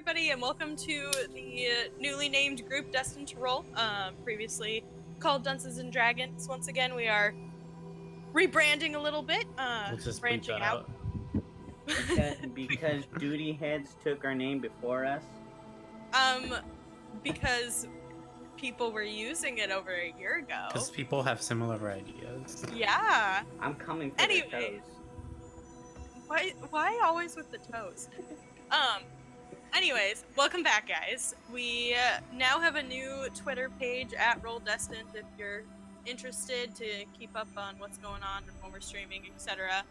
everybody, and welcome to the newly named group Destined to Roll, previously called Dunces and Dragons. Once again, we are rebranding a little bit, We'll just branching bleep that out. Because duty heads took our name before us. Because people were using it over a year ago. Because people have similar ideas. Yeah. I'm coming for Anyways. their toes. Why always with the toes? Anyways, welcome back, guys. We now have a new Twitter page at Roll Destined if you're interested to keep up on what's going on and when we're streaming, etc.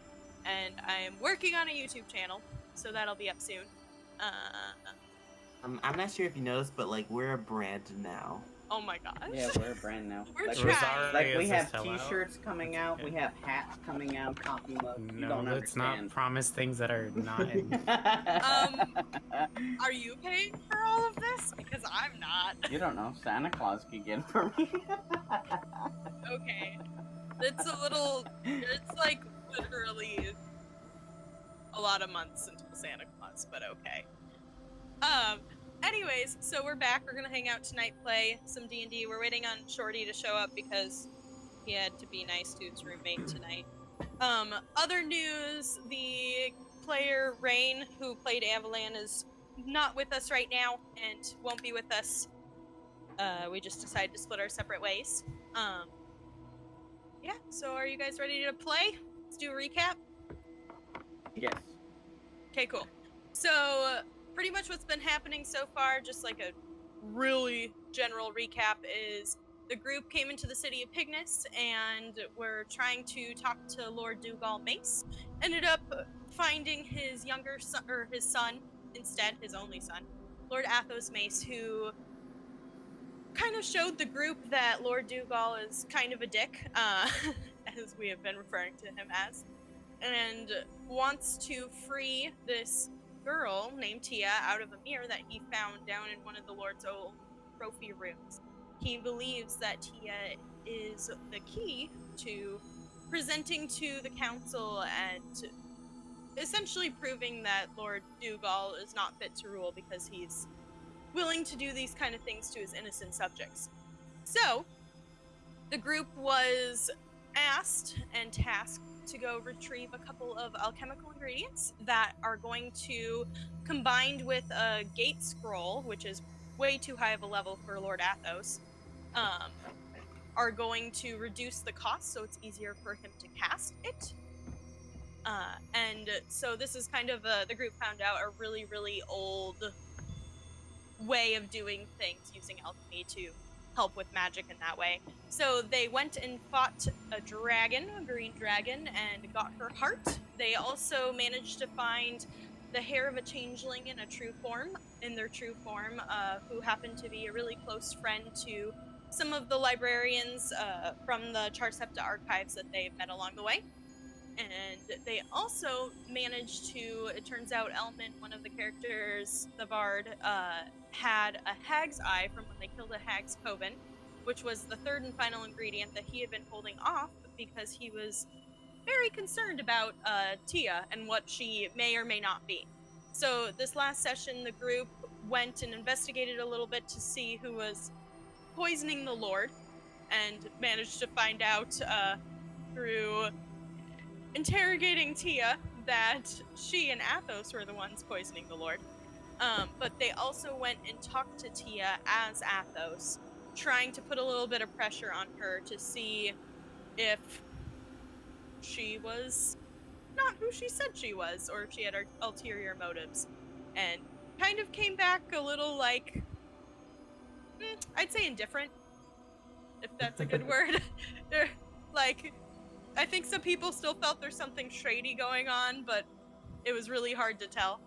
And I am working on a YouTube channel, so that'll be up soon. I'm not sure if you noticed, but like we're a brand now. Oh my gosh. Yeah, we're a brand now. We're like, trying. like we Is have this T-shirts coming out, we have hats coming out, coffee mugs. You don't No, let's not understand. promise things that are not in. Are you paying for all of this? Because I'm not. You don't know. Santa Claus could get it for me. Okay. It's like literally a lot of months until Santa Claus, but okay. Anyways, so we're back. We're gonna hang out tonight, play some D&D. We're waiting on Shorty to show up because he had to be nice to his roommate tonight. Other news, the player Rain, who played Avalan, is not with us right now and won't be with us. We just decided to split our separate ways. Yeah, so are you guys ready to play? Let's do a recap. Yes. Okay, cool. So, pretty much what's been happening so far, just like a really general recap, is the group came into the city of Pignus and were trying to talk to Lord Dougal Mace. Ended up finding his younger son, or his son instead, his only son, Lord Athos Mace, who kind of showed the group that Lord Dougal is kind of a dick, as we have been referring to him as, and wants to free this girl named Tia out of a mirror that he found down in one of the Lord's old trophy rooms. He believes that Tia is the key to presenting to the council and essentially proving that Lord Dougal is not fit to rule because he's willing to do these kind of things to his innocent subjects. So, the group was asked and tasked to go retrieve a couple of alchemical ingredients that are going to, combined with a gate scroll, which is way too high of a level for Lord Athos, are going to reduce the cost so it's easier for him to cast it. And so this is kind of the group found out a really, really old way of doing things using alchemy to help with magic in that way. So they went and fought a dragon, a green dragon, and got her heart. They also managed to find the hair of a changeling in their true form, who happened to be a really close friend to some of the librarians from the Charcepta archives that they've met along the way. And they also managed to, it turns out Elman, one of the characters, the bard, had a hag's eye from when they killed a hag's coven, which was the third and final ingredient that he had been holding off because he was very concerned about Tia and what she may or may not be. So this last session, the group went and investigated a little bit to see who was poisoning the Lord, and managed to find out through interrogating Tia that she and Athos were the ones poisoning the Lord. But they also went and talked to Tia as Athos, trying to put a little bit of pressure on her to see if she was not who she said she was, or if she had ulterior motives. And kind of came back a little like, I'd say indifferent, if that's a good word. They're like, I think some people still felt there's something shady going on, but it was really hard to tell.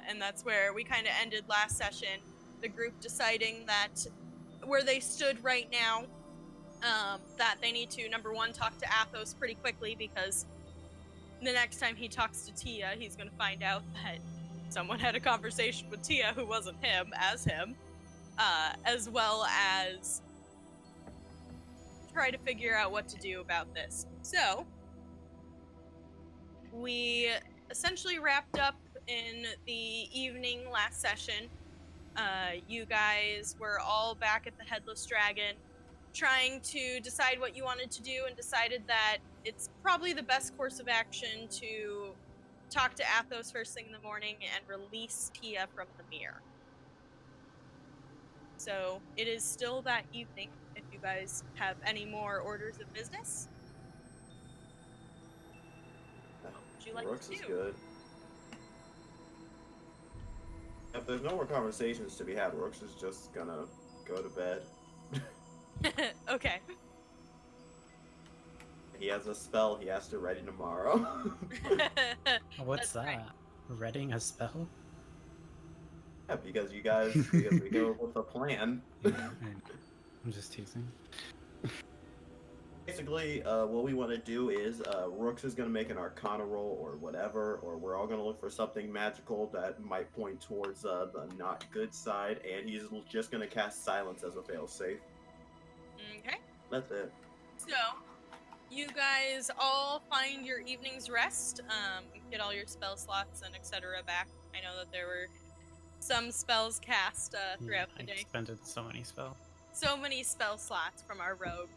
And that's where we kind of ended last session, the group deciding that where they stood right now, that they need to, number one, talk to Athos pretty quickly, because the next time he talks to Tia, he's going to find out that someone had a conversation with Tia who wasn't him, as well as try to figure out what to do about this. So, we essentially wrapped up in the evening last session, you guys were all back at the Headless Dragon, trying to decide what you wanted to do, and decided that it's probably the best course of action to talk to Athos first thing in the morning and release Tia from the mirror. So it is still that evening. If you guys have any more orders of business, what would you like Rooks to is do? good. If there's no more conversations to be had, Rooks is just gonna go to bed. Okay. He has a spell he has to ready tomorrow. What's That's that? right. Reading a spell? Yeah, because we go with a plan. Yeah, I'm just teasing. Basically, what we want to do is, Rooks is going to make an Arcana roll or whatever, or we're all going to look for something magical that might point towards the not good side, and he's just going to cast Silence as a failsafe. Okay. That's it. So, you guys all find your evening's rest, get all your spell slots and etc. back. I know that there were some spells cast throughout the I day. expended so many spells. So many spell slots from our rogue.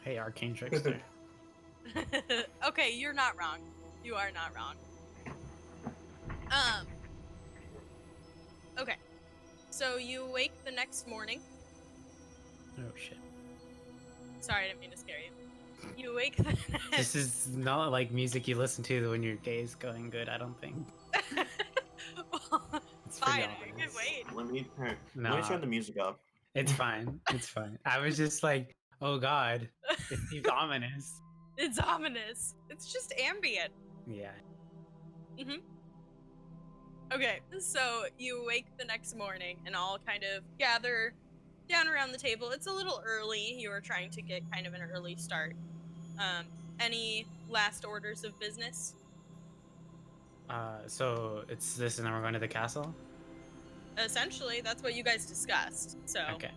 Hey, Arcane Trickster. Okay, you're not wrong. You are not wrong. Okay. So you wake the next morning. Oh shit. Sorry, I didn't mean to scare you. You wake the This is not like music you listen to when your day is going good, I don't think. Well, It's fine, pretty I can ominous. wait. Let me Nah, turn the music up. it's fine. It's fine. I was just like, oh god, it seems ominous. It's ominous. It's just ambient. Yeah. Okay, so you wake the next morning and all kind of gather down around the table. It's a little early. You were trying to get kind of an early start. Any last orders of business? So it's this and then we're going to the castle? Essentially, that's what you guys discussed. So, Okay.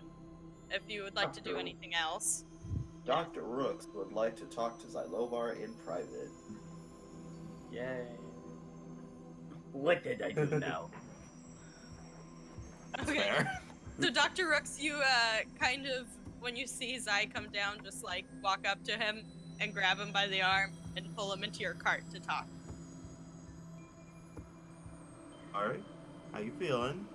if you would like to do anything else. Dr. Rooks would like to talk to Zylovar in private. Yay. What did I do now? That's Okay. fair. So, Dr. Rooks, you kind of, when you see Zai come down, just like walk up to him and grab him by the arm and pull him into your cart to talk. Alright. How you feeling?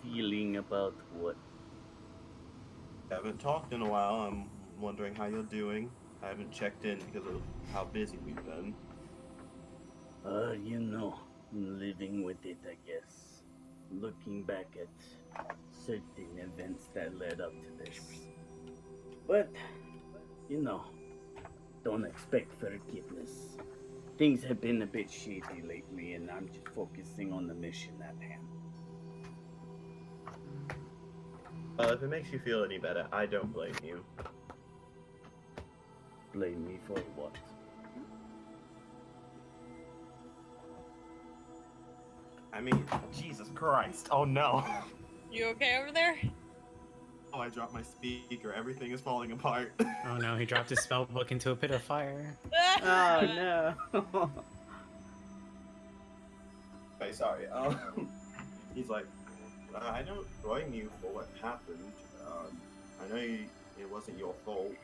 Feeling about what? Haven't talked in a while. I'm wondering how you're doing. I haven't checked in because of how busy we've been. You know, living with it, I guess. Looking back at certain events that led up to this. But, you know, don't expect forgiveness. Things have been a bit shady lately, and I'm just focusing on the mission at hand. If it makes you feel any better, I don't blame you. Blame me for what? I mean, Jesus Christ. Oh no. You okay over there? Oh, I dropped my speaker. Everything is falling apart. Oh no, he dropped his spell book into a pit of fire. Oh no! Okay, sorry. He's like, I don't blame you for what happened. I know it wasn't your fault.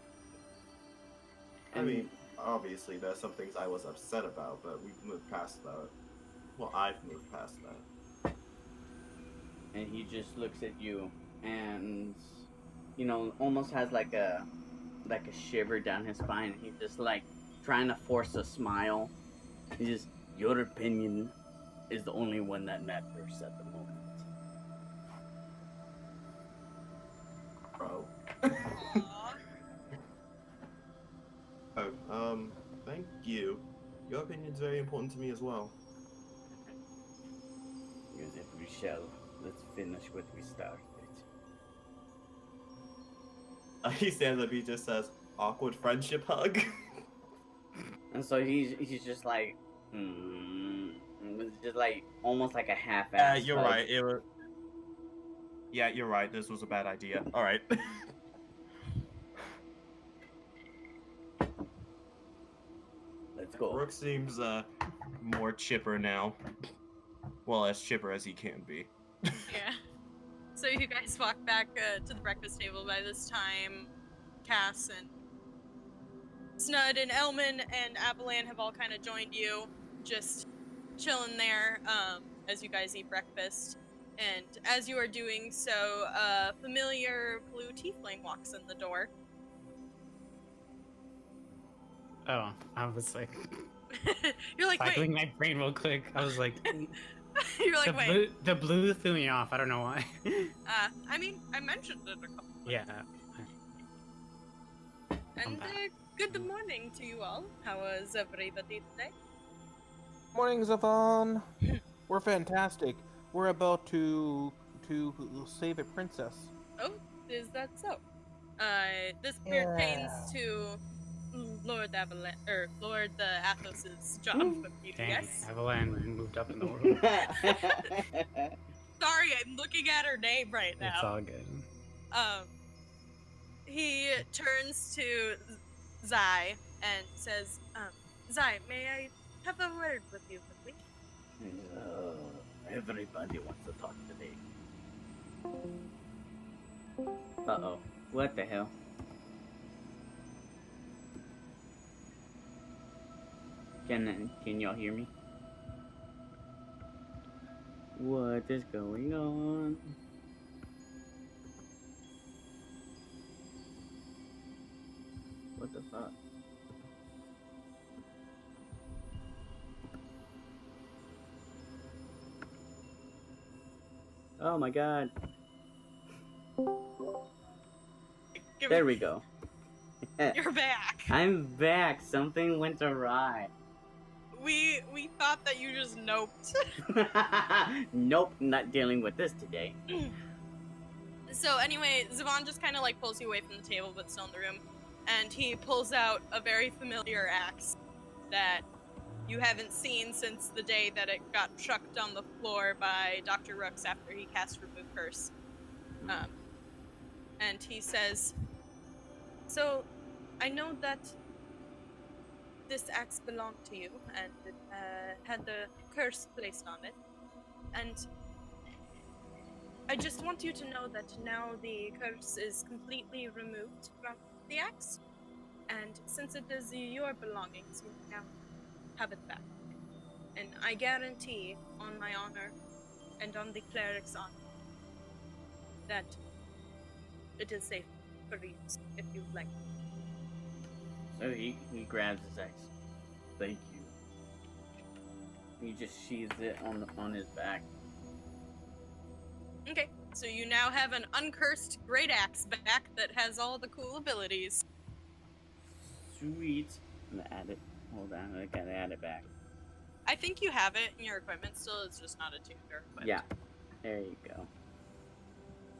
I mean, obviously there's some things I was upset about, but we've moved past that. Well, I've moved past that. And he just looks at you and, you know, almost has like a shiver down his spine. He's just like trying to force a smile. He just, your opinion is the only one that matters at the moment. Bro. Aw. Oh, thank you. Your opinion's very important to me as well. Because if we shall, let's finish what we started. He stands up, he just says, awkward friendship hug. And so he's just like, it's just like almost like a half-ass. You're hug. right. Yeah, you're right. This was a bad idea. All right. Let's go. Rook seems more chipper now. Well, as chipper as he can be. Yeah. So you guys walk back to the breakfast table. By this time, Cass and Snud and Elman and Avalan have all kind of joined you, just chilling there as you guys eat breakfast. And as you are doing so, a familiar blue tiefling walks in the door. Oh, I was like, You're like, cycling wait. my brain real quick. I was like, You're like, wait. the blue threw me off. I don't know why. I mean, I mentioned it a couple times. Yeah. And good morning to you all. How is everybody today? Morning, Zavon. We're fantastic. We're about to save a princess. Oh, is that so? This pertains to Lord Athos's job of you, Dang, yes? Avalan moved up in the world. Sorry, I'm looking at her name right now. It's all good. He turns to Zai and says, Zai, may I have a word with you, please? Everybody wants to talk today. Uh-oh. What the hell? Can y'all hear me? What is going on? What the fuck? Oh my god. There we go. You're back. I'm back. Something went awry. We thought that you just noped. Nope, not dealing with this today. So anyway, Zavon just kind of like pulls you away from the table, but still in the room, and he pulls out a very familiar axe that you haven't seen since the day that it got chucked on the floor by Dr. Rooks after he cast Remove Curse. And he says, so, I know that this axe belonged to you, and it had the curse placed on it, and I just want you to know that now the curse is completely removed from the axe, and since it is your belongings, you now have it back. And I guarantee, on my honor, and on the cleric's honor, that it is safe for use, if you would like. So he grabs his axe. Thank you. He just sheathes it on his back. Okay, so you now have an uncursed great axe back that has all the cool abilities. Sweet. I'm gonna add it. Hold on, I gotta add it back. I think you have it in your equipment still, it's just not attuned or equipped. Yeah. There you go.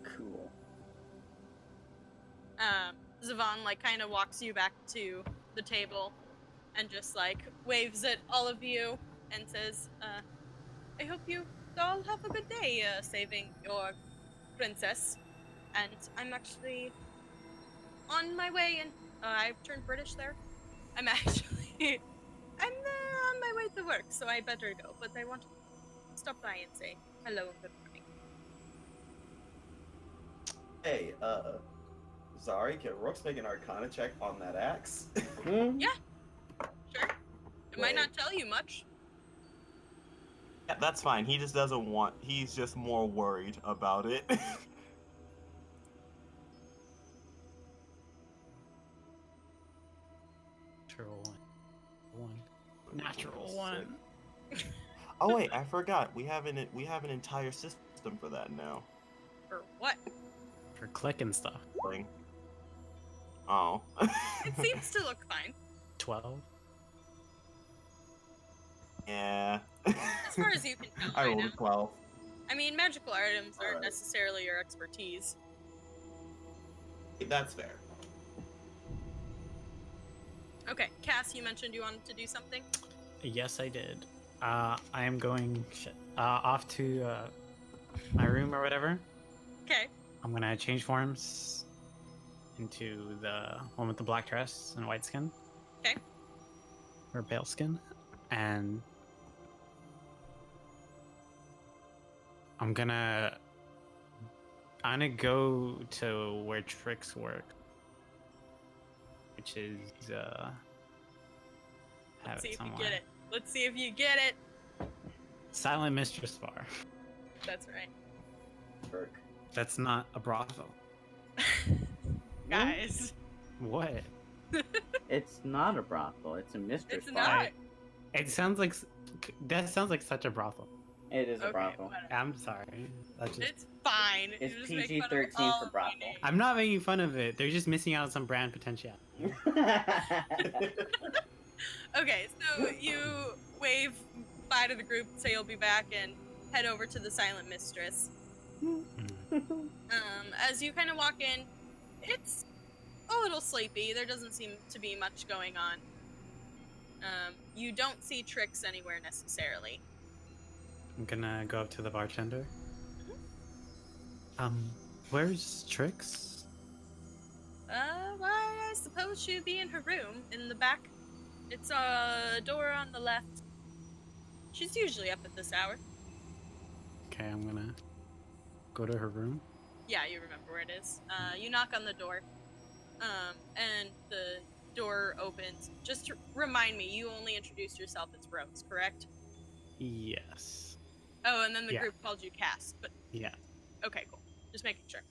Cool. Zavon like kind of walks you back to the table and just like waves at all of you and says, I hope you all have a good day saving your princess. And I'm actually on my way, and I've turned British there. I'm actually I'm on my way to work, so I better go. But I want to stop by and say hello and good morning. Hey, Zari, can Rook's make an Arcana check on that axe? Yeah, sure. It might not tell you much. Yeah, that's fine. He just doesn't want. He's just more worried about it. Natural one. Natural one. Oh wait, I forgot. We have an entire system for that now. For what? For clicking stuff. Oh. It seems to look fine. 12. Yeah. As far as you can tell I right rolled now. a 12. I mean, magical items aren't Alright. necessarily your expertise. That's fair. Okay, Cass, you mentioned you wanted to do something? Yes, I did. I am going off to my room or whatever. Okay. I'm gonna change forms into the one with the black dress and white skin. Okay. Or pale skin. And I'm gonna go to where Tricks work, which is have Let's see it if you somewhere. get it. Let's see if you get it. Silent Mistress Bar. That's right. Perk. That's not a brothel. Guys, What? It's not a brothel. It's a mistress it's bar. not. It sounds like that sounds like such a brothel. It is a Okay, brothel. whatever. I'm sorry. That's just. It's fine. It's You just make fun of PG-13 for all my brothel. names. I'm not making fun of it. They're just missing out on some brand potential. Okay, so you wave bye to the group, say you'll be back, and head over to the Silent Mistress. As you kind of walk in, it's a little sleepy. There doesn't seem to be much going on. You don't see Tricks anywhere necessarily. I'm gonna go up to the bartender. Where's Trix? Well, I suppose she'd be in her room in the back. It's a door on the left. She's usually up at this hour. Okay, I'm gonna go to her room. Yeah, you remember where it is. You knock on the door, and the door opens. Just to remind me, you only introduced yourself as Rose, correct? Yes. Oh, and then the Yeah. group called you Cass, but Yeah. okay, cool. Just making sure.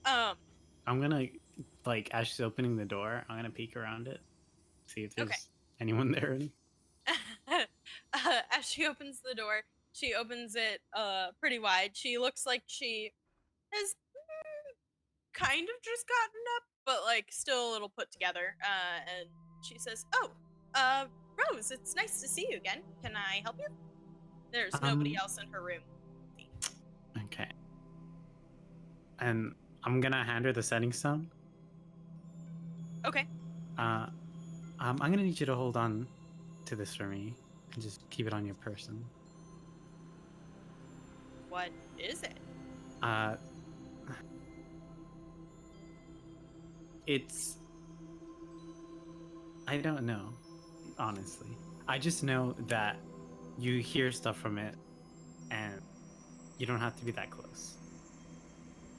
I'm gonna, like, as she's opening the door, I'm gonna peek around it, see if there's Okay. anyone there. As she opens the door, she opens it pretty wide. She looks like she has kind of just gotten up, but like still a little put together. And she says, "Oh, Rose, it's nice to see you again. Can I help you?" There's nobody else in her room. Okay. And I'm gonna hand her the setting stone. Okay. I'm gonna need you to hold on to this for me and just keep it on your person. What is it? It's. I don't know, honestly. I just know that you hear stuff from it, and you don't have to be that close.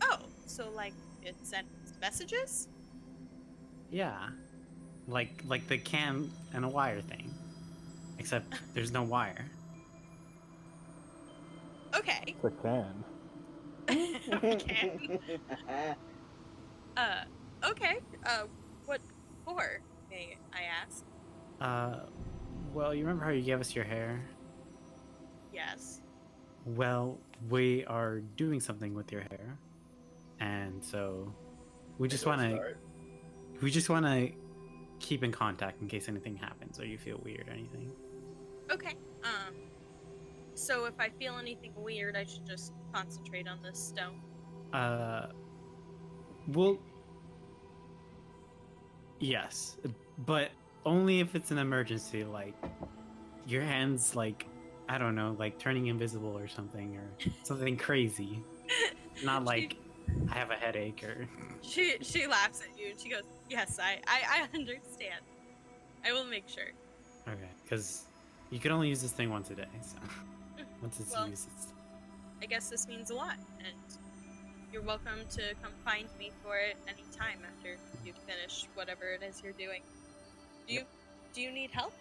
Oh, so like it sends messages? Yeah, like the cam and a wire thing, except there's no wire. Okay. The can. Okay. Okay. What for? May I ask? Well, you remember how you gave us your hair? Yes. Well, we are doing something with your hair, and so we just want to keep in contact in case anything happens or you feel weird or anything. Okay. So if I feel anything weird, I should just concentrate on this stone. Well, yes, but only if it's an emergency, like your hands, like, I don't know, like turning invisible or something something crazy. Not like I have a headache or. She laughs at you and she goes, "Yes, I understand. I will make sure." Okay, because you can only use this thing once a day, so once it's Well, used, it's. I guess this means a lot, and you're welcome to come find me for it anytime after you finish whatever it is you're doing. Do you need help?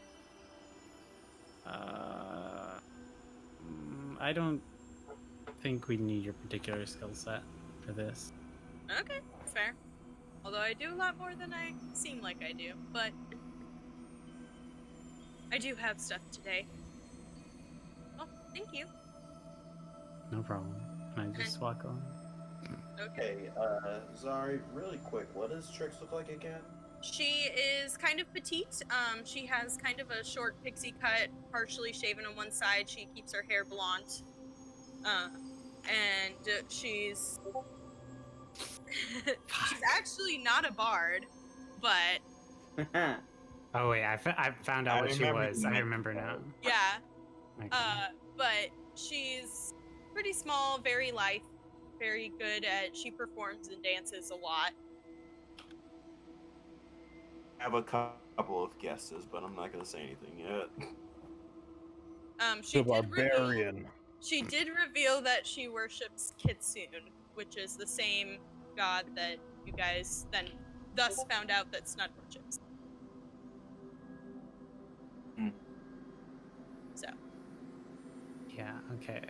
I don't think we need your particular skill set for this. Okay, fair. Although I do a lot more than I seem like I do, but I do have stuff today. Well, thank you. No problem. Can I just walk on? Okay. Hey, Zari, really quick, what does Trix look like again? She is kind of petite. She has kind of a short pixie cut, partially shaven on one side. She keeps her hair blonde. And she's she's actually not not a bard, but Oh wait, I found out I what she remember was. you I meant remember now. bard. yeah. Okay. But she's pretty small, very lithe, very good at. She performs and dances a lot. I have a couple of guesses, but I'm not gonna say anything yet. She The did reveal. barbarian. She did reveal that she worships Kitsune, which is the same god that you guys then thus found out that Snud worships. Hmm. So. Yeah, okay.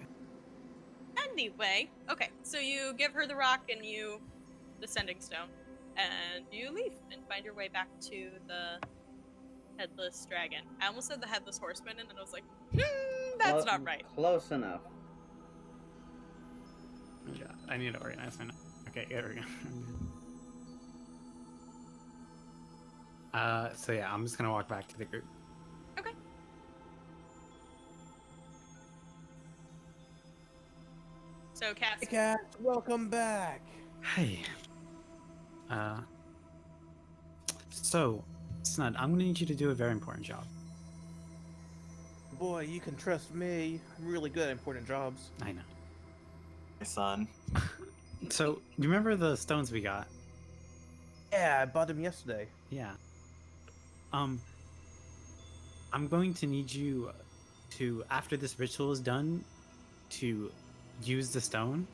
Anyway, okay, so you give her the rock and the sending stone, and you leave and find your way back to the headless dragon. I almost said the headless horseman, and then I was like, that's not right. Close enough. Yeah, I need to organize my notes. Okay, there we go. So yeah, I'm just gonna walk back to the group. Okay. So, Cass. Hey, Cat, welcome back. Hey. So, Snud, I'm gonna need you to do a very important job. Boy, you can trust me. I'm really good at important jobs. I know. My son. So, you remember the stones we got? Yeah, I bought them yesterday. Yeah. I'm going to need you to, after this ritual is done, to use the stone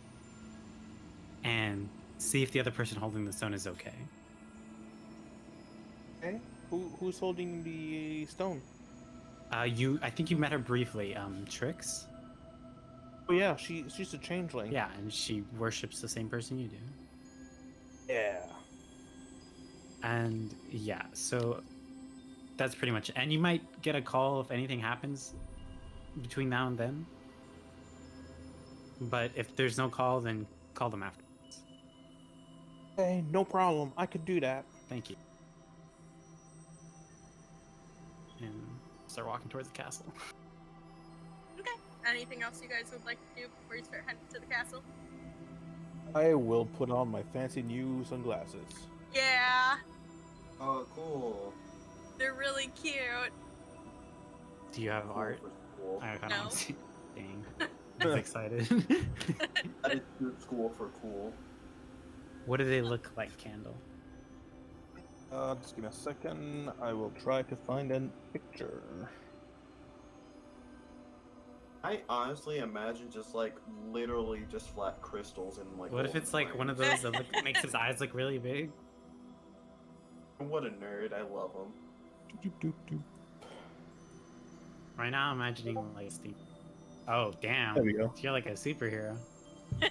and see if the other person holding the stone is okay. Okay. Who's holding the stone? I think you met her briefly, Trix. Oh yeah, she's a changeling. Yeah, and she worships the same person you do. Yeah. And yeah, so that's pretty much it. And you might get a call if anything happens between now and then. But if there's no call, then call them afterwards. Hey, no problem. I could do that. Thank you. And start walking towards the castle. Okay. Anything else you guys would like to do before you start heading to the castle? I will put on my fancy new sunglasses. Yeah, Oh, cool. they're really cute. Do you have Cool art? for school. I kind of No. want to see. Dang. I'm excited. That is good school for cool. What do they look like, Candle? Just give me a second. I will try to find a picture. I honestly imagine just like literally just flat crystals and like. What if it's like one of those that makes his eyes look really big? What a nerd! I love him. Doop, doop, doop. Right now, I'm imagining like Steve. Oh, damn. There we go. You're like a superhero. Oh,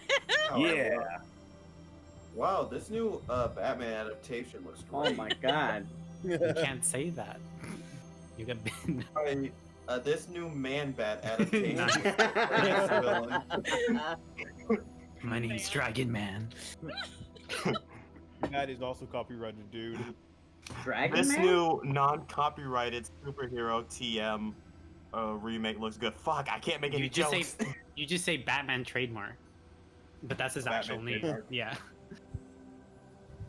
I Yeah. love- Wow, this new Batman adaptation looks Oh great. my god. You can't say that. You got been. This new Man-Bat adaptation. Nice. looks great. My name's Dragon Man. That is also copyrighted, dude. Dragon This Man? new non-copyrighted superhero TM remake looks good. Fuck, I can't make any jokes. You just say Batman trademark, but that's his actual Batman name. trademark. Yeah.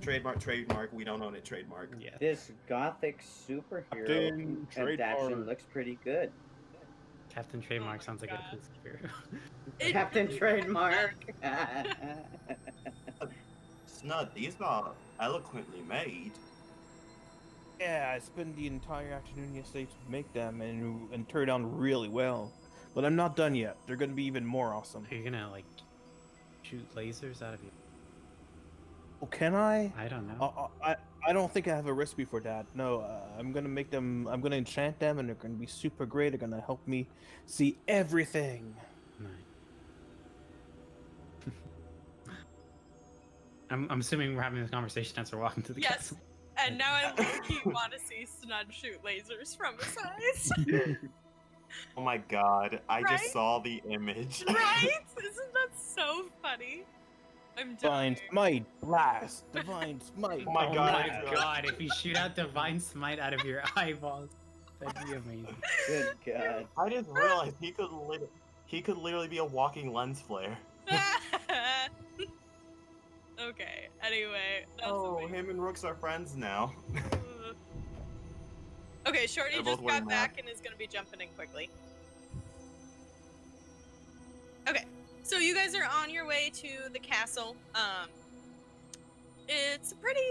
Trademark. We don't own it. Trademark. Yeah. This gothic superhero Captain adaptation Trademark. looks pretty good. Captain Trademark my sounds like a God. cool superhero. Captain Trademark. Snud, these are eloquently made. Yeah, I spent the entire afternoon yesterday to make them and turned out really well. But I'm not done yet. They're gonna be even more awesome. Are you gonna like shoot lasers out of you? Oh, can I? I don't know. I don't think I have a recipe for that. No, I'm gonna make them. I'm gonna enchant them, and they're gonna be super great. They're gonna help me see everything. Nice. I'm assuming we're having this conversation as we're walking to the Yes. castle. And now I low-key want to see Snud shoot lasers from his eyes. Oh my god, I Right? just saw the image. Right? Isn't that so funny? I'm Divine dying. smite, blast. Divine smite. Oh my Oh God, my I just- god, if you shoot out divine smite out of your eyeballs, that'd be amazing. Good god. I didn't realize he could literally be a walking lens flare. Okay, anyway. That's Oh, amazing. him and Rooks are friends now. Okay, Shorty They're just both wearing got back and is gonna be jumping in quickly. Okay, so you guys are on your way to the castle. It's a pretty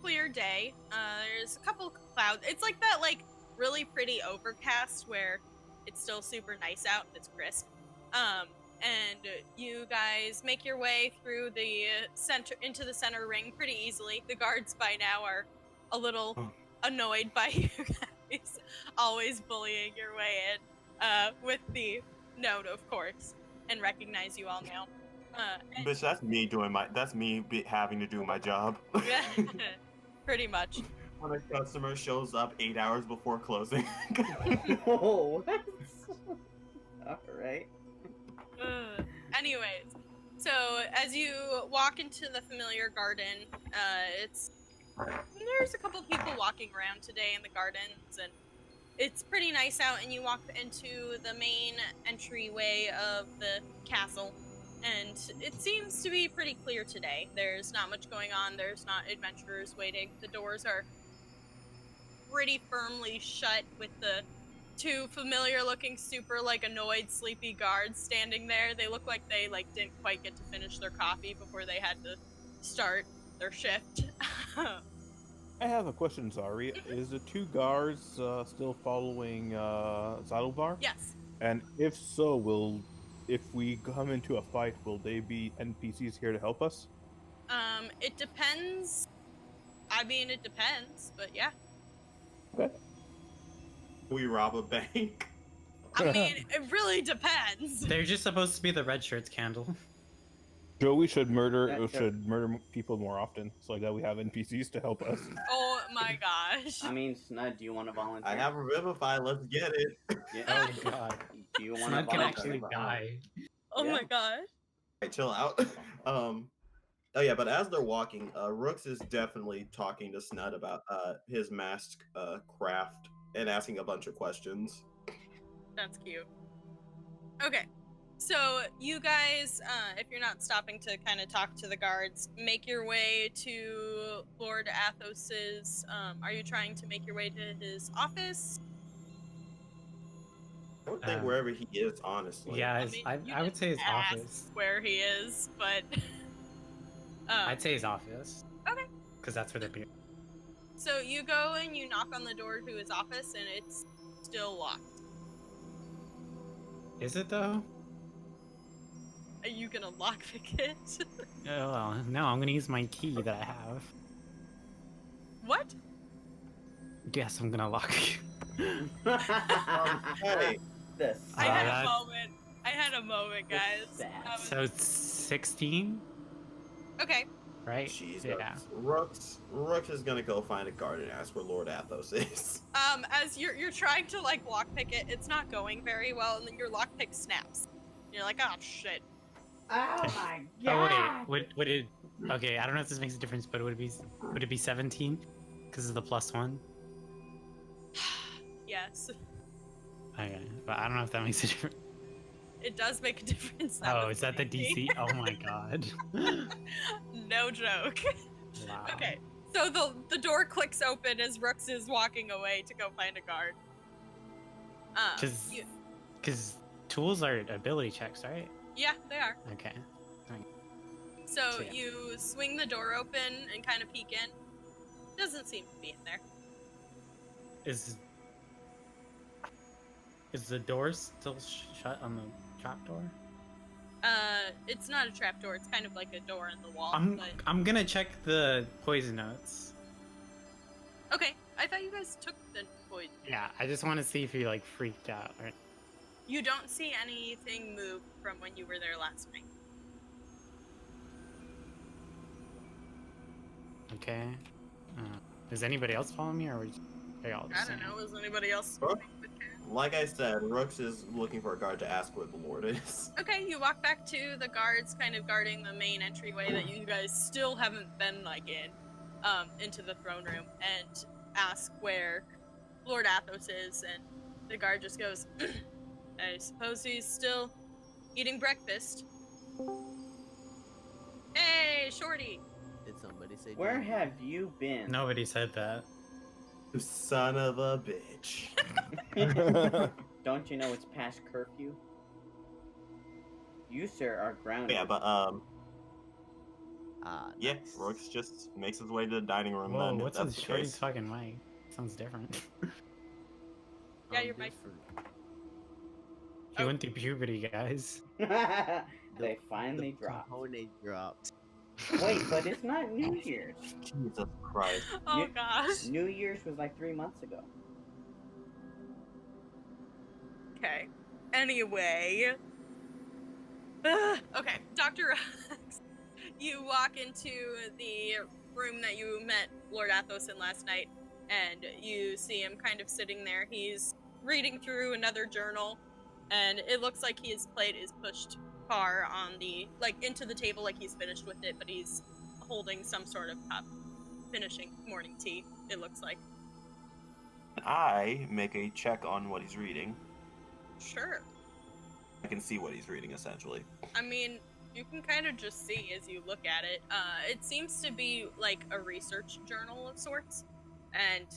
clear day. There's a couple clouds. It's like that, like, really pretty overcast where it's still super nice out and it's crisp. and you guys make your way through the center into the center ring pretty easily. The guards by now are a little annoyed by you guys always bullying your way in, with the note, of course, and recognize you all now. Bitch, that's me having to do my job. Pretty much. When a customer shows up 8 hours before closing. Whoa, what? Alright. Anyways, so as you walk into the familiar garden, there's a couple people walking around today in the gardens, and it's pretty nice out, and you walk into the main entryway of the castle, and it seems to be pretty clear today. There's not much going on. There's not adventurers waiting. The doors are pretty firmly shut with the two familiar-looking, super annoyed, sleepy guards standing there. They look like they didn't quite get to finish their coffee before they had to start their shift. I have a question, Zari. Is the two guards still following Scalawag? Yes. And if so, if we come into a fight, will they be NPCs here to help us? It depends. I mean, it depends, but yeah. Okay. We rob a bank. I mean, it really depends. They're just supposed to be the red shirts, Candle. Joey should murder people more often, so that we have NPCs to help us. Oh my gosh. I mean, Snud, do you want to volunteer? I have a Revivify, let's get it. Yeah. Oh god. Do you want to Snud can volunteer? actually die. Oh my gosh. Alright, chill out. Oh yeah, but as they're walking, Rooks is definitely talking to Snud about his mask craft and asking a bunch of questions. That's cute. Okay. So you guys, if you're not stopping to kind of talk to the guards, make your way to Lord Athos's. Are you trying to make your way to his office? I would think wherever he is, honestly. Yeah, you I would didn't say his ask office. where he is, but I'd say his office. Okay. Because that's where they're being. So you go and you knock on the door to his office, and it's still locked. Is it though? Are you gonna lockpick it? Oh, well, no, I'm gonna use my key that I have. What? Yes, I'm gonna lock you. Hey, This. I had that- a moment. I had a moment, guys. Sad. That was- So it's 16, Okay. right? Jesus. Yeah. Rooks is gonna go find a guard and ask where Lord Athos is. As you're trying to lockpick it, it's not going very well, and then your lockpick snaps. You're like, oh shit. Oh my Oh god! wait, would it? Okay, I don't know if this makes a difference, but would it be 17? Because of the +1. Yes. Okay, but I don't know if that makes a difference. It does make a difference. Oh, is that the DC? Oh my god. No joke. Wow. Okay, so the door clicks open as Rooks is walking away to go find a guard. Because tools are ability checks, right? Yeah, they are. Okay. So Yeah. you swing the door open and kind of peek in. Doesn't seem to be in there. Is the door still shut on the trapdoor? It's not a trapdoor. It's kind of like a door in the wall. But... I'm gonna check the poison notes. Okay, I thought you guys took the poison. Yeah, I just want to see if you freaked out. Or... You don't see anything move from when you were there last night. Okay. Is anybody else following me, or are y'all I just don't saying? know. Is anybody else? Huh? Like I said, Rooks is looking for a guard to ask where the Lord is. Okay, you walk back to the guards kind of guarding the main entryway that you guys still haven't been into the throne room, and ask where Lord Athos is, and the guard just goes, I suppose he's still eating breakfast. Hey, Shorty! Did somebody say Where Joey? have you been? Nobody said that. You son of a bitch. Don't you know it's past curfew? You, sir, are grounded. Yeah, but yeah, Nice. Rooks just makes his way to the dining room. Whoa, then, if what's that's with the Shorty's case. fucking mic? Sounds different. Yeah, your mic. Different. He went through puberty, guys. They finally the dropped. cojones dropped. Wait, but it's not New Year's. Jesus Christ. Oh gosh. New Year's was like 3 months ago. Okay. Anyway. Okay, Dr. Rex, you walk into the room that you met Lord Athos in last night, and you see him kind of sitting there. He's reading through another journal, and it looks like his plate is pushed far on the, like, into the table, like he's finished with it, but he's holding some sort of cup, finishing morning tea, it looks like. I make a check on what he's reading. Sure. I can see what he's reading, essentially. I mean, you can kind of just see as you look at it. It seems to be like a research journal of sorts. And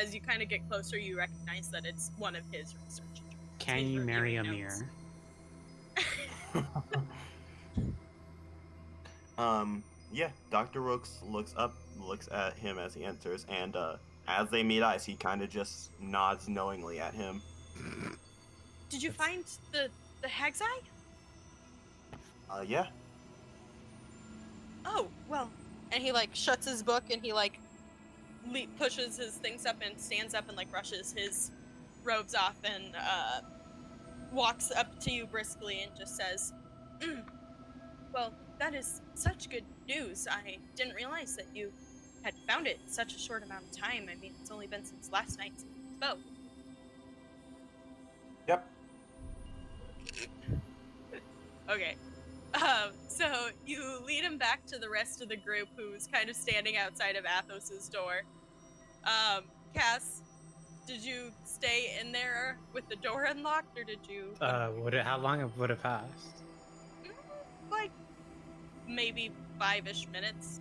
as you kind of get closer, you recognize that it's one of his research journals. Can He's you marry a reviewing mirror? notes. Yeah, Dr. Rooks looks at him as he enters, and as they meet eyes, he kind of just nods knowingly at him. Did you find the hag's eye? Yeah. Oh, well. And he, like, shuts his book and he, like, pushes his things up and stands up and, like, brushes his robes off and walks up to you briskly and just says, well, that is such good news. I didn't realize that you had found it in such a short amount of time. I mean, it's only been since last night since we spoke. Yep. Okay. So you lead him back to the rest of the group who's kind of standing outside of Athos's door. Cass, did you stay in there with the door unlocked, or did you... How long would it passed? Like, maybe 5-ish minutes.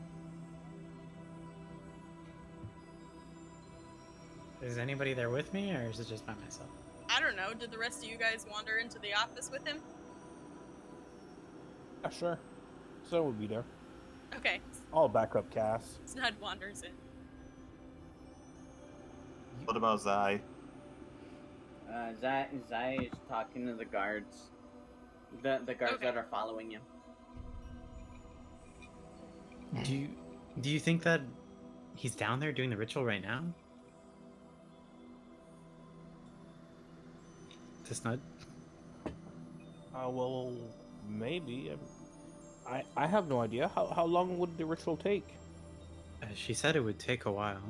Is anybody there with me, or is it just by myself? I don't know, did the rest of you guys wander into the office with him? Yeah, sure. So we'll be there. Okay, I'll back up Cass. Snud wanders in. What about Zai? Zai is talking to the guards. The guards Okay. that are following him. Do you think that he's down there doing the ritual right now? To Snud? Well, maybe. I have no idea. How long would the ritual take? She said it would take a while.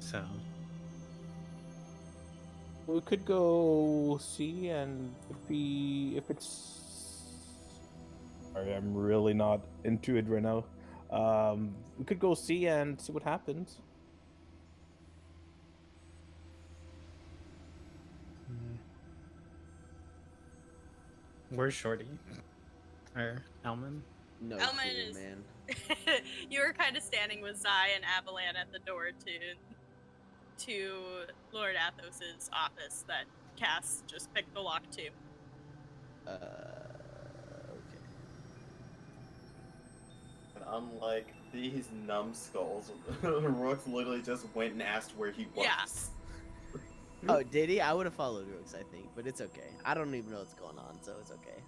So, We could go see, and if it's... Sorry, I'm really not into it right now. We could go see and see what happens. where's Shorty? Or Elman? No Elman clue, is- man. You were kind of standing with Zai and Avalan at the door to Lord Athos's office that Cass just picked the lock to. Okay. And unlike these numbskulls, Rooks literally just went and asked where he was. Yeah. Oh, did he? I would have followed Rooks, I think, but it's okay. I don't even know what's going on, so it's okay.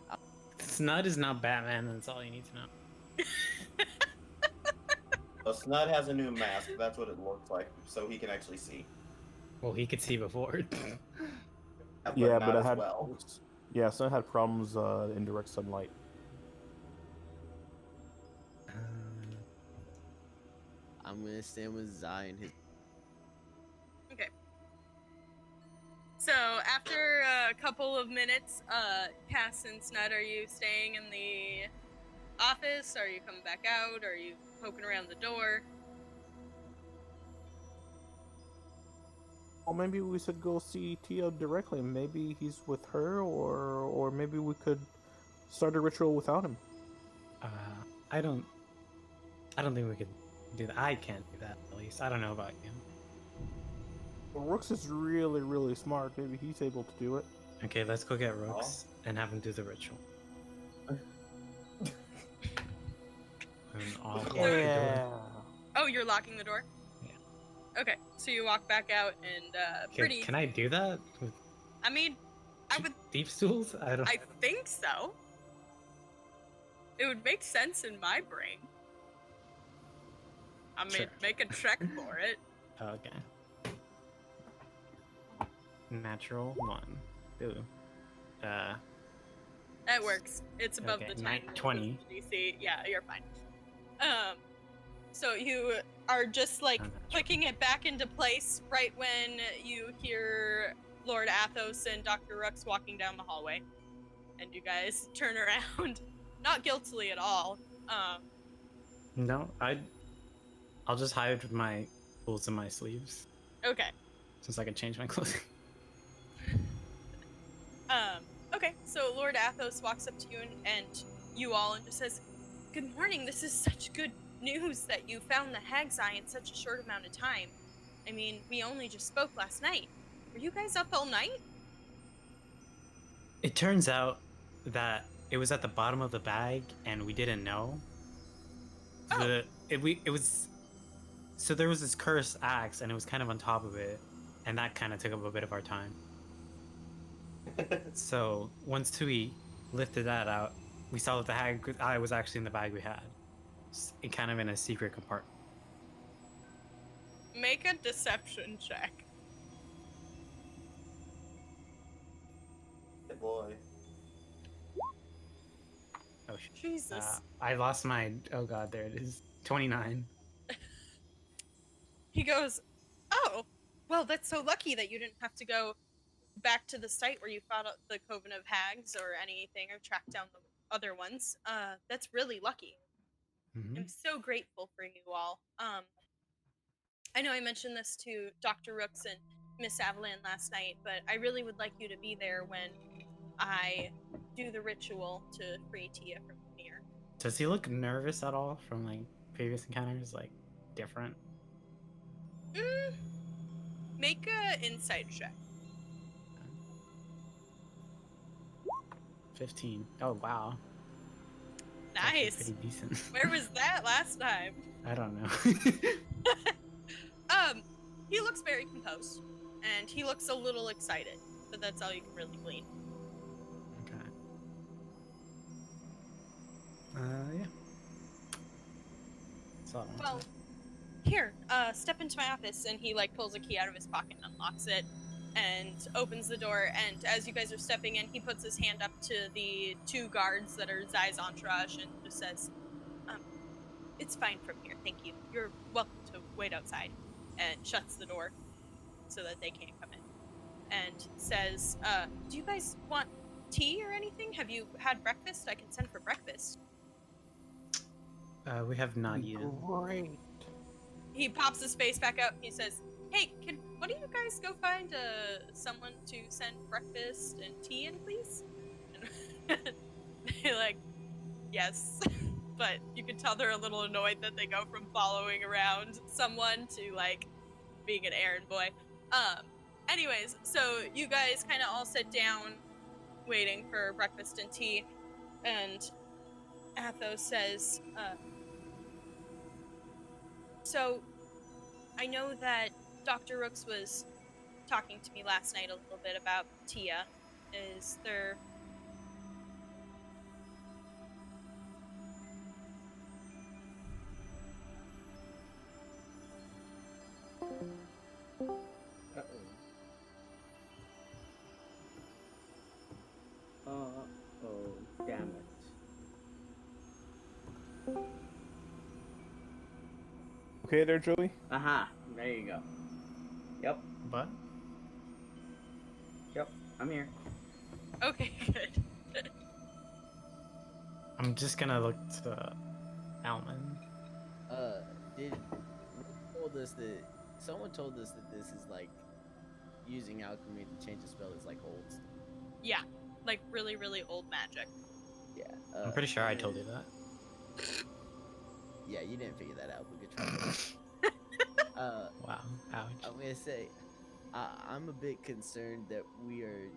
Snud is not Batman, that's all you need to know. So Snud has a new mask. That's what it looks like, so he can actually see. Well, he could see before. Yeah, not but I as had... well. Yeah, so I had problems in direct sunlight. I'm gonna stand with Zai and his. Okay. So after a couple of minutes, Cass and Snud, are you staying in the office? Are you coming back out? Are you poking around the door? Well, maybe we should go see Tia directly. Maybe he's with her, or maybe we could start a ritual without him. I don't think we could do that. I can't do that, at least. I don't know about you. Well, Rooks is really, really smart. Maybe he's able to do it. Okay, let's go get Rooks and have him do the ritual. And I'll lock the door. Oh, you're locking the door? Yeah. Okay, so you walk back out and Can I do that? I mean, Thief stools? I don't. I think so. It would make sense in my brain. I mean, Sure. make a check for it. Okay. Natural 1. Ooh. That works. It's above Okay, the tiny 20. DC. Yeah, you're fine. So you are just like Unnatural. clicking it back into place right when you hear Lord Athos and Dr. Rooks walking down the hallway, and you guys turn around, not guiltily at all. No, I'll just hide my tools in my sleeves Okay. since I can change my clothing. Okay, so Lord Athos walks up to you and you all and just says, "Good morning, this is such good news that you found the hag's eye in such a short amount of time. I mean, we only just spoke last night. Were you guys up all night?" It turns out that it was at the bottom of the bag and we didn't know. Oh. It was so there was this cursed axe and it was kind of on top of it, and that kind of took up a bit of our time. So once we lifted that out, we saw that the hag eye was actually in the bag we had, kind of in a secret compartment. Make a deception check. Hey boy. Oh shit. Jesus. I lost my. Oh god, there it is. 29. He goes, "Oh, well, that's so lucky that you didn't have to go back to the site where you fought the Coven of Hags or anything, or track down the other ones. That's really lucky. Mm-hmm. I'm so grateful for you all. I know I mentioned this to Dr. Rooks and Miss Avalon last night, but I really would like you to be there when I do the ritual to free Tia from fear." Does he look nervous at all from like previous encounters? Like different? Make a insight check. 15. Oh wow. It's actually Nice. pretty decent. Where was that last time? I don't know. He looks very composed, and he looks a little excited, but that's all you can really glean. Okay. Yeah. So, Well, here, step into my office, and he like pulls a key out of his pocket and unlocks it, and opens the door. And as you guys are stepping in, he puts his hand up to the 2 guards that are Zai's entourage and just says, "It's fine from here, thank you. You're welcome to wait outside," and shuts the door so that they can't come in. And says, "Do you guys want tea or anything? Have you had breakfast? I can send for breakfast." we have not eaten. Great. He pops his face back out. He says, "Hey, can one of you guys go find someone to send breakfast and tea in, please?" And they're like, "Yes." But you can tell they're a little annoyed that they go from following around someone to like being an errand boy. Anyways, so you guys kind of all sit down waiting for breakfast and tea, and Athos says, "So I know that Dr. Rooks was talking to me last night a little bit about Tia. Is there..." Uh-oh, damn it. Okay there, Joey? Aha, there you go. Yep, But I'm here. Okay, good. I'm just gonna look to Alman. Someone told us that this is like using alchemy to change a spell is like old. Yeah, like really, really old magic. Yeah. I'm pretty sure I and told you that. Yeah, you didn't figure that out, but good try. Wow. Ouch. I'm gonna say, I'm a bit concerned that we are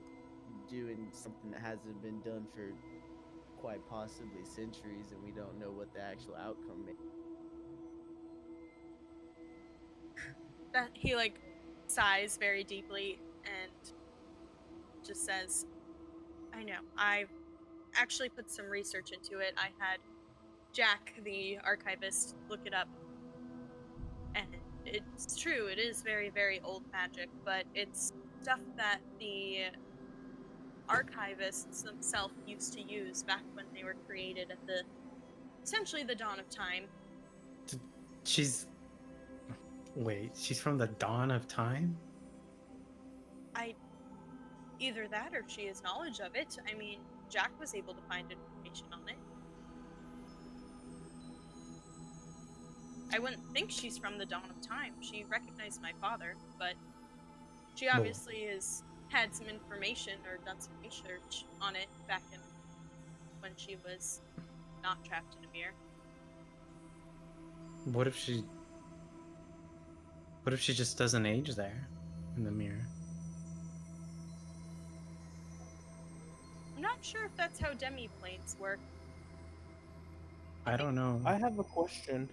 doing something that hasn't been done for quite possibly centuries, and we don't know what the actual outcome is. That he like sighs very deeply and just says, I know. I've actually put some research into it. I had Jack, the archivist, look it up. And it's true, it is very, very old magic, but it's stuff that the archivists themselves used to use back when they were created at the essentially the dawn of time. She's. Wait, she's from the dawn of time? Either that or she has knowledge of it. I mean, Jack was able to find information on it. I wouldn't think she's from the dawn of time. She recognized my father, but she obviously has had some information or done some research on it back in when she was not trapped in a mirror. What if she just doesn't age there in the mirror? I'm not sure if that's how demi-planes work. I don't know. I have a question.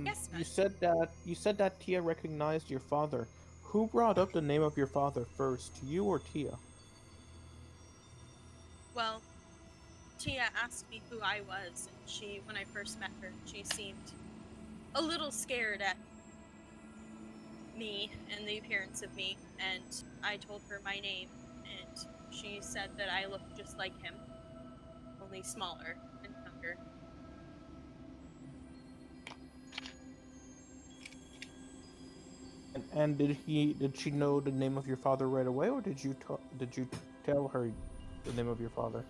Yes, You said that Tia recognized your father. Who brought up the name of your father first, you or Tia? Well, Tia asked me who I was, and when I first met her, she seemed a little scared at me and the appearance of me, and I told her my name, and she said that I looked just like him, only smaller and younger. And did she know the name of your father right away, or did you tell her the name of your father?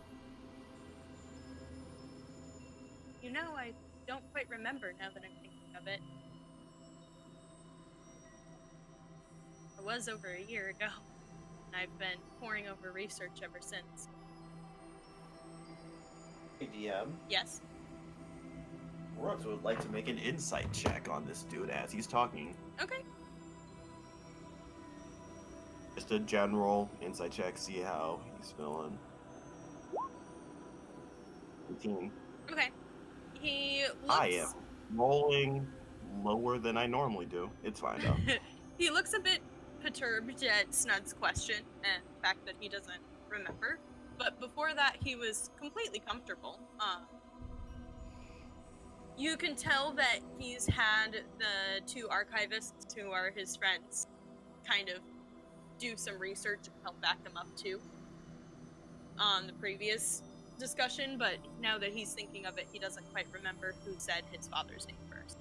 You know, I don't quite remember now that I'm thinking of it. It was over a year ago, and I've been poring over research ever since. Hey, DM. Yes. Rooks would like to make an insight check on this dude as he's talking. Okay. Just a general insight check, see how he's feeling. 18. Okay. He looks... I am rolling lower than I normally do. It's fine though. He looks a bit perturbed at Snud's question and the fact that he doesn't remember. But before that, he was completely comfortable. You can tell that he's had the two archivists who are his friends kind of do some research and help back him up too on the previous discussion, but now that he's thinking of it, he doesn't quite remember who said his father's name first.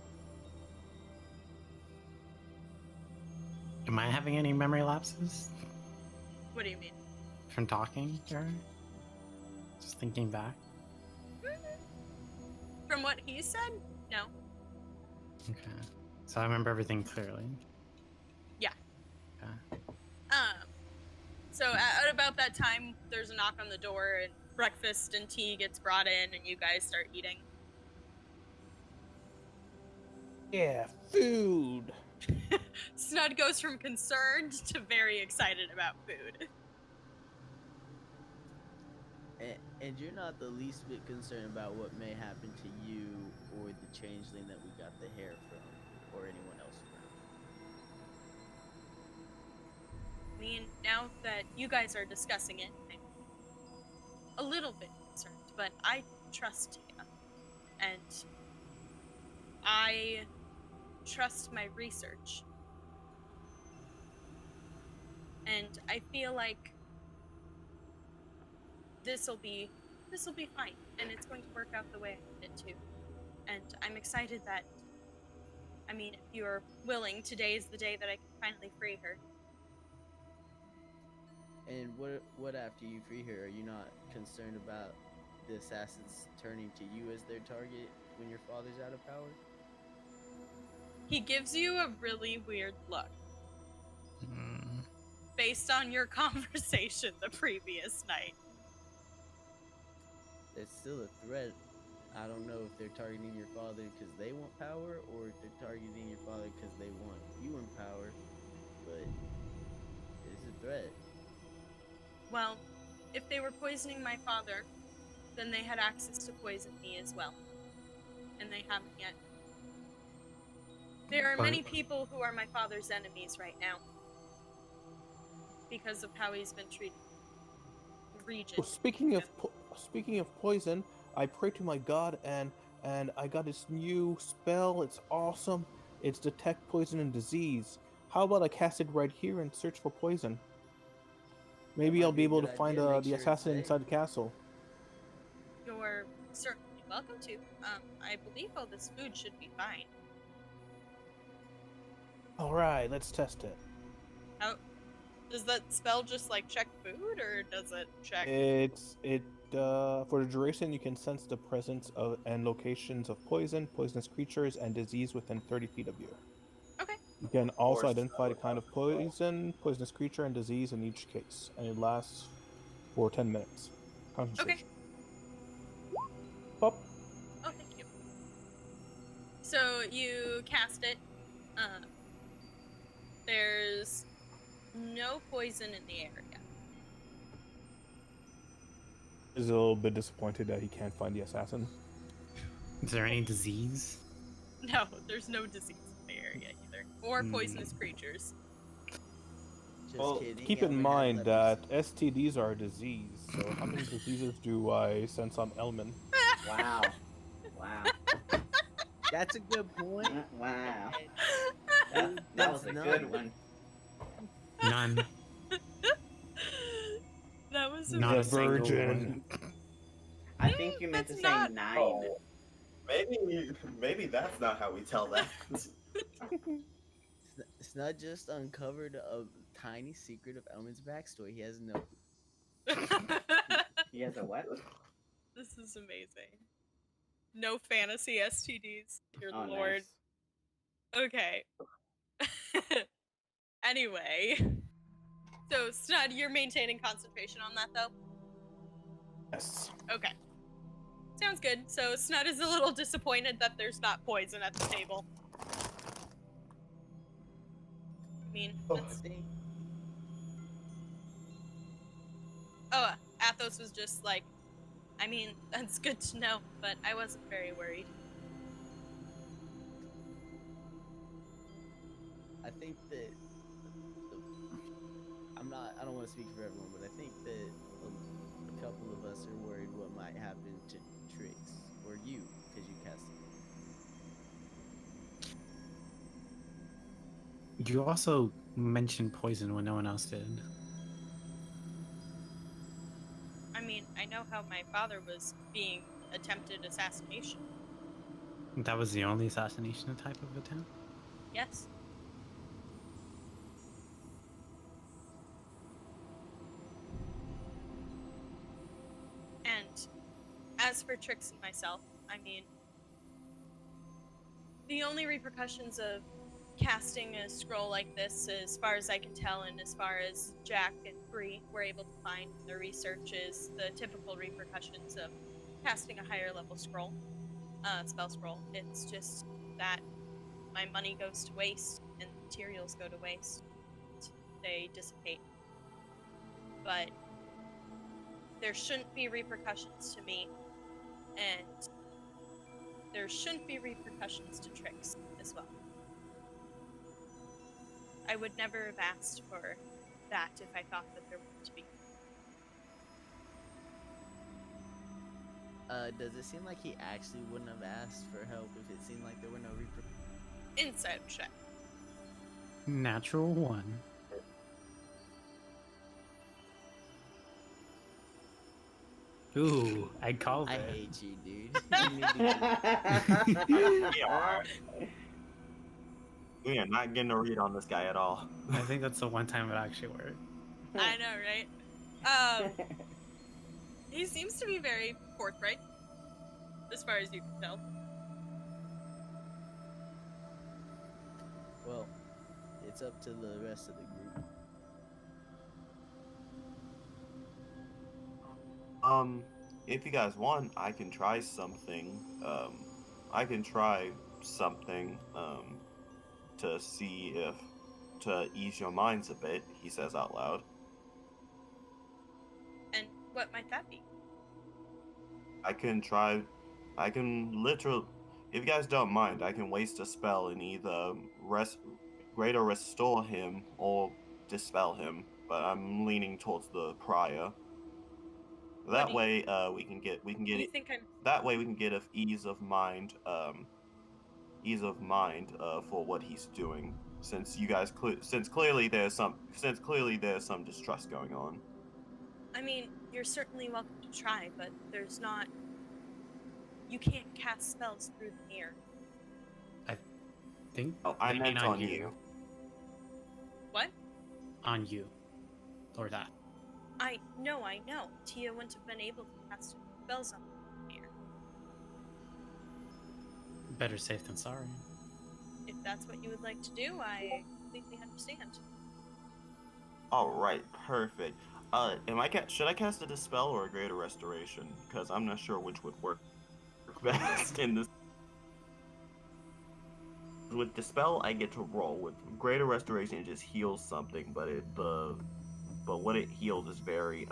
Am I having any memory lapses What do you mean? from talking to her? Just thinking back. From what he said? No. Okay. So I remember everything clearly. Yeah. Okay. So at about that time, there's a knock on the door, and breakfast and tea gets brought in, and you guys start eating. Yeah, food. Snud goes from concerned to very excited about food. And you're not the least bit concerned about what may happen to you or the changeling that we got the hair from, or anyone else around. I mean, now that you guys are discussing it, I'm a little bit concerned, but I trust Tia. And I trust my research. And I feel like this'll be fine, and it's going to work out the way I want it to. And I'm excited that, I mean, if you're willing, today is the day that I can finally free her. And what after you free her? Are you not concerned about the assassins turning to you as their target when your father's out of power? He gives you a really weird look Mm. based on your conversation the previous night. It's still a threat. I don't know if they're targeting your father because they want power, or if they're targeting your father because they want you in power, but it's a threat. Well, if they were poisoning my father, then they had access to poison me as well. And they haven't yet. There are many people who are my father's enemies right now. Because of how he's been treated. region. Speaking of poison, I pray to my god and I got this new spell. It's awesome. It's detect poison and disease. How about I cast it right here and search for poison? Maybe might I'll be be a able to good find idea. Make the sure it's assassin safe. inside the castle. You're certainly welcome to. I believe all this food should be fine. All right, let's test it. How does that spell just like check food, or does it check? For the duration, you can sense the presence of and locations of poison, poisonous creatures, and disease within 30 feet of you. Okay. You can also course, identify the kind of poison, poisonous creature, and disease in each case, and it lasts for 10 minutes. Concentration. Pop. Oh, thank you. So you cast it. There's no poison in the area. Is a little bit disappointed that he can't find the assassin. Is there any disease? No, there's no disease in the area either, or poisonous creatures. Just Well, kidding. keep in Elmer had mind that leprosy. STDs are a disease. So how many diseases do I sense on Elman? Wow. Wow. That's a good point. Wow. And That was a that's good none. one. None. That was Not The a single virgin. one. I think you meant to That's say not- 9. Oh, maybe that's not how we tell that. Snud just uncovered a tiny secret of Elman's backstory. He has no. He has a what? This is amazing. No fantasy STDs, dear Oh, lord. nice. Okay. Anyway. So, Stud, you're maintaining concentration on that, though? Yes. Okay. Sounds good. So, Snud is a little disappointed that there's not poison at the table. I mean, that's... Oh, Athos was just like, I mean, that's good to know, but I wasn't very worried. I think that I don't want to speak for everyone, but I think that a couple of us are worried what might happen to Trix or you because you cast it. You also mentioned poison when no one else did. I mean, I know how my father was being attempted assassination. That was the only assassination type of attempt? Yes. And as for Trix and myself, I mean, the only repercussions of casting a scroll like this, as far as I can tell, and as far as Jack and Bree were able to find in their research, is the typical repercussions of casting a higher level scroll, spell scroll. It's just that my money goes to waste and materials go to waste. They dissipate. But there shouldn't be repercussions to me, and there shouldn't be repercussions to Trix as well. I would never have asked for that if I thought that there were to be. Does it seem like he actually wouldn't have asked for help if it seemed like there were no repercussions? Insight check. Natural one. Ooh, I called I it. hate you, dude. You need to Yeah. We are not getting a read on this guy at all. I think that's the one time it actually worked. I know, right? He seems to be very forthright, as far as you can tell. Well, it's up to the rest of the group. If you guys want, I can try something. I can try something, to see if, to ease your minds a bit, he says out loud. And what might that be? I can literally, if you guys don't mind, I can waste a spell and either greater restore him or dispel him, but I'm leaning towards the prior. That do way, we can get you it. think I'm? That way, we can get ease of mind. For what he's doing. Since you guys, since clearly there's some distrust going on. I mean, you're certainly welcome to try, but there's not. You can't cast spells through the mirror. I think Oh, I they meant mean on you. What? On you. Or that. I know. Tia wouldn't have been able to cast spells on the mirror. Better safe than sorry. If that's what you would like to do, I completely understand. All right, perfect. Should I cast a dispel or a greater restoration? Because I'm not sure which would work best in this. With dispel, I get to roll. With greater restoration, it just heals something, but what it heals is very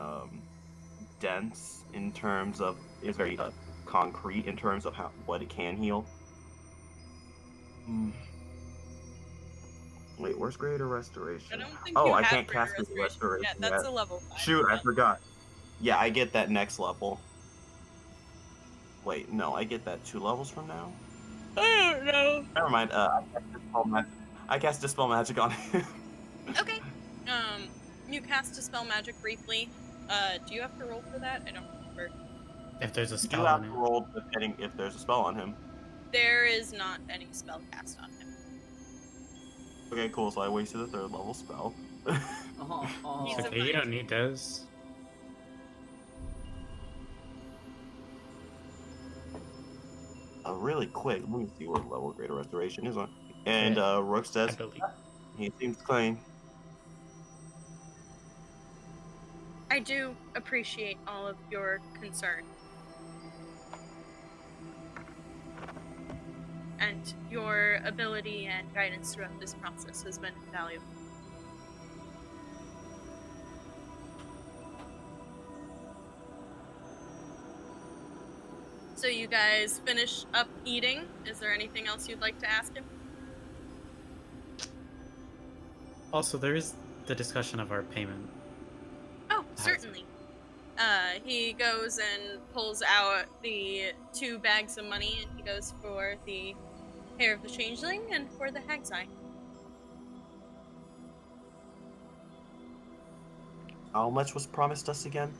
dense in terms of is very concrete in terms of what it can heal. Wait, where's greater restoration? I don't think Oh, you I have can't greater cast greater restoration. restoration Yeah, that's yet. a level 5. Shoot, I forgot. Yeah, I get that next level. Wait, no, I get that 2 levels from now. I don't know. Never mind. I cast dispel magic on him. Okay. You cast Dispel Magic briefly. Do you have to roll for that? I don't remember. If there's a You spell have on to it. roll depending if there's a spell on him. There is not any spell cast on him. Okay, cool. So I wasted a 3rd level spell. He's It's a okay, you don't need those. Really quick, let me see what level greater restoration is on. And Rook I says believe. he seems clean. I do appreciate all of your concern. And your ability and guidance throughout this process has been invaluable. So you guys finish up eating. Is there anything else you'd like to ask him? Also, there is the discussion of our payment. Oh, certainly. He goes and pulls out the 2 bags of money, and he goes for the hair of the changeling and for the hag's eye. How much was promised us again?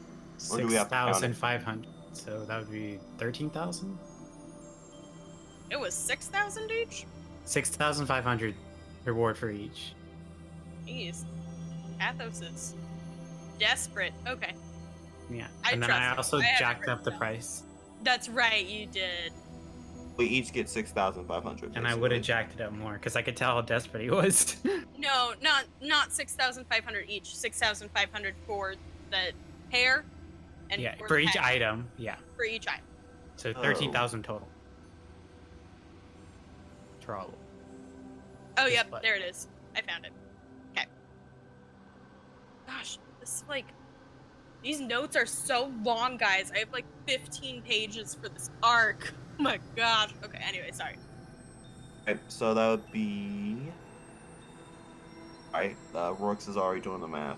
Or do we have to count it? 6,500. So that would be 13,000? It was 6,000 each? 6,500 reward for each. Jeez. Athos is desperate. Okay. Yeah. I And then trust I him. also I have it jacked written up the down. price. That's right, you did. We each get 6,500. And I would have jacked it up more because I could tell how desperate he was. No, not 6,500 each. 6,500 for the hair, and yeah, for for the each hag. item. Yeah. For each item. So 13,000 total. Troll. Oh, This yep, button. there it is. I found it. Okay. Gosh, this these notes are so long, guys. I have like 15 pages for this arc. Oh my gosh. Okay, anyway, sorry. Okay, so that would be. Alright, Rourke's is already doing the math.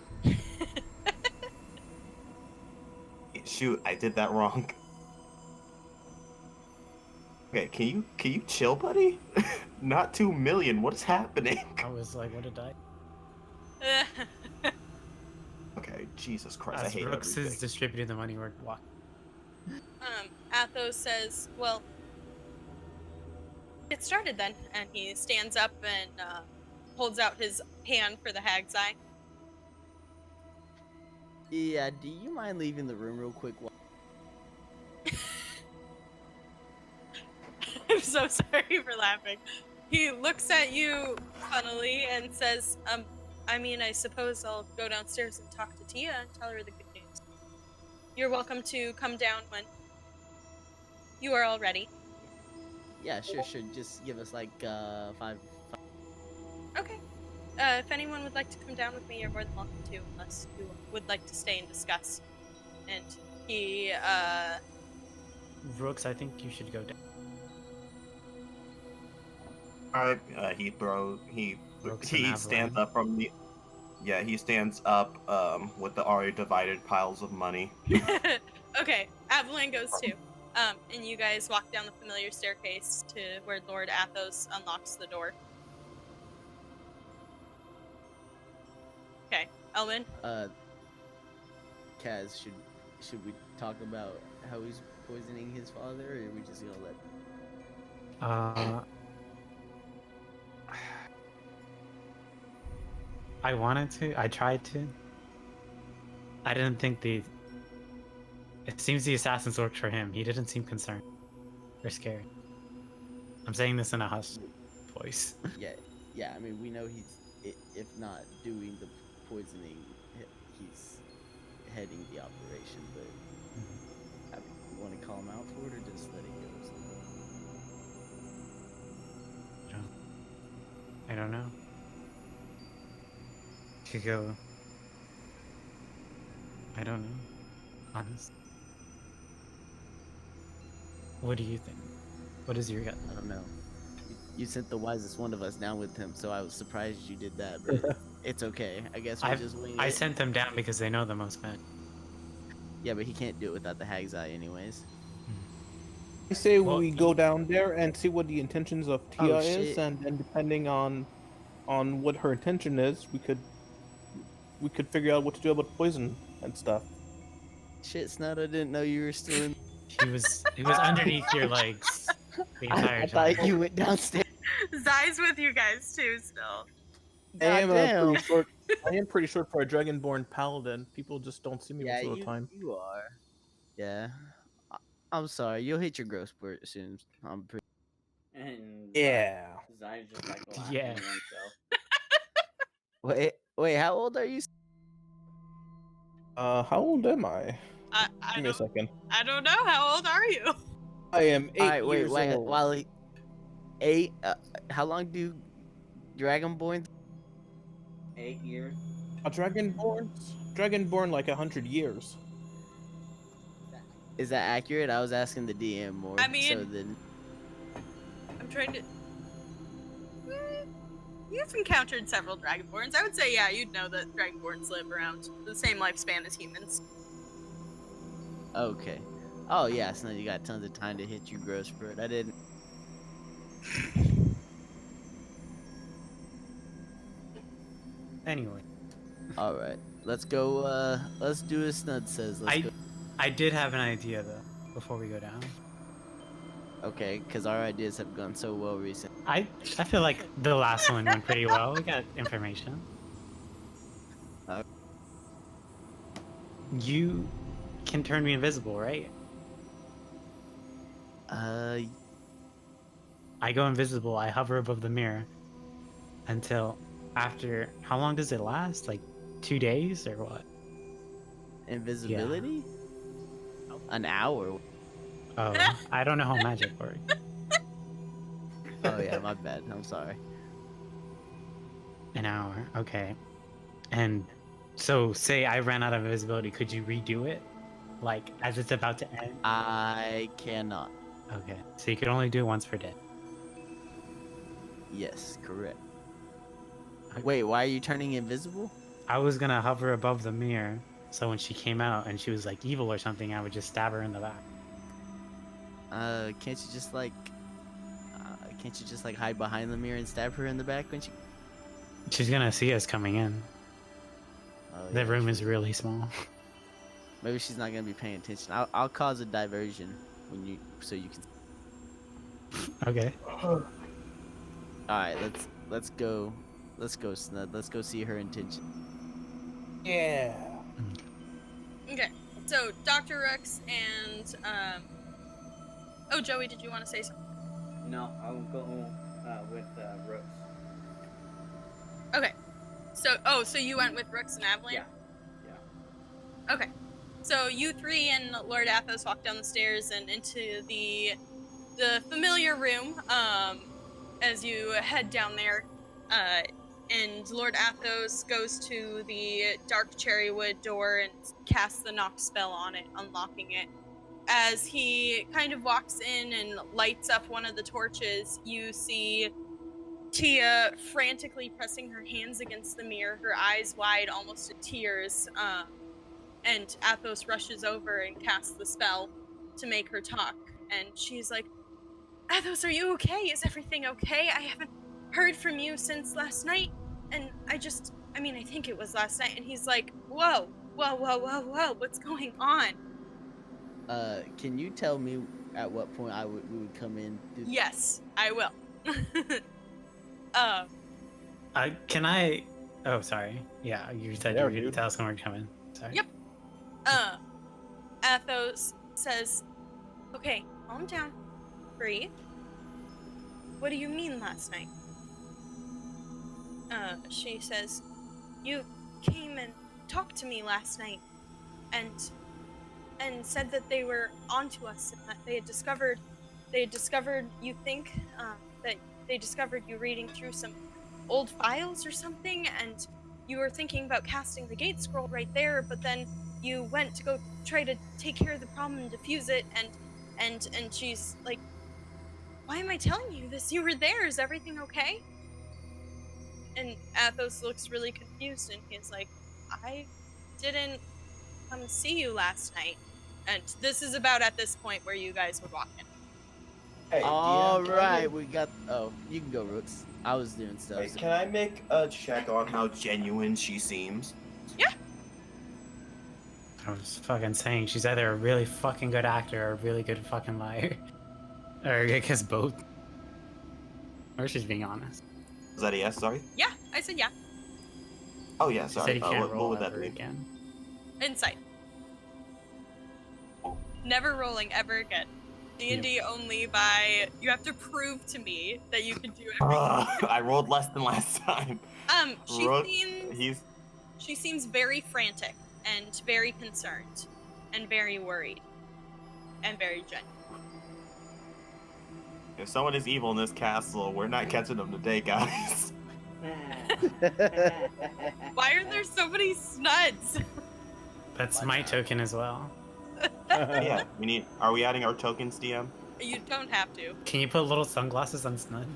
Shoot, I did that wrong. Okay, can you chill, buddy? Not 2 million. What is happening? I was like, what did I? Okay, Jesus Christ, I As hate Brooks everything. is distributing the money, we're walking. Athos says, well, get started then. And he stands up and holds out his hand for the hag's eye. Yeah, do you mind leaving the room real quick? I'm so sorry for laughing. He looks at you funnily and says, I mean, I suppose I'll go downstairs and talk to Tia and tell her the good news. You're welcome to come down when you are all ready. Yeah, sure. Just give us like 5. Okay. If anyone would like to come down with me, you're more than welcome to, unless you would like to stay and discuss. And he, Brooks, I think you should go down. Alright, he Brooks and stands Aveline. up from the. Yeah, he stands up with the already divided piles of money. Okay, Avalon goes too. And you guys walk down the familiar staircase to where Lord Athos unlocks the door. Okay, Elwin. Kaz, should we talk about how he's poisoning his father, or are we just gonna let? I wanted to. I tried to. I didn't think the. It seems the assassins worked for him. He didn't seem concerned or scared. I'm saying this in a hushed voice. Yeah. I mean, we know if not doing the poisoning, he's heading the operation. But I mean, you want to call him out for it, or just let it go? I don't know. Could go. I don't know. Honest. What do you think? What is your gut? I don't know. You sent the wisest one of us down with him, so I was surprised you did that. But it's okay. I guess we'll just wing I it. sent them down because they know the most men. Yeah, but he can't do it without the Hag's Eye, anyways. I say Well, we go down there and see what the intentions of Tia Oh, is, shit. and then depending on what her intention is, we could figure out what to do about poison and stuff. Shit, Snout, I didn't know you were still in. He was underneath your legs the entire I time. thought you went downstairs. Zai's with you guys too, still. I am Goddamn. pretty short. I am pretty short for a dragonborn paladin. People just don't see me Yeah, most of the time. you are. Yeah. I'm sorry. You'll hit your growth spurt soon. I'm pretty. And Yeah. Zai's just like laughing Yeah. to himself. Wait. How old are you? How old am I? I Give me a don't second. I don't know. How old are you? I am 8 All right, years wait. old. While 8. How long do Dragonborn? 8 years. A dragonborn like 100 years. Is that accurate? I was asking the DM more. I mean- so then. I'm trying to. You've encountered several Dragonborns. I would say, yeah, you'd know that Dragonborns live around the same lifespan as humans. Okay. Oh yeah, so you got tons of time to hit your growth spurt. I didn't. Anyway, All right, let's go. Let's do as Snud says. Let's go. I did have an idea though before we go down. Okay, because our ideas have gone so well recently. I feel like the last one went pretty well. We got information. You can turn me invisible, right? I go invisible. I hover above the mirror until after. How long does it last? Like 2 days or what? Invisibility? An hour. Oh, I don't know how magic works. Oh yeah, my bad. I'm sorry. An hour, okay. And so, say I ran out of invisibility, could you redo it? Like, as it's about to end? I cannot. Okay, so you could only do it once per day. Yes, correct. Okay. Wait, why are you turning invisible? I was gonna hover above the mirror, so when she came out and she was like evil or something, I would just stab her in the back. Can't you just like hide behind the mirror and stab her in the back when she? She's gonna see us coming in. Oh, The yeah, room is true. really small. Maybe she's not gonna be paying attention. I'll cause a diversion so you can. Okay. All right, let's go. Let's go, Snud. Let's go see her intention. Yeah. Okay, so Dr. Rooks and oh, Joey, did you want to say something? No, I'll go with Rooks. Okay, so you went with Rooks and Avalon? Yeah. Okay, so you three and Lord Athos walk down the stairs and into the familiar room. As you head down there, and Lord Athos goes to the dark cherrywood door and casts the knock spell on it, unlocking it. As he kind of walks in and lights up one of the torches, you see Tia frantically pressing her hands against the mirror, her eyes wide, almost in tears. And Athos rushes over and casts the spell to make her talk. And she's like, Athos, are you okay? Is everything okay? I haven't heard from you since last night. And I think it was last night. And he's like, whoa, whoa, what's going on? Can you tell me at what point we would come in? Yes, I will. Can I? Oh, sorry. Yeah, you said Yeah, you were going to dude. tell us when we're coming. Sorry. Yep. Athos says, okay, calm down. Breathe. What do you mean last night? She says, you came and talked to me last night and said that they were onto us and that they had discovered you think that they discovered you reading through some old files or something, and you were thinking about casting the gate scroll right there, but then you went to go try to take care of the problem and defuse it, and she's like, why am I telling you this? You were there. Is everything okay? And Athos looks really confused, and he's like, I didn't come see you last night. And this is about at this point where you guys were walking. Hey, All DM, can I right, make- we got. Oh, you can go, Rooks. I was doing stuff. Wait, so- can I make a check on How genuine she seems. I was fucking saying she's either a really fucking good actor or a really good fucking liar. Or I guess both. Or she's being honest. Is that a yes? Sorry. Yeah, I said yeah. Oh yeah, She said sorry. you can't What roll would that ever be? again. Insight. Never rolling ever again. D&D only by, you have to prove to me that you can do everything. I rolled less than last time. Rook, She seems very frantic and very concerned and very worried and very genuine. If someone is evil in this castle, we're not catching them today, guys. Why are there so many snuds? That's my token as well. Yeah, are we adding our tokens, DM? You don't have to. Can you put little sunglasses on Snud?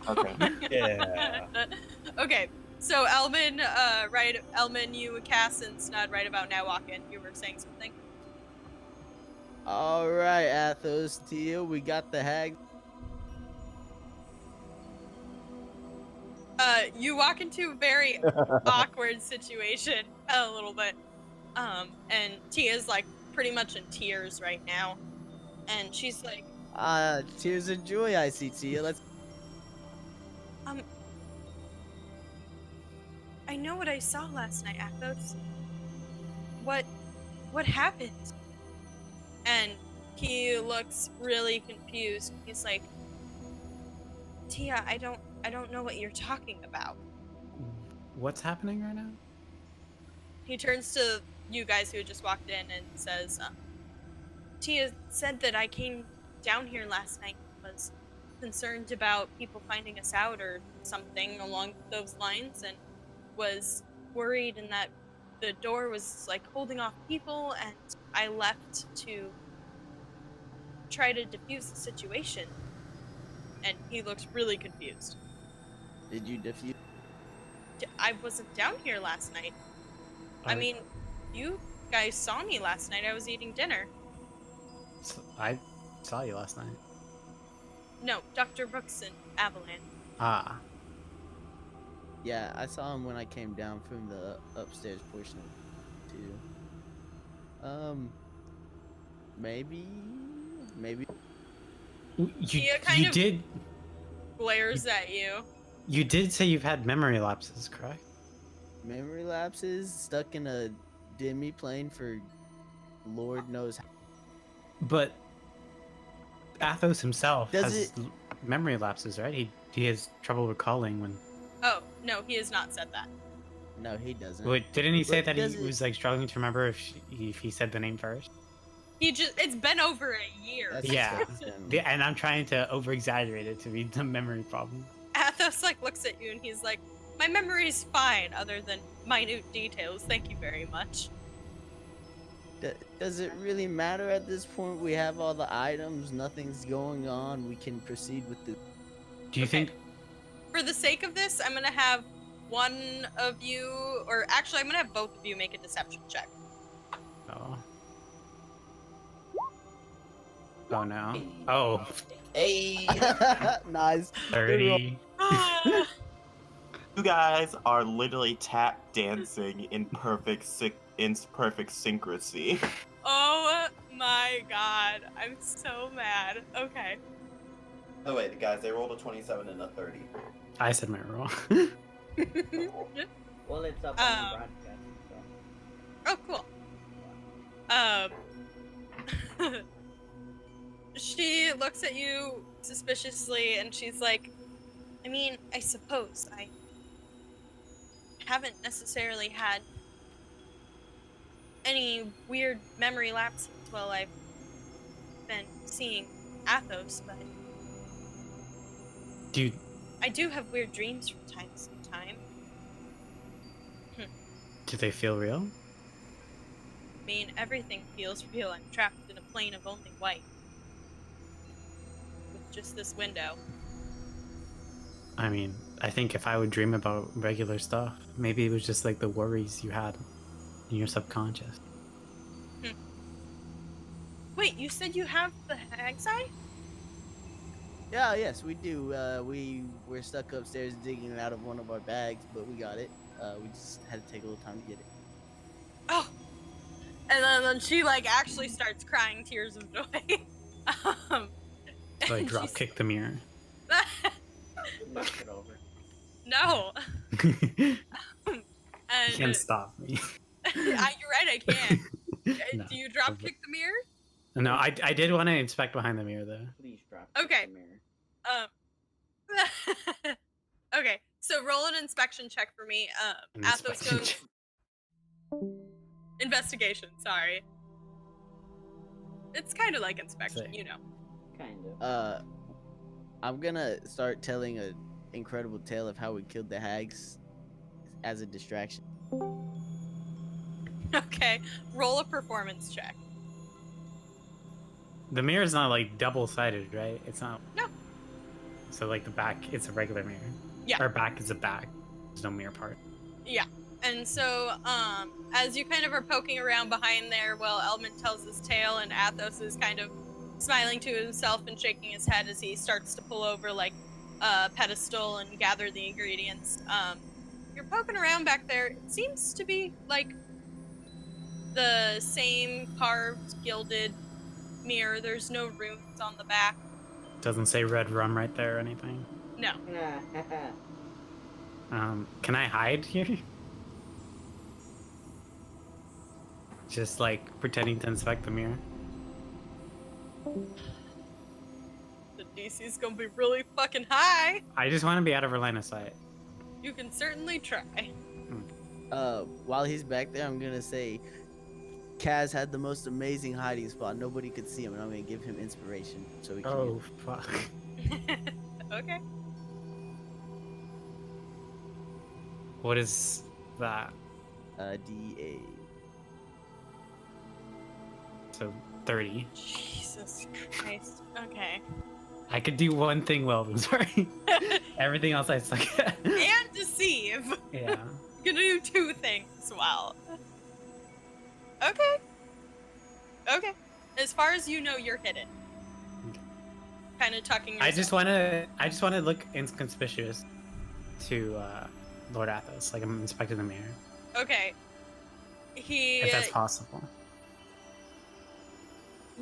Okay. Yeah. Okay, so Elman, you, Cass, and Snud right about now walk in. You were saying something? All right, Athos, Tia, we got the hag. You walk into a very awkward situation a little bit. And Tia's like pretty much in tears right now. And she's like, Tears of joy, I see, Tia. Let's. I know what I saw last night, Athos. What happened? And he looks really confused. He's like, Tia, I don't know what you're talking about. What's happening right now? He turns to you guys who had just walked in and says, Tia said that I came down here last night and was concerned about people finding us out or something along those lines, and was worried and that the door was like holding off people, and I left to try to defuse the situation. And he looks really confused. Did you defuse? I wasn't down here last night. I mean, you guys saw me last night. I was eating dinner. I saw you last night. No, Dr. Brooks and Avalan. Ah. Yeah, I saw him when I came down from the upstairs portion too. Maybe. Tia kind You of- did. Glares at you. You did say you've had memory lapses, correct? Memory lapses, stuck in a demi plane for Lord knows how. But Athos himself Does has memory lapses, right? He has trouble recalling when. Oh, no, he has not said that. No, he doesn't. Wait, didn't he say But that he does it- was like struggling to remember if he said the name first? It's been over a year. That's Yeah. disgusting. Yeah, and I'm trying to over exaggerate it to be the memory problem. Athos like looks at you and he's like, my memory's fine other than minute details. Thank you very much. Does it really matter at this point? We have all the items, nothing's going on. We can proceed with the. Do you Okay. think For the sake of this, I'm gonna have one of you, or actually, I'm gonna have both of you make a deception check. Oh. Oh no. Oh, Hey. Nice. Good roll. 30. You guys are literally tap dancing in perfect synchrony. Oh my god, I'm so mad. Okay. By the way, the guys, they rolled a 27 and a 30. I said my roll. Well, it's up on the broadcast. So. Oh, cool. She looks at you suspiciously and she's like, I mean, I suppose I haven't necessarily had any weird memory lapses while I've been seeing Athos, but Dude, I do have weird dreams from time to time. do they feel real? I mean, everything feels real. I'm trapped in a plane of only white. With just this window. I mean, I think if I would dream about regular stuff, maybe it was just like the worries you had in your subconscious. Wait, you said you have the hag's eye? Yeah, yes, we do. We're stuck upstairs digging it out of one of our bags, but we got it. We just had to take a little time to get it. Oh! And then she, like, actually starts crying tears of joy. So I and drop she's- kick the mirror. Knock it over. No! You And can't stop me. you're right, I can't. No. Do you drop kick the mirror? No, I did want to inspect behind the mirror though. Please drop Okay. the mirror. Okay, so roll an inspection check for me. An Athos inspection goes... check. Investigation, sorry. It's kind of like inspection, Sick. you know. Kind of. I'm gonna start telling an incredible tale of how we killed the hags as a distraction. Okay, roll a performance check. The mirror's not like double-sided, right? It's not. No. So like the back, it's a regular mirror. Yeah. Or back is a back. There's no mirror part. Yeah. And so, as you kind of are poking around behind there while Elmond tells his tale and Athos is kind of smiling to himself and shaking his head as he starts to pull over like a pedestal and gather the ingredients. You're poking around back there. It seems to be like the same carved, gilded mirror. There's no runes on the back. Doesn't say red rum right there or anything. No. Can I hide here? Just like pretending to inspect the mirror. The DC's gonna be really fucking high. I just want to be out of her line of sight. You can certainly try. While he's back there, I'm gonna say Kaz had the most amazing hiding spot. Nobody could see him, and I'm gonna give him inspiration so he can. Oh fuck. Okay. What is that? DA. So 30. Jesus Christ. Okay. I could do one thing well, I'm sorry. Everything else I suck at. And deceive. Yeah. You can do two things well. Okay. Okay. As far as you know, you're hidden. Kind of tucking yourself. I just want to look inconspicuous to Lord Athos, like I'm inspecting the mirror, Okay. if that's possible.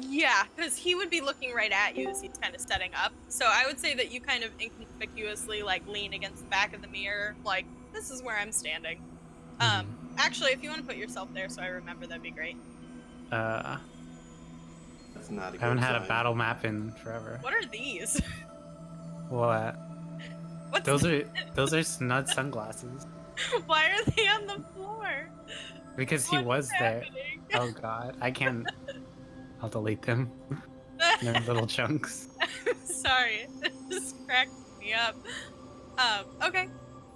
Yeah, because he would be looking right at you as he's kind of setting up. So I would say that you kind of inconspicuously like lean against the back of the mirror, like this is where I'm standing. Actually, if you want to put yourself there, so I remember, that'd be great. I That's not a good haven't had a sign. battle map in forever. What are these? What? What's Those are Snud sunglasses. Why are they on the floor? Because he What was is there. happening? Oh god, I can't. I'll delete them. They're in little chunks. Sorry, it just cracked me up. Okay.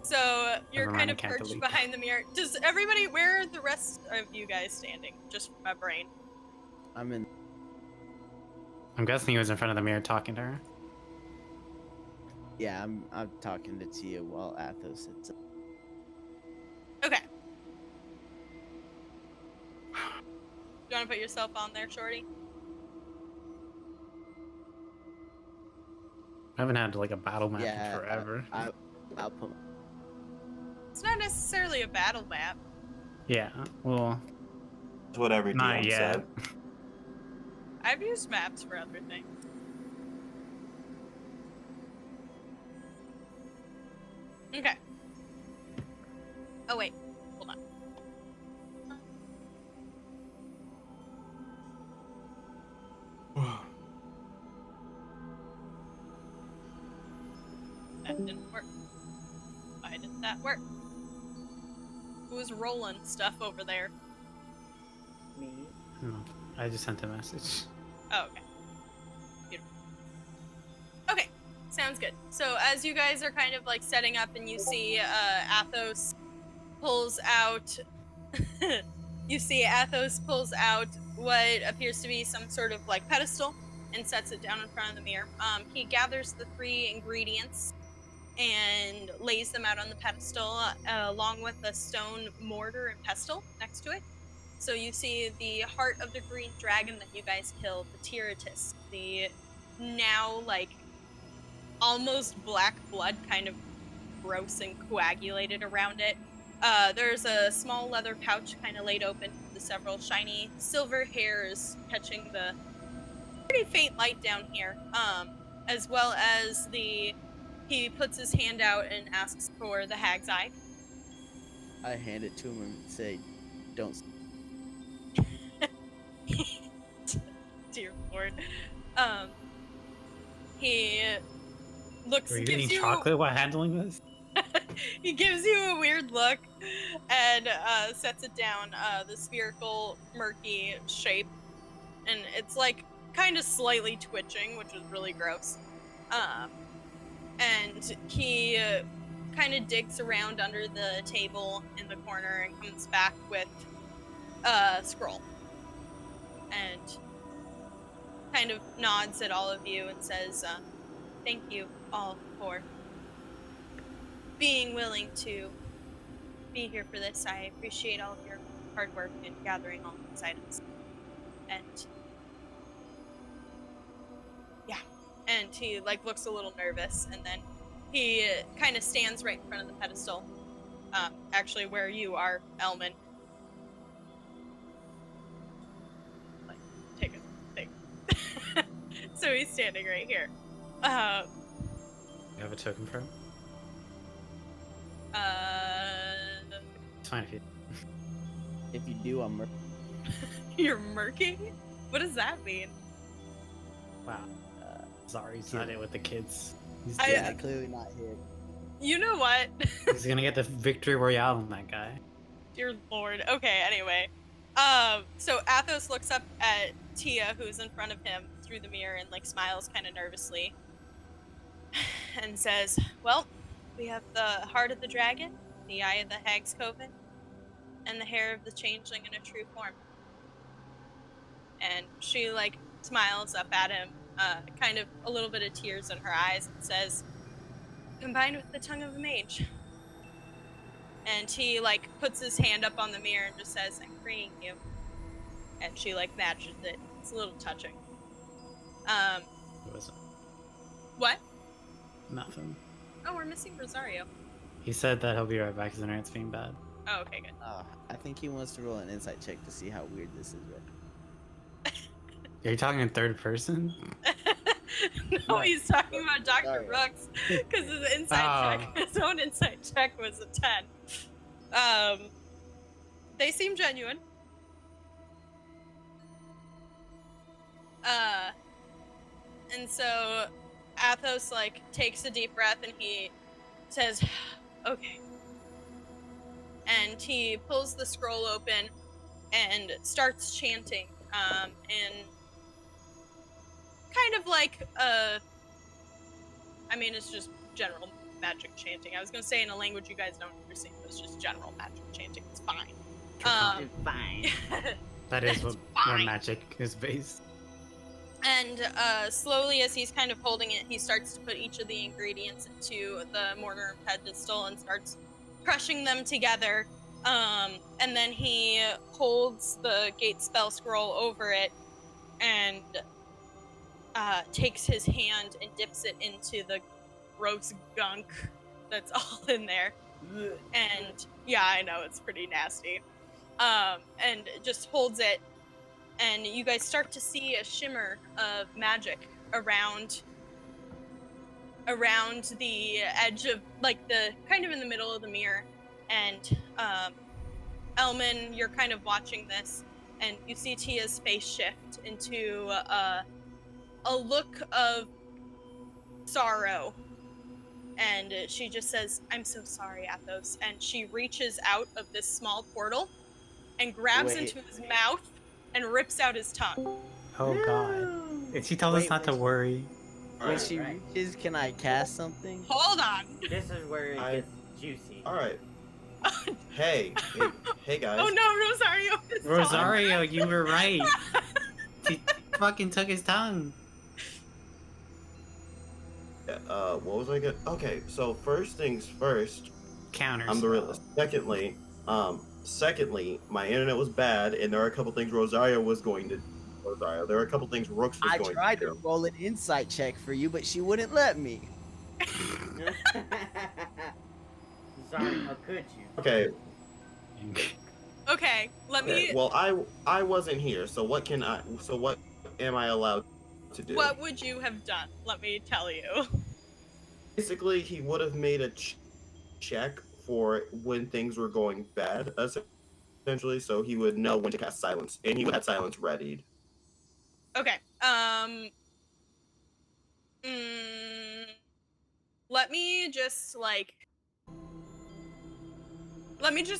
So you're Never mind, kind I of can't perched delete behind the mirror. Does everybody? Where are the rest of you guys standing? Just from my brain. I'm in. I'm guessing he was in front of the mirror talking to her. Yeah, I'm talking to Tia while Athos sits up. Okay. You want to put yourself on there, Shorty? I haven't had like a battle map in Yeah, forever. I'll put. It's not necessarily a battle map. Yeah, well, That's what every not DM yet. said. I've used maps for other things. Okay. Oh wait, hold on. That didn't work. Why didn't that work? Who's rolling stuff over there? Me? Oh, I just sent a message. Oh, okay. Beautiful. Okay, sounds good. So as you guys are kind of like setting up and you see Athos pulls out what appears to be some sort of like pedestal and sets it down in front of the mirror. He gathers the 3 ingredients and lays them out on the pedestal along with a stone mortar and pestle next to it. So you see the heart of the green dragon that you guys killed, the Tiratus, the now like almost black blood kind of gross and coagulated around it. There's a small leather pouch kind of laid open with the several shiny silver hairs catching the pretty faint light down here. As well as he puts his hand out and asks for the hag's eye. I hand it to him and say, "Don't." Dear Lord. He looks. Were you gives eating chocolate while handling this? He gives you a weird look and sets it down. The spherical, murky shape, and it's like kind of slightly twitching, which is really gross. And he kind of digs around under the table in the corner and comes back with a scroll and kind of nods at all of you and says, thank you all for being willing to be here for this. I appreciate all of your hard work in gathering all these items. And yeah, and he like looks a little nervous, and then he kind of stands right in front of the pedestal, actually where you are, Elman. Like, take a thing. So he's standing right here. You have a token for him? It's fine if you. If you do, I'm. You're murking? What does that mean? Wow. Sorry, he's not it with the kids. He's, Yeah, clearly not here. You know what? he's gonna get the victory royale on that guy. Dear Lord. Okay, anyway. So Athos looks up at Tia, who's in front of him, through the mirror and, like, smiles kind of nervously. And says, well, we have the heart of the dragon, the eye of the hag's coven, and the hair of the changeling in a true form. And she, like, smiles up at him, kind of a little bit of tears in her eyes, and says, combined with the tongue of a mage. And he, like, puts his hand up on the mirror and just says, I'm freeing you. And she, like, matches it. It's a little touching. It wasn't What? nothing. Oh, we're missing Rosario. He said that he'll be right back because the internet's being bad. Oh, okay, good. I think he wants to roll an insight check to see how weird this is. Right? Are you talking in third person? No, he's talking about Dr. Sorry. Brooks because his inside check, his own inside check was a 10. They seem genuine. And so Athos, like, takes a deep breath and he says, okay. And he pulls the scroll open and starts chanting, in kind of like I mean, it's just general magic chanting. I was gonna say in a language you guys don't understand, but it's just general magic chanting. It's fine. Fine. That is It's where fine. magic is based. And slowly, as he's kind of holding it, he starts to put each of the ingredients into the mortar and pedestal and starts crushing them together. And then he holds the gate spell scroll over it and takes his hand and dips it into the gross gunk that's all in there. And yeah, I know, it's pretty nasty. And just holds it, and you guys start to see a shimmer of magic around the edge of, like, the kind of in the middle of the mirror. And Elman, you're kind of watching this, and you see Tia's face shift into a look of sorrow, and she just says, "I'm so sorry, Athos," and she reaches out of this small portal and grabs Wait. into his mouth and rips out his tongue. Oh god. If she tells us Wait, not to wait. worry. When she reaches, can I cast something? Hold on. This is where it gets juicy. All right. Hey, guys. Oh no, Rosario! is gone. Rosario, you were right. She fucking took his tongue. What was I gonna? Okay, so first things first. Counters. I'm the realist. Secondly, my internet was bad, and there are a couple things Rosario was going to. Rosario, there are a couple things Rooks was I going tried to to do. roll an insight check for you, but she wouldn't let me. Sorry, how could you? Okay. Okay, let me. Well, I wasn't here, so what can I? So what am I allowed to do? What would you have done? Let me tell you. Basically, he would have made a check for when things were going bad, essentially, so he would know when to cast silence, and he would have silence readied. Okay. Let me just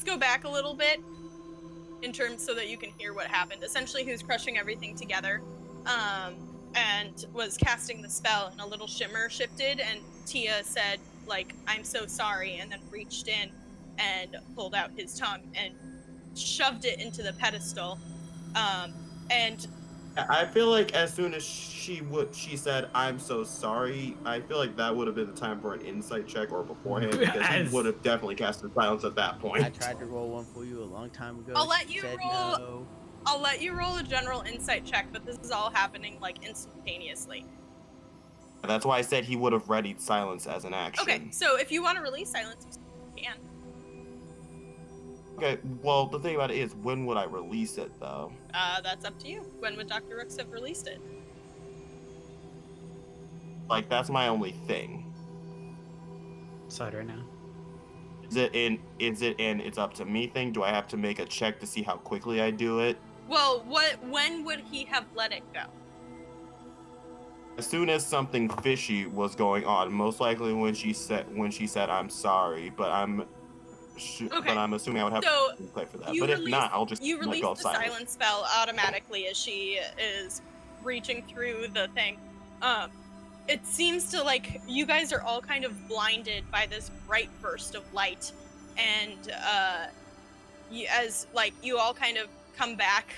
go back a little bit in terms so that you can hear what happened. Essentially, he was crushing everything together, and was casting the spell, and a little shimmer shifted, and Tia said, like, "I'm so sorry," and then reached in and pulled out his tongue and shoved it into the pedestal. And I feel like as soon as she said, "I'm so sorry," I feel like that would have been the time for an insight check or beforehand, because he would have definitely casted silence at that point. I tried to roll one for you a long time ago. I'll let She you said roll. no. I'll let you roll a general insight check, but this is all happening, like, instantaneously. That's why I said he would have readied silence as an action. Okay, so if you want to release silence, you can. Okay, well, the thing about it is, when would I release it, though? That's up to you. When would Dr. Rooks have released it? Like, that's my only thing. Decide right now. Is it an it's up to me thing? Do I have to make a check to see how quickly I do it? Well, when would he have let it go? As soon as something fishy was going on, most likely when she said I'm sorry, but I'm assuming I would have So, to play for that. you But if release- not, I'll just You let release go of the silence. silence spell automatically as she is reaching through the thing. It seems to, like, you guys are all kind of blinded by this bright burst of light, and you all kind of come back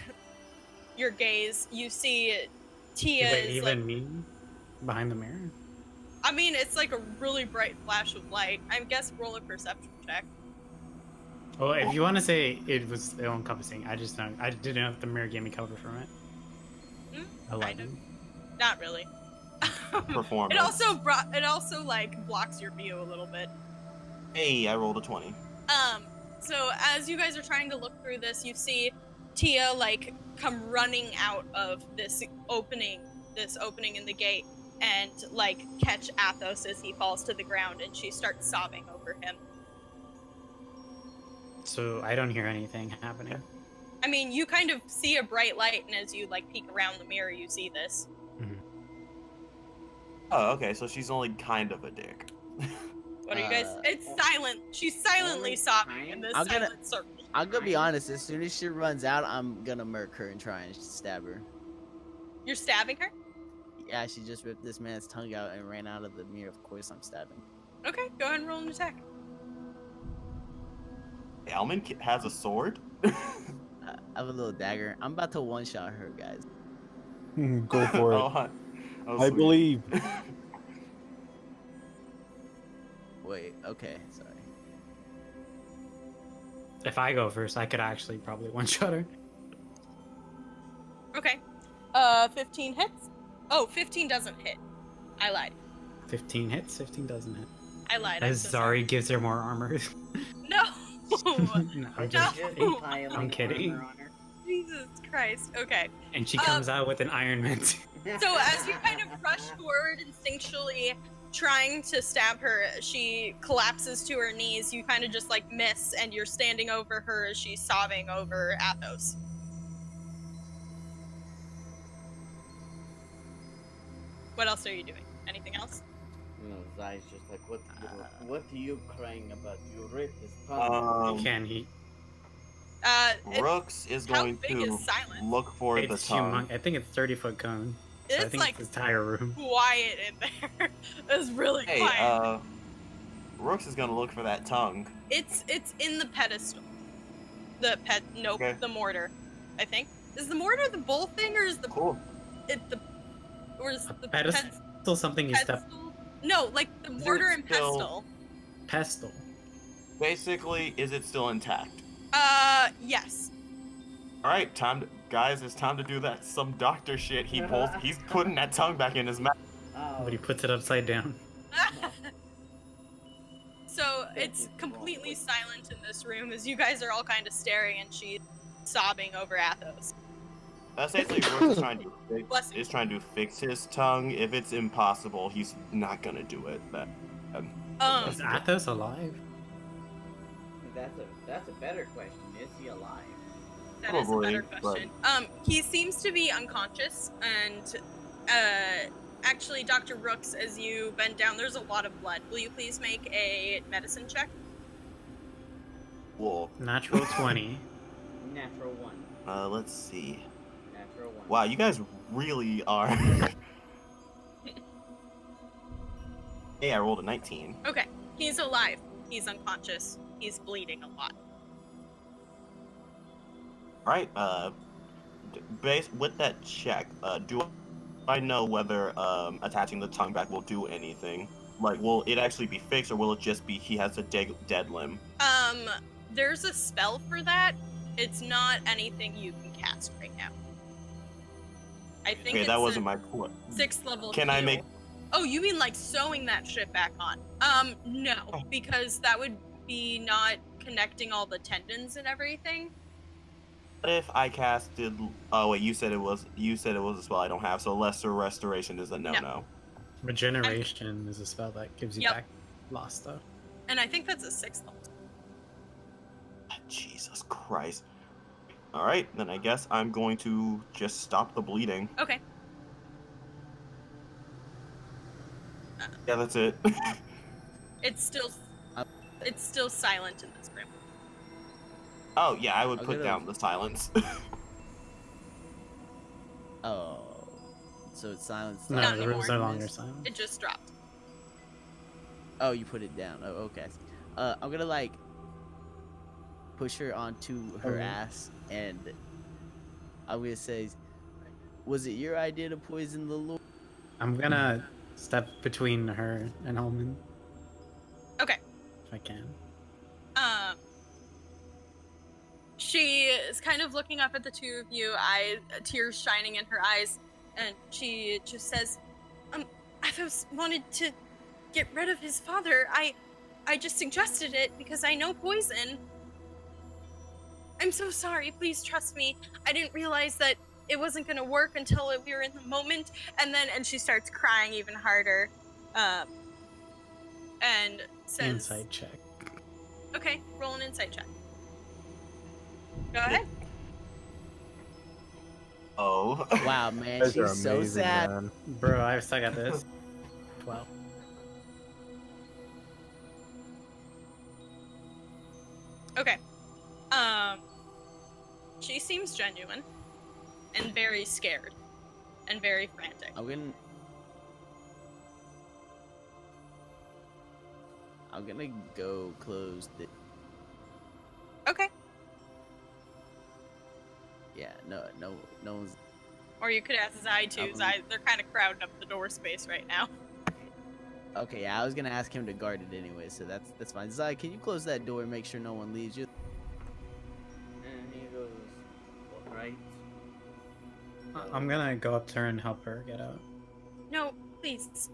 your gaze, you see Tia Wait, is even like, me? Behind the mirror? I mean, it's like a really bright flash of light. I guess roll a perception check. Well, if you want to say it was all-encompassing, I didn't know if the mirror gave me cover from it. 11. Not really. Performance. It also like blocks your view a little bit. Hey, I rolled a 20. So as you guys are trying to look through this, you see Tia like come running out of this opening in the gate, and like catch Athos as he falls to the ground, and she starts sobbing over him. So I don't hear anything happening. I mean, you kind of see a bright light, and as you like peek around the mirror, you see this. Oh, okay, so she's only kind of a dick. What are you guys? It's silent. She's silently sobbing in this silent circle. I'm gonna be honest, as soon as she runs out, I'm gonna murk her and try and stab her. You're stabbing her? Yeah, she just ripped this man's tongue out and ran out of the mirror. Of course I'm stabbing. Okay, go ahead and roll an attack. Alman has a sword? I have a little dagger. I'm about to one-shot her, guys. Go for it. Oh, I sweet. believe. Wait, okay, sorry. If I go first, I could actually probably one-shot her. Okay. 15 hits? Oh, 15 doesn't hit. I lied. 15 hits, 15 doesn't hit. I lied. As I'm so Zari sorry. gives her more armor. No! No, I'm We're just just kidding. piling I'm kidding. armor on her. Jesus Christ. Okay. And she comes out with an Iron Man. So as you kind of rush forward instinctually, trying to stab her, she collapses to her knees. You kind of just like miss, and you're standing over her as she's sobbing over Athos. What else are you doing? Anything else? You know, Zai's just like, what are you crying about? You ripped his tongue. Can he? Rooks is how going big to is silence? look for the It's tongue. I think it's 30-foot cone. So I It's think like it's the entire room. quiet in there. It's really Hey, quiet. Rooks is gonna look for that tongue. It's in the pedestal. Okay. The mortar. I think. Is the mortar the bowl thing, or is the Cool. A pedestal, still something you step. pedestal? No, like the mortar and still- pestle. Pestle. Basically, is it still intact? Yes. All right, guys, it's time to do that. Some doctor shit. He's putting that tongue back in his mouth. Oh, But he puts it upside down. So Thank it's you for completely rolling. silent in this room as you guys are all kind of staring, and she's sobbing over Athos. Essentially, Rooks Bless you. is trying to fix his tongue. If it's impossible, he's not gonna do it. Is Athos alive? That's a better question. Is he alive? That is a Probably, better question. He seems to be unconscious, and actually, Dr. Rooks, as you bend down, there's a lot of blood. Will you please make a medicine check? Whoa. Natural 20. Natural 1. Let's see. Natural 1. Wow, you guys really are. Hey, I rolled a 19. Okay, he's alive. He's unconscious. He's bleeding a lot. All right. With that check, do I know whether attaching the tongue back will do anything? Like, will it actually be fixed, or will it just be he has a dead limb? There's a spell for that. It's not anything you can cast right now. I think Okay, it's that wasn't my point. 6th level. Can I heal. make? Oh, you mean like sewing that shit back on? No, because that would be not connecting all the tendons and everything. What if I casted? Oh wait, you said it was a spell I don't have. So lesser restoration is a no. Regeneration is a spell that gives you Yep. back lost stuff. And I think that's a 6th level. Jesus Christ. All right, then I guess I'm going to just stop the bleeding. Okay. Yeah, that's it. It's still silent in this room. Oh yeah, I would I'm put gonna- down the silence. Oh, so it's silence. No, Not the room's no anymore. longer silent. It just dropped. Oh, you put it down. Oh, okay. I'm gonna like push her onto her Okay. ass, and I'm gonna say, "Was it your idea to poison the Lord?" I'm gonna step between her and Holman. Okay. If I can. She is kind of looking up at the two of you, tears shining in her eyes, and she just says, Athos wanted to get rid of his father. I just suggested it because I know poison. I'm so sorry, please trust me. I didn't realize that it wasn't gonna work until we were in the moment, and she starts crying even harder, and says, Insight check. okay, roll an insight check. Go ahead. Oh. Wow, man, Guys are she's so amazing, sad. man. Bro, I suck at this. 12. Okay. She seems genuine and very scared and very frantic. I'm gonna go close the. Okay. Yeah, no one's. Or you could ask Zai too. Zai, they're kind of crowding up the door space right now. Okay, yeah, I was gonna ask him to guard it anyway, so that's fine. Zai, can you close that door and make sure no one leaves you? And he goes, alright. I'm gonna go up to her and help her get out. No, please.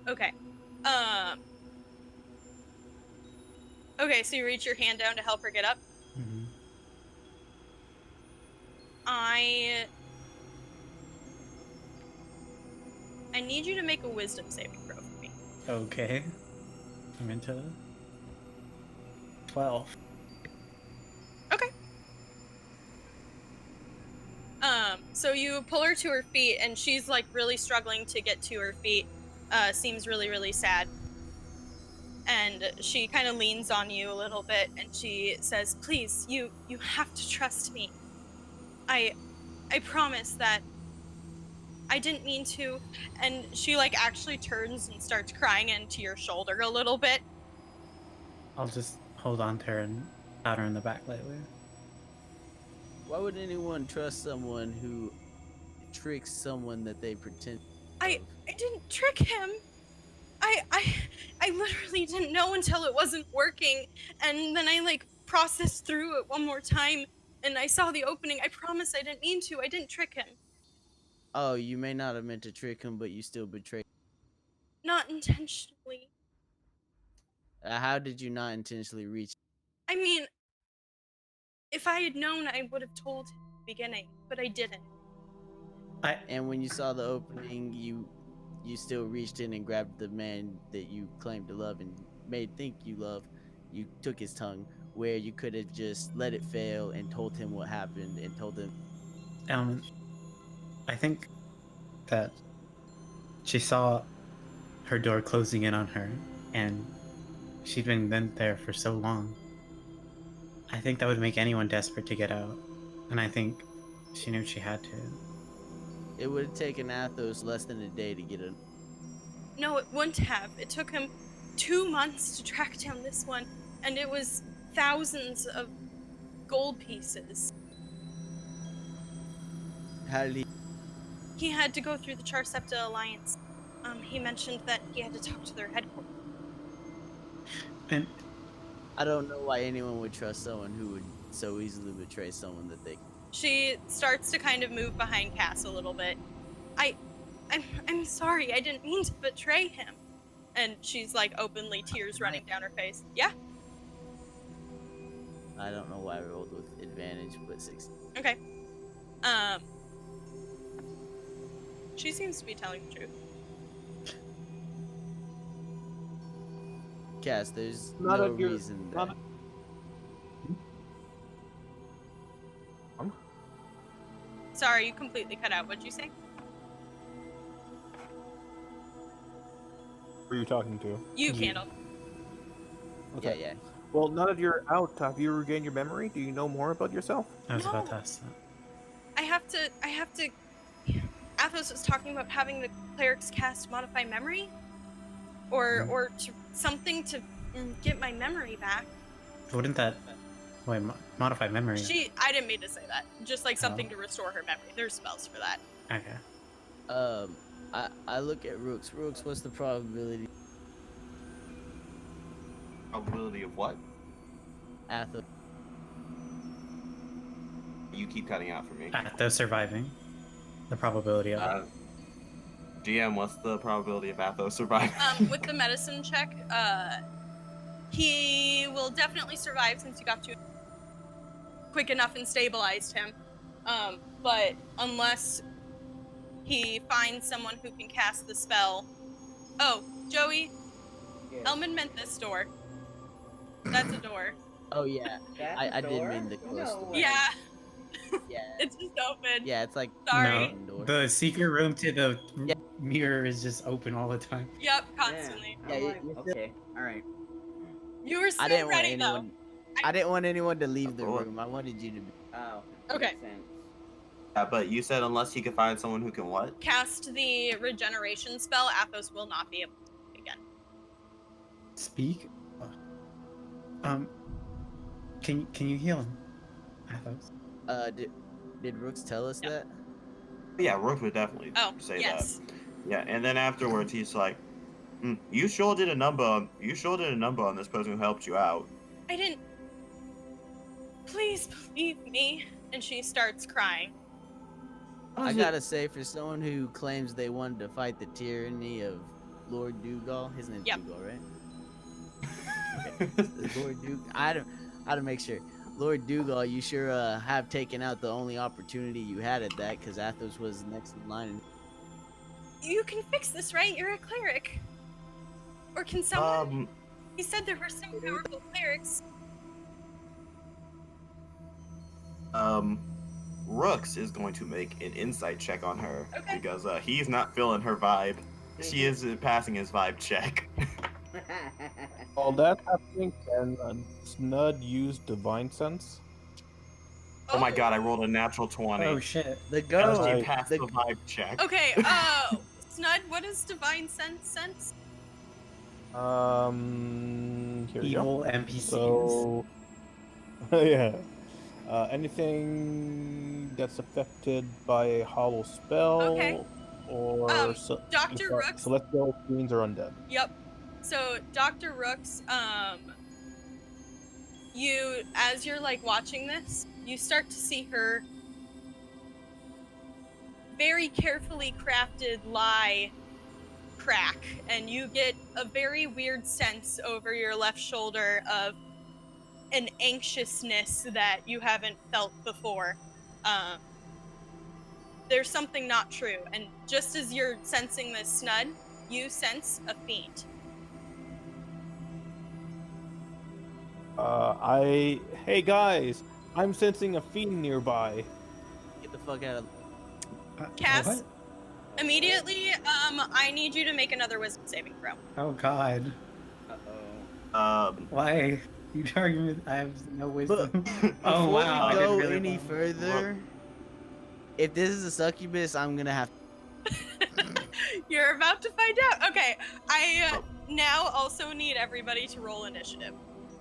Okay. Okay, so you reach your hand down to help her get up. Mm-hmm. I need you to make a wisdom saving throw for me. Okay. I'm into that. 12. Okay. So you pull her to her feet, and she's like really struggling to get to her feet. Seems really, really sad. And she kind of leans on you a little bit, and she says, "Please, you have to trust me. I promise that I didn't mean to." And she like actually turns and starts crying into your shoulder a little bit. I'll just hold on to her and pat her in the back lightly. Why would anyone trust someone who tricks someone that they pretend? I didn't trick him. I literally didn't know until it wasn't working, and then I like processed through it one more time, and I saw the opening. I promise I didn't mean to. I didn't trick him. Oh, you may not have meant to trick him, but you still betrayed. Not intentionally. How did you not intentionally reach? I mean, if I had known, I would have told him at the beginning, but I didn't. And when you saw the opening, you still reached in and grabbed the man that you claimed to love and made think you love. You took his tongue, where you could have just let it fail and told him what happened and told him. I think that she saw her door closing in on her, and she'd been there for so long. I think that would make anyone desperate to get out, and I think she knew she had to. It would have taken Athos less than a day to get it. No, it wouldn't have. It took him 2 months to track down this one, and it was thousands of gold pieces. How did he? He had to go through the Charcepta Alliance. He mentioned that he had to talk to their headquarters. And I don't know why anyone would trust someone who would so easily betray someone that they. She starts to kind of move behind Cass a little bit. I'm sorry, I didn't mean to betray him. And she's like openly tears running down her face. Yeah? I don't know why I rolled with advantage, but 6. Okay. She seems to be telling the truth. Cass, there's Not no a good- reason that. not a- Sorry, you completely cut out. What'd you say? Who are you talking to? You, Candle. Okay. Yeah. Well, now that you're out, have you regained your memory? Do you know more about yourself? I was about No. to ask that. I have to. Athos was talking about having the clerics cast modify memory, or something to get my memory back. Wouldn't that modify memory? I didn't mean to say that. Just like something to restore her memory. There's spells for that. Okay. I look at Rooks. Rooks, what's the probability? Probability of what? Athos. You keep cutting out for me. Athos surviving. The probability of it. GM, what's the probability of Athos surviving? With the medicine check, he will definitely survive since you got to quick enough and stabilized him. But unless he finds someone who can cast the spell. Oh, Joey, Elman meant this door. That's a door. Oh yeah, That's I a did door? mean the close No door. way. Yeah, Yeah. it's just open. Yeah, it's like Sorry. No, the secret room to the Yeah. mirror is just open all the time. Yep, constantly. Yeah, Yeah, I'm like, okay, alright. You were so I didn't want ready though. anyone. I didn't want anyone to leave the Of course. room. I wanted you to be. Oh, Okay. makes sense. Yeah, but you said unless he could find someone who can what? Cast the regeneration spell, Athos will not be able to speak again. Speak? Can you heal him? Athos? Did Rooks tell us Yeah. that? Yeah, Rook would definitely Oh, say yes. that. Yeah, and then afterwards he's like, you sure did a number on this person who helped you out. I didn't. Please believe me. And she starts crying. I gotta say, for someone who claims they wanted to fight the tyranny of Lord Dougal, his name's Yep. Dougal, right? Lord Dougal. I had to make sure. Lord Dougal, you sure have taken out the only opportunity you had at that, because Athos was next in line. You can fix this, right? You're a cleric. Or can someone? He said there were some powerful clerics. Rooks is going to make an insight check on her Okay. because he's not feeling her vibe. She is passing his vibe check. While that's happening, can Snud use Divine Sense? Oh my god, I rolled a natural 20. Oh shit. The And go. she passed the vibe check. Okay, Snud, what is divine sense? Here we go. Evil NPCs. So, yeah. Anything that's affected by a hollow spell Okay. or Dr. Rooks. celestial fiends or undead. Yep. So Dr. Rooks, you, as you're like watching this, you start to see her very carefully crafted lie crack, and you get a very weird sense over your left shoulder of an anxiousness that you haven't felt before. There's something not true, and just as you're sensing this, Snud, you sense a fiend. Hey guys, I'm sensing a fiend nearby. Get the fuck out of. Cass, What? immediately, I need you to make another wisdom saving throw. Oh god. Why? You targeting me? I have no wisdom. Oh Before wow. we I did go really any well. further, if this is a succubus, I'm gonna have. You're about to find out. Okay, I now also need everybody to roll initiative.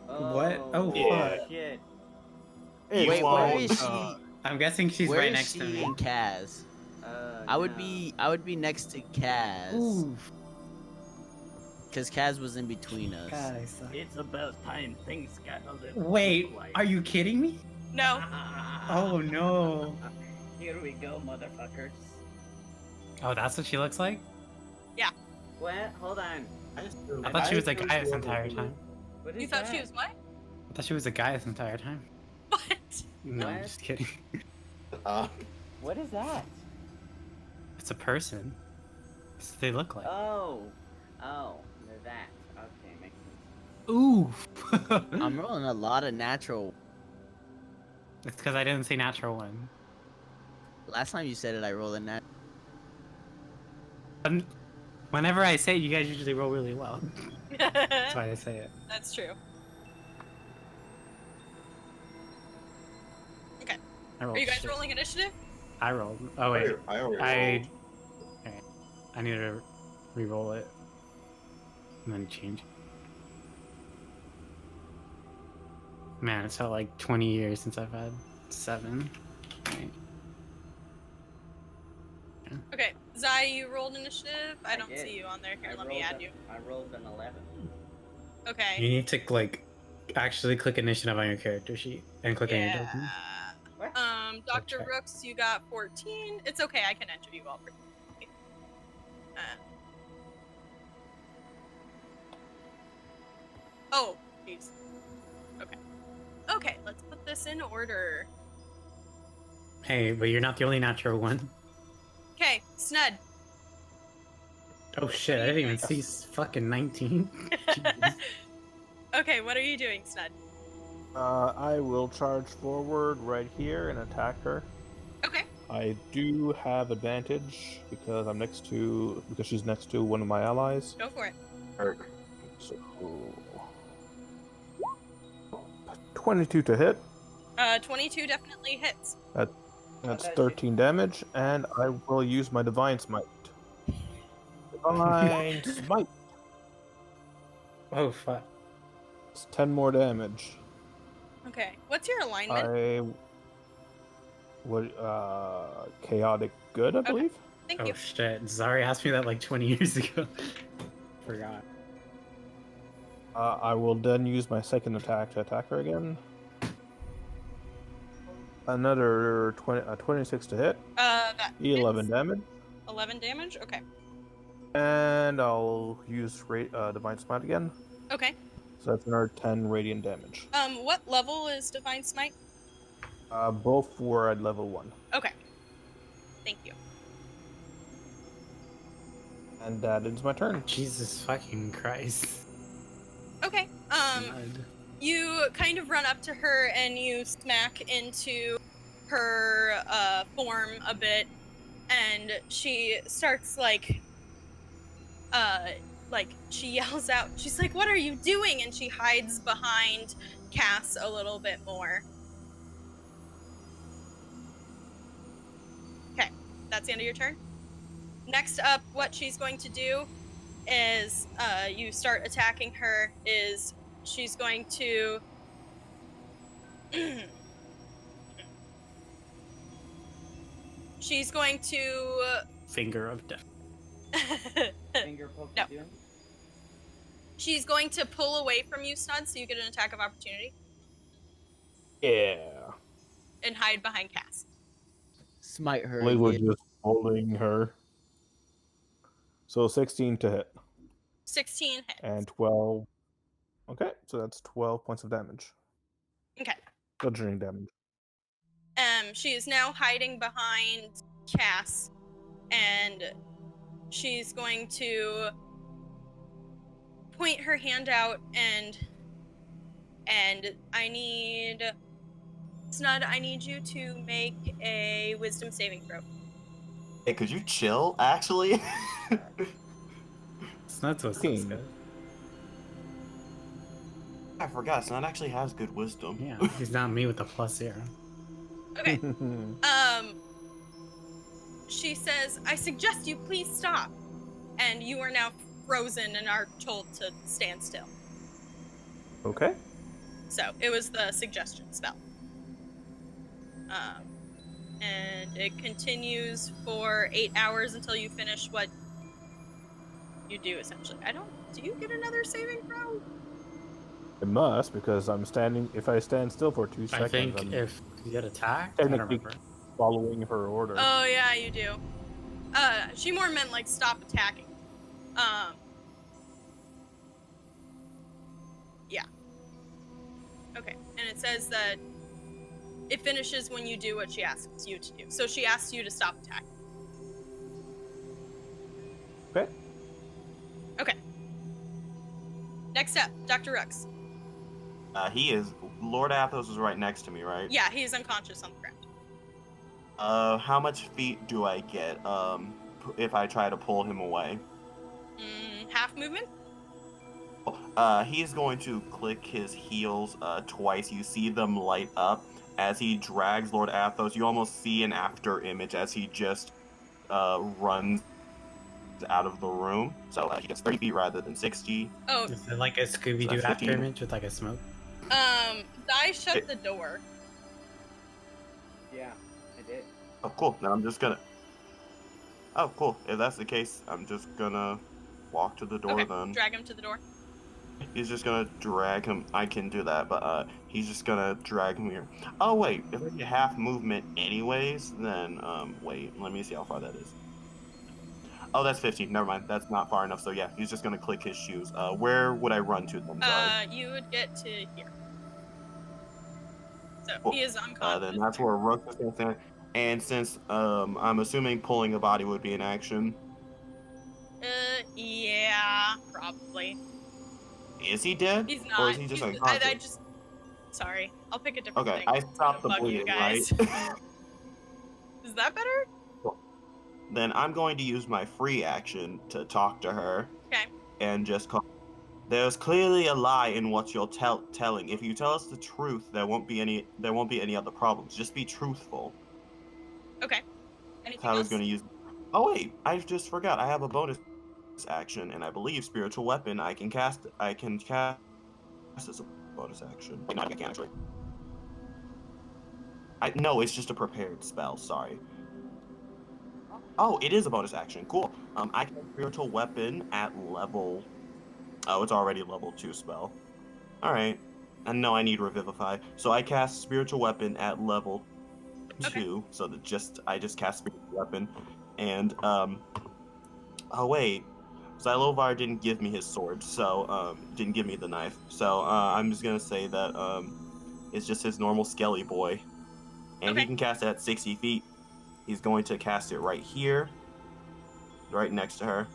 What? Oh Yeah. fuck. Shit. Wait, where Whoa. is she? I'm guessing she's Where right is next she to me. and Kaz? I would be next to Kaz, Ooh. because Kaz was in between us. God, I suck. It's about time things got a little Wait, quiet. are you kidding me? No. Oh no. Here we go, motherfuckers. Oh, that's what she looks like? What? Hold on. I thought she was a guy this entire time. What You is thought that? she was what? I thought she was a guy this entire time. What? No, I'm What? just kidding. What is that? It's a person. That's what they look like. Oh, they're that. Okay, makes sense. Ooh. I'm rolling a lot of natural. It's because I didn't say natural one. Last time you said it, I rolled a nat. Whenever I say it, you guys usually roll really well. That's why I say it. That's true. I rolled Are you guys shit. rolling initiative? I rolled. Oh wait. I already Alright. I need to re-roll it. And then change. Man, it's felt like 20 years since I've had 7. Right. Okay, Zai, you rolled initiative? I I don't did. see you on there. Here, I let me rolled add a- you. I rolled an 11. Okay. You need to like actually click initiative on your character sheet and click on your token. Yeah. What? Dr. Okay. Rooks, you got 14. It's okay, I can enter you all. Oh, jeez. Okay. Okay, let's put this in order. Hey, but you're not the only natural one. Okay, Snud. Oh shit, I didn't even see fucking 19. Jesus. Okay, what are you doing, Snud? I will charge forward right here and attack her. Okay. I do have advantage because she's next to one of my allies. Go for it. So 22 to hit. 22 definitely hits. That's 13 damage, and I will use my Divine Smite. Divine Smite. Oh fuck. It's 10 more damage. Okay. What's your alignment? What? Chaotic good, I Okay. believe. Thank Oh you. shit! Zari asked me that like 20 years ago. Forgot. I will then use my second attack to attack her again. Another 26 to hit. That 11 hits. damage. 11 damage. Okay. And I'll use Divine Smite again. Okay. So that's another 10 radiant damage. What level is Divine Smite? Both were at level 1. Okay. Thank you. And that ends my turn. Jesus fucking Christ. Okay. Snud. You kind of run up to her and you smack into her form a bit, and she starts like she yells out. She's like, "What are you doing?" And she hides behind Cass a little bit more. Okay, that's the end of your turn. Next up, what she's going to do is you start attacking her. Is she's going to she's going to Finger of death. Finger poke No. of doom. She's going to pull away from you, Snud, so you get an attack of opportunity, Yeah. and hide behind Cass. Smite her We were again. just holding her. So 16 to hit. 16 hits. And 12. Okay, so that's 12 points of damage. Okay. Bludgeoning damage. She is now hiding behind Cass, and she's going to point her hand out and I need Snud, I need you to make a wisdom saving throw. Hey, could you chill, actually? Snud's was so 15. good. I forgot, Snot actually has good wisdom. Yeah, he's not me with the +0. Okay. She says, "I suggest you please stop." And you are now frozen and are told to stand still. Okay. So it was the suggestion spell. And it continues for 8 hours until you finish what you do, essentially. Do you get another saving throw? It must, because I'm standing. If I stand still for 2 seconds, I think I'm if you get attacked, I don't technically remember. following her order. Oh, yeah, you do. She more meant, like, stop attacking. Yeah. Okay, and it says that it finishes when you do what she asks you to do. So she asks you to stop attacking. Okay. Okay. Next up, Dr. Rux. He is. Lord Athos is right next to me, right? Yeah, he's unconscious on the ground. How much feet do I get, if I try to pull him away? Half movement? He's going to click his heels, twice. You see them light up as he drags Lord Athos. You almost see an after image as he just, runs out of the room. So, he gets 30 feet rather than 60. Oh, Is it like a Scooby-Doo that's after 15. image with like a smoke? I shut the door. Yeah, I did. Oh, cool. Now I'm just gonna... Oh, cool. If that's the case, I'm just gonna walk to the door Okay, then. drag him to the door. He's just gonna drag him. I can do that, but he's just gonna drag him here. Oh wait, if I get half movement anyways, then wait, let me see how far that is. Oh, that's 15. Never mind. That's not far enough. So yeah, he's just gonna click his shoes. Where would I run to then? Sorry. You would get to here. So Cool. he is unconscious. Then that's where Rook is gonna stand. And since I'm assuming pulling a body would be an action. Yeah, probably. Is he dead? He's not. Or is he just unconscious? I just. Sorry, I'll pick a different Okay, thing. I stopped the Bug you bleeding, guys. right? Is that better? Then I'm going to use my free action to talk to her. Okay. And just call. There's clearly a lie in what you're telling. If you tell us the truth, there won't be any other problems. Just be truthful. Okay. Anything I was else? going to use. Oh wait, I just forgot. I have a bonus action, and I believe spiritual weapon. I can cast as a bonus action. No, I can't actually. No, it's just a prepared spell. Sorry. Oh, it is a bonus action. Cool. I can spiritual weapon at level. Oh, it's already level 2 spell. All right. And no, I need revivify. So I cast spiritual weapon at level 2. So that I just cast spiritual weapon, and oh wait, Xylovar didn't give me his sword, so didn't give me the knife. So I'm just gonna say that it's just his normal skelly boy, and he can cast it at 60 feet. He's going to cast it right here, right next to her,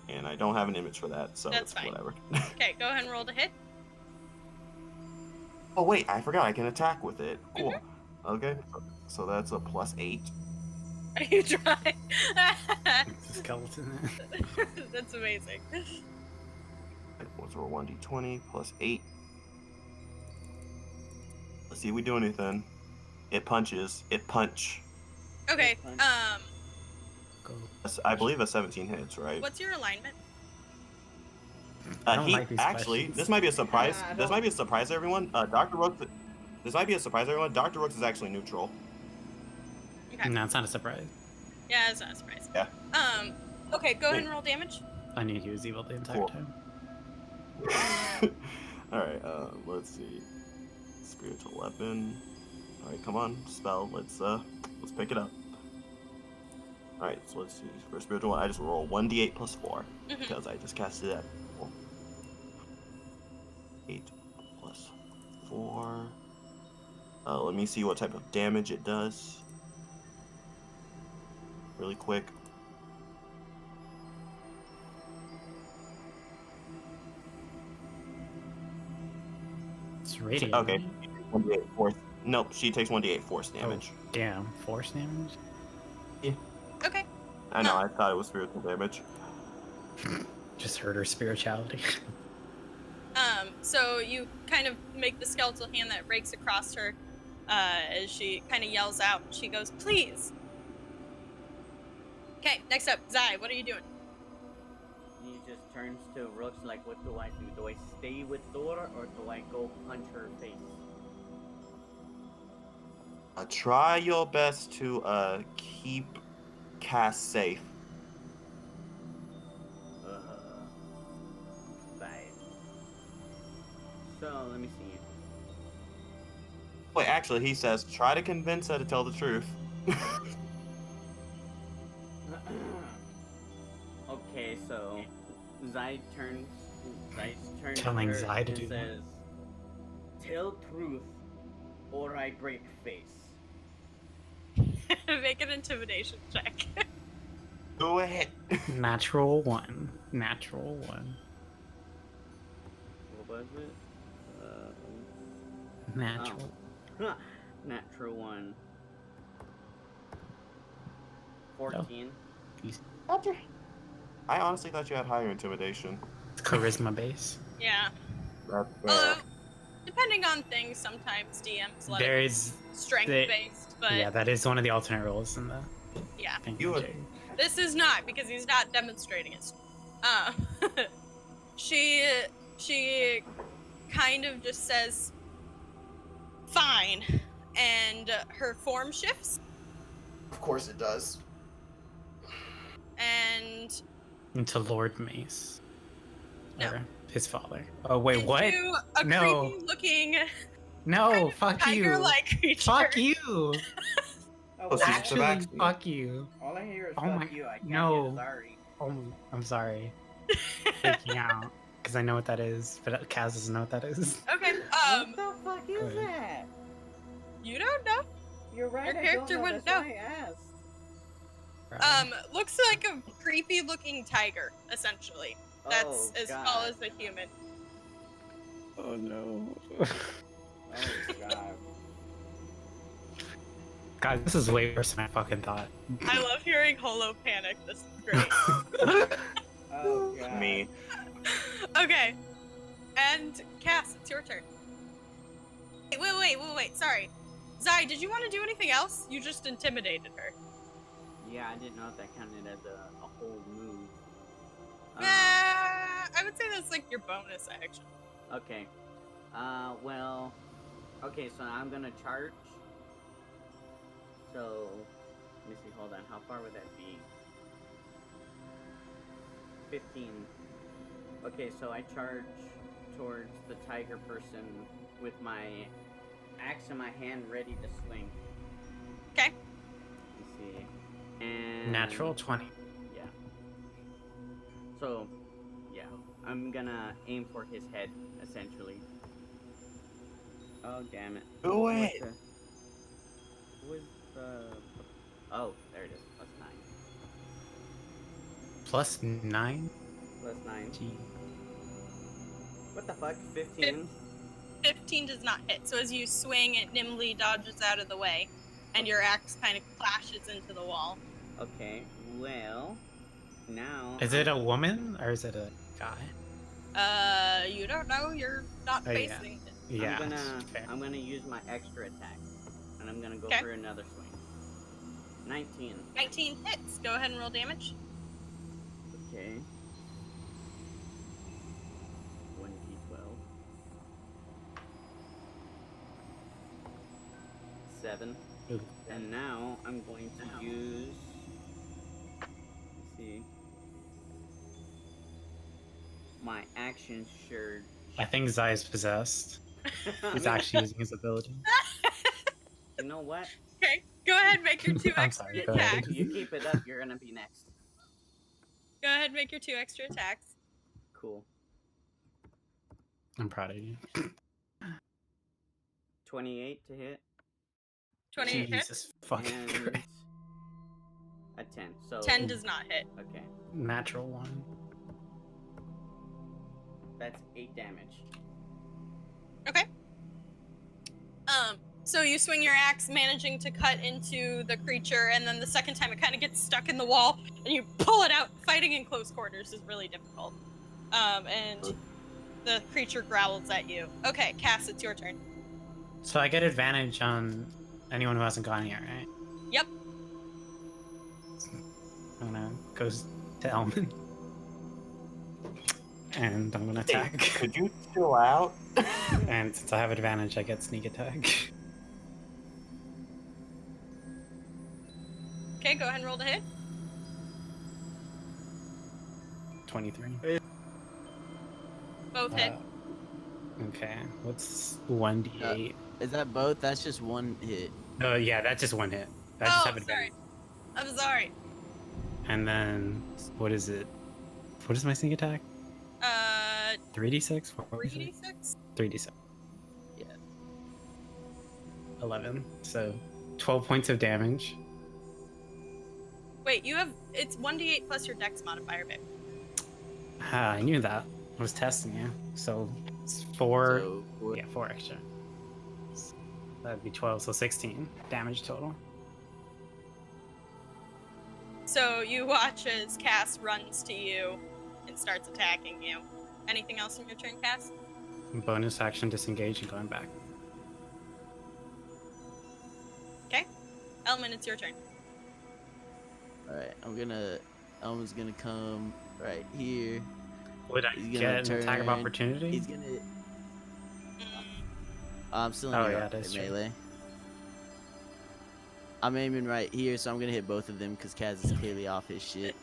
and I don't have an image for that, so That's it's fine. whatever. Okay, go ahead and roll to hit. Oh wait, I forgot I can attack with it. Cool. Okay, so that's a +8. Are you trying? It's a skeleton. That's amazing. Let's roll 1d20 +8. Let's see if we do anything. It punches. It punch. Okay, Go. I believe a 17 hits, right? what's your alignment? I don't like these Actually, questions. this might be a surprise. Yeah, I This don't- might be a surprise, everyone. Dr. Rooks. This might be a surprise, everyone. Dr. Rooks is actually neutral. Okay. No, it's not a surprise. Yeah, it's not a surprise. Yeah. Okay, go ahead and roll damage. I knew he was evil the entire Cool. time. All right. Let's see. Spiritual weapon. All right, come on, spell. Let's pick it up. All right, so let's see. For spiritual, I just roll 1d8 +4 Mhm. because I just casted it at 8 +4. Let me see what type of damage it does. Really quick. It's radiant. Okay. right? 1d8 force. Nope, she takes 1d8 force damage. Oh, damn, force damage. Okay. I know, I thought it was spiritual damage. Just hurt her spirituality. So you kind of make the skeletal hand that rakes across her as she kind of yells out. She goes, please. Okay, next up, Zai, what are you doing? He just turns to Rooks like, what do I do? Do I stay with Dora or do I go punch her face? Try your best to keep Cass safe. Fine. So, let me see. Wait, actually, he says, try to convince her to tell the truth. Okay, so Zai turns Telling to her Zai to and do that. says, tell truth or I break face. Make an intimidation check. Go ahead. Natural 1. Natural 1. What was it? Natural. Natural 1. 14. I honestly thought you had higher intimidation. It's charisma base. Yeah. That's Although, depending on things, sometimes DMs let There it is. be strength based, but Yeah, that is one of the alternate rules in the. yeah. thing. You would- This is not because he's not demonstrating it. She kind of just says, "Fine," and her form shifts, Of course it does. and Into Lord Mace. No. Or his father. Oh, wait, what? into a No. creepy-looking No, fuck you. tiger-like creature. Fuck you. Oh, Oh, so wow. it's the vaccine. Actually, fuck you. All I hear is Oh fuck my- you. I can't no. get sorry. Oh, I'm sorry. Freaking out. Because I know what that is, but Kaz doesn't know what that is. Okay. What the fuck is good. that? You don't know. You're right. Your I character don't know. wouldn't That's know. why I asked. Looks like a creepy-looking tiger, essentially. That's Oh, as God. tall as a human. Oh no. Oh god. God, this is way worse than I fucking thought. I love hearing Holo panic. This is great. Oh god. Me. Okay. And Cass, it's your turn. Wait. Sorry. Zai, did you want to do anything else? You just intimidated her. Yeah, I didn't know if that counted as a whole move. I would say that's like your bonus action. Okay. Well. Okay, so I'm gonna charge. So, let me see, hold on. How far would that be? 15. Okay, so I charge towards the tiger person with my axe in my hand ready to swing. Okay. Let's see. And Natural 20. Yeah. So, yeah, I'm gonna aim for his head, essentially. Oh, damn it. Do What it! the- What was the... Oh, there it is. +9. +9? +9. Gee. What the fuck? 15? 15 does not hit. So as you swing, it nimbly dodges out of the way, and your axe kind of clashes into the wall. Okay, well, now... Is it a woman or is it a guy? You don't know. You're not Oh, yeah. facing it. Yeah. fair. I'm gonna use my extra attack, and I'm gonna go Okay. for another swing. 19. 19 hits. Go ahead and roll damage. Okay. 1d12. 7. Ooh. And now I'm going to use... Let's see. My action shirt. I think Zai is possessed. He's actually using his ability. You know what? Okay. Go ahead and make your 2 I'm extra sorry, go ahead. attacks. You keep it up, you're gonna be next. Go ahead and make your 2 extra attacks. Cool. I'm proud of you. 28 to hit. 28 hits. Jesus fucking And Christ. a 10. So 10 does not hit. Okay. Natural 1. That's 8 damage. Okay. So you swing your axe, managing to cut into the creature, and then the second time it kind of gets stuck in the wall, and you pull it out. Fighting in close quarters is really difficult. And the creature growls at you. Okay, Cass, it's your turn. So I get advantage on anyone who hasn't gone yet, right? Yep. I'm gonna go to Elman. And I'm gonna attack. Could you chill out? And since I have advantage, I get sneak attack. Okay, go ahead and roll to hit. 23. Both hit. Okay, what's 1d8? Is that both? That's just one hit. Yeah, that's just one hit. I just Oh, have advantage. sorry. I'm sorry. And then, what is it? What is my sneak attack? 3d6? 3d6? 3d6. Yeah. 11. So, 12 points of damage. Wait, it's 1d8 plus your dex modifier, babe. Ah, I knew that. I was testing you. So, it's 4. So, four- Yeah, 4 extra. So that'd be 12, so 16 damage total. So you watch as Cass runs to you and starts attacking you. Anything else in your turn, Cass? Bonus action, disengage, and going back. Okay. Elman, it's your turn. Alright, Elman's gonna come right here. Would I He's gonna get an attack of turn- opportunity? He's gonna. Mm, I'm still in Oh, the yeah, that's true. melee. I'm aiming right here, so I'm gonna hit both of them because Kaz is clearly off his shit.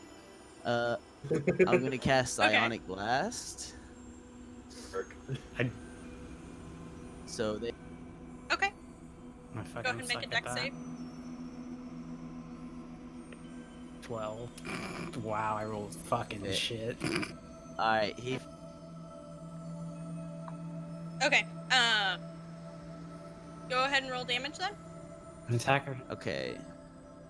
I'm gonna cast Okay. Psionic Blast. So they. Okay, I go fucking ahead and make a suck at dex that. save. 12. Wow, I rolled fucking Yeah. shit. Alright, he. Okay, go ahead and roll damage then. An attacker. Okay,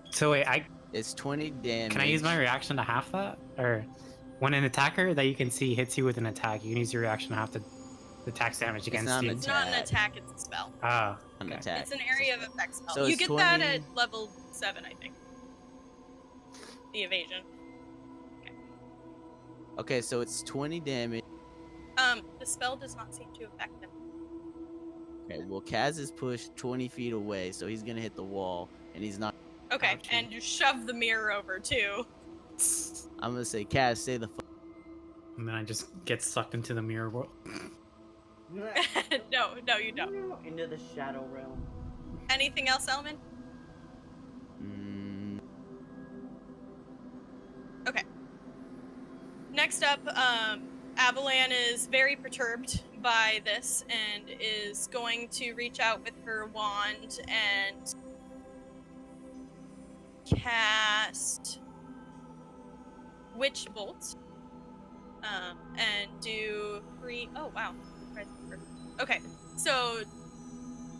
So wait, it's 20 damage. can I use my reaction to half that? Or when an attacker that you can see hits you with an attack, you can use your reaction to half the tax damage against not an you. It's not an Attack. attack, it's a spell. Ah, An okay. attack? It's an area of effect spell. So You it's get that 20 at level 7, I think. The evasion. Okay, so it's 20 damage. The spell does not seem to affect him. Okay, well, Kaz is pushed 20 feet away, so he's gonna hit the wall, and he's not. Okay, Ouchie. and you shove the mirror over too. I'm gonna say, Kaz, stay the fuck. And then I just get sucked into the mirror world. No, you don't. Into the shadow realm. Anything else, Elman? next up, Avalan is very perturbed by this and is going to reach out with her wand and cast Witch Bolt. And do 3. Oh, wow. Okay, so,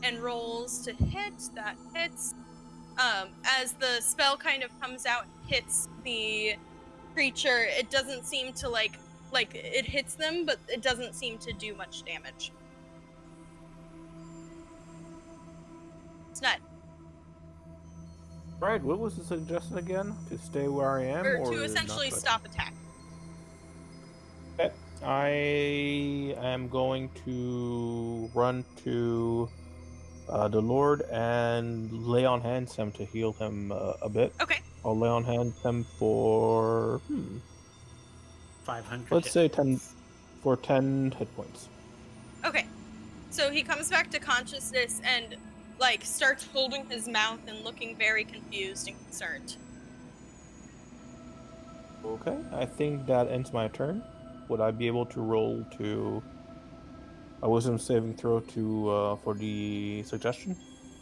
and rolls to hit. That hits. As the spell kind of comes out and hits the creature, it doesn't seem to like it hits them, but it doesn't seem to do much damage. It's not. Right, what was the suggestion again? To stay where I am, Or or to essentially not stop attack. Okay. I am going to run to the Lord and lay on hands him to heal him a bit. Okay. I'll lay on hands him for 500. let's hit say points. 10 hit points. Okay. So he comes back to consciousness and like starts holding his mouth and looking very confused and concerned. Okay, I think that ends my turn. Would I be able to roll to a wisdom saving throw to for the suggestion?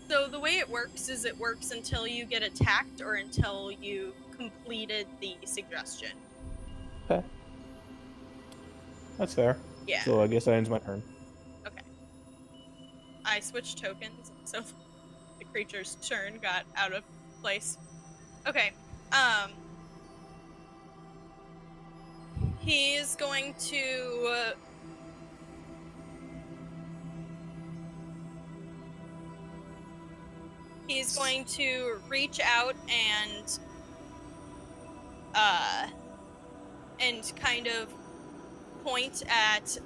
So the way it works is it works until you get attacked or until you completed the suggestion. Okay, that's fair. Yeah. So I guess that ends my turn. Okay. I switched tokens, so the creature's turn got out of place. Okay. He's going to reach out and kind of point at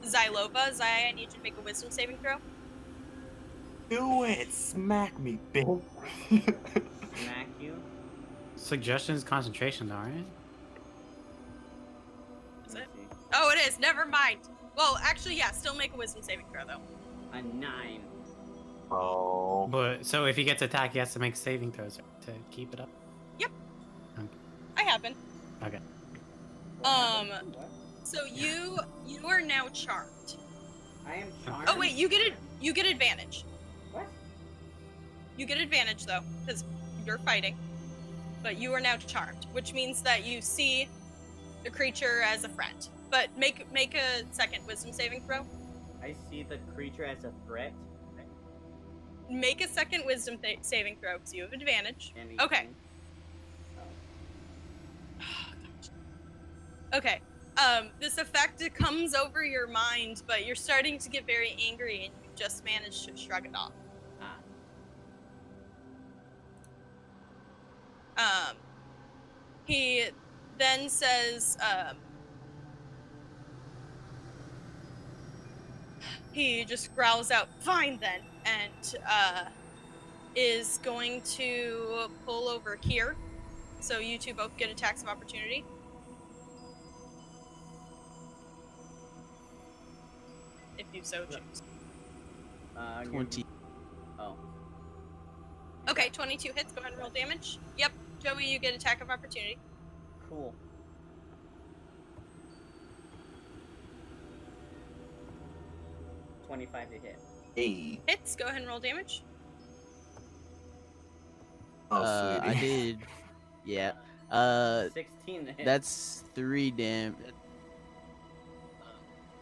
Xylova. Zai, I need you to make a wisdom saving throw. Do it! Smack me, bitch. Smack you. Suggestions concentration, though, right? Is it? Oh, it is. Never mind. Well, actually, yeah. Still make a wisdom saving throw, though. A 9. Oh. But so if he gets attacked, he has to make saving throws to keep it up. Yep. Okay. I happen. Okay. So you are now charmed. I am charmed. Oh wait, you get advantage. What? You get advantage though, because you're fighting. But you are now charmed, which means that you see the creature as a friend. But make a second wisdom saving throw. I see the creature as a threat. Make a second wisdom saving throw because you have advantage. Anything. Okay. Okay. This effect comes over your mind, but you're starting to get very angry, and you just managed to shrug it off. He then says, he just growls out, "Fine then," and is going to pull over here. So you two both get attacks of opportunity. If you so choose. 20. Oh. Okay, 22 hits. Go ahead and roll damage. Yep. Joey, you get attack of opportunity. Cool. $25 to hit. Hey. Hits. Go ahead and roll damage. Oh, I sweetie. did. Yeah. 16 to hit. That's 3 damage.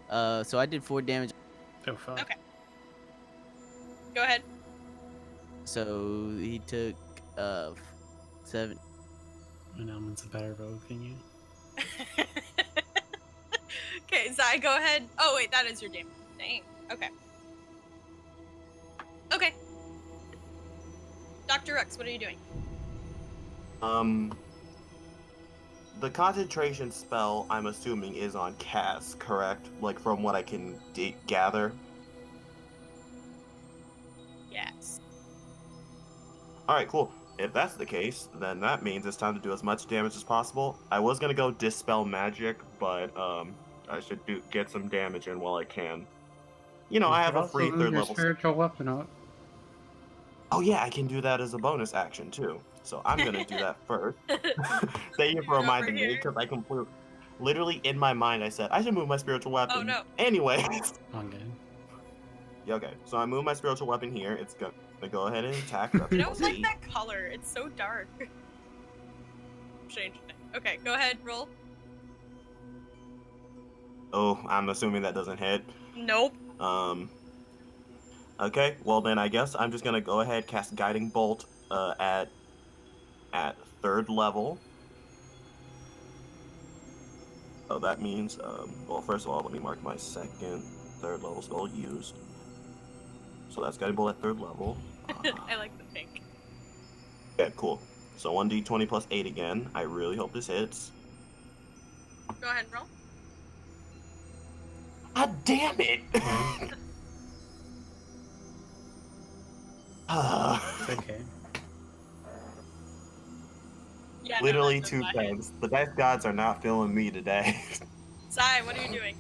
So I did 4 damage. Oh, fuck. Okay. Go ahead. So he took 7. Elman's a better rogue than you. Okay, Zai, go ahead. Oh wait, that is your damage. Dang. Okay. Okay. Dr. Rex, what are you doing? The concentration spell, I'm assuming, is on cast, correct? Like, from what I can gather? Yes. Alright, cool. If that's the case, then that means it's time to do as much damage as possible. I was gonna go Dispel Magic, but, I should get some damage in while I can. You know, I have a free third level... spiritual weapon up. Oh yeah, I can do that as a bonus action, too. So I'm gonna do that first. Thank you for reminding me, because I completely... literally in my mind, I said I should move my spiritual weapon. Oh no. Anyway. On good. Yeah, okay. So I move my spiritual weapon here. It's gonna go ahead and attack. That's I don't like 8. that color. It's so dark. Changed it. Okay, go ahead, roll. Oh, I'm assuming that doesn't hit. Nope. Okay, well then I guess I'm just gonna go ahead cast Guiding Bolt at 3rd level. So that means, well, first of all, let me mark my 3rd level spell used. So that's Guiding Bolt at 3rd level. I like the pink. Okay, cool. So 1d20 plus 8 again. I really hope this hits. Go ahead and roll. God damn it! It's okay. Yeah, no, Literally that's 2 okay. times. The dice gods are not feeling me today. Sai, what are you doing?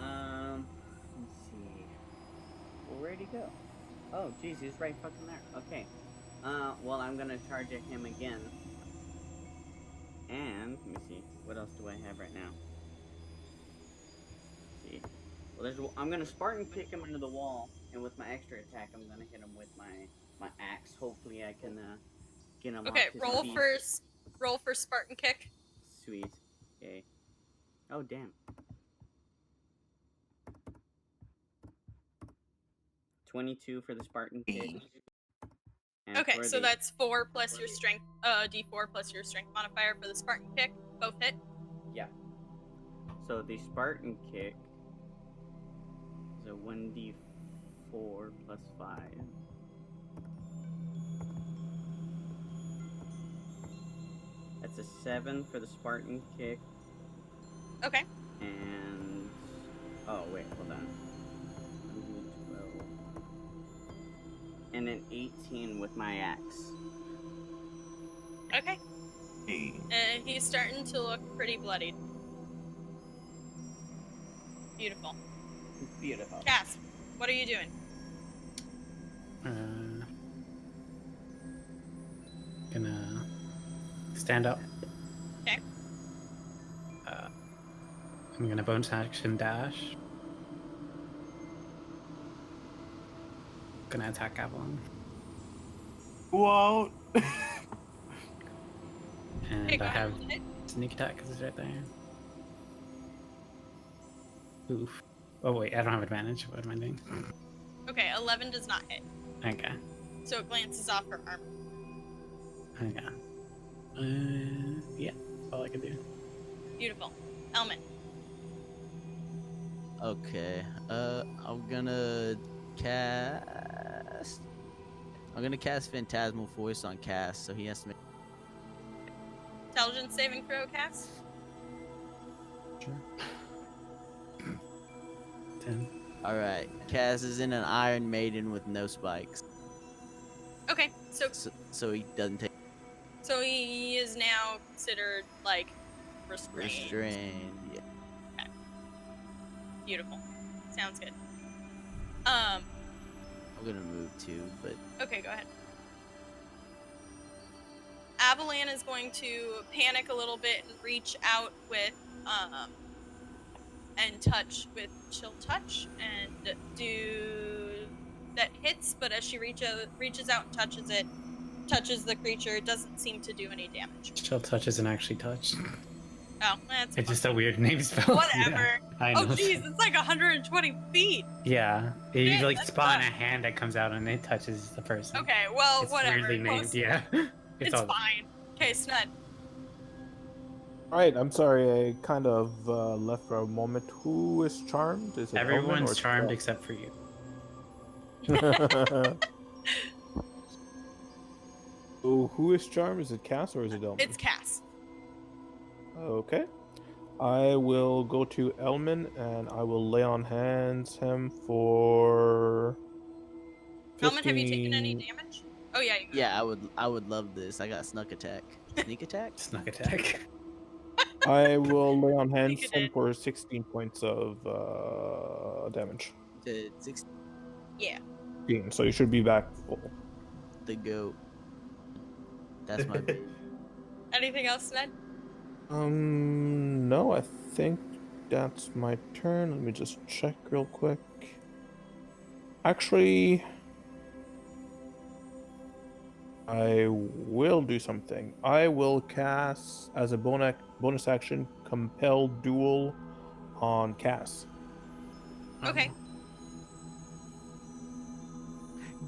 Let's see. Well, where'd he go? Oh, jeez, he's right fucking there. Okay. Well, I'm gonna charge at him again. And, let me see. What else do I have right now? Let's see. Well, I'm gonna Spartan kick him into the wall, and with my extra attack, I'm gonna hit him with my axe. Hopefully, I can get him. Okay, off his roll feet. roll for Spartan kick. Sweet. Okay. Oh damn. 22 for the Spartan kick. And Okay, for so the- that's 4 plus your strength, d4 plus your strength modifier for the Spartan kick. Both hit. Yeah. So the Spartan kick is a 1d4 plus 5. That's a 7 for the Spartan kick. Okay. And oh wait, hold on. 12. And an 18 with my axe. Okay. He's starting to look pretty bloodied. Beautiful. Beautiful. Cass, what are you doing? Gonna stand up. Okay. I'm gonna bonus action dash. Gonna attack Avalon. Whoa! And Okay, go I ahead have and hit. sneak attack because it's right there. Oof. Oh wait, I don't have advantage. What am I doing? Okay, 11 does not hit. Okay. So it glances off her armor. Okay. Yeah, all I can do. Beautiful. Elman. Okay. I'm gonna cast. I'm gonna cast Phantasmal Voice on Cass, so he has to make. Intelligence saving throw, Cass. Sure. 10. All right. Cass is in an Iron Maiden with no spikes, Okay, so he doesn't take so he is now considered like restrained. restrained. Yeah. Beautiful. Sounds good. I'm gonna move too, but Okay, go ahead. Avalan is going to panic a little bit and reach out with and touch with chill touch and do that hits, but as she reaches out and touches the creature, it doesn't seem to do any damage. Chill touch isn't actually touch. Oh, that's It's just a weird name spell. whatever. Yeah, I know. Oh jeez, it's like 120 feet. Yeah, you Shit, like that's spawn a tough. hand that comes out and it touches the person. Okay, well, It's whatever. weirdly named. Close. Yeah, It's all fine. Okay, Snud. Alright, I'm sorry, I kind of left for a moment. Who is charmed? Is it Elman Everyone's or charmed Scala? except for you. So who is charmed? Is it Cass or is it Elman? It's Cass. Okay. I will go to Elman and I will lay on hands him for. Elman, have you taken any 15 damage? Oh yeah. You yeah, I would love this. I got Snuck Attack. Sneak Attack? Snuck attack. I will lay on hands it him in. for 16 points of damage. To 6 Yeah. So you should be back full. the goat. That's my baby. Anything else, Snud? No, I think that's my turn. Let me just check real quick. Actually, I will do something. I will cast as a bonus action compel duel on Cass. Okay.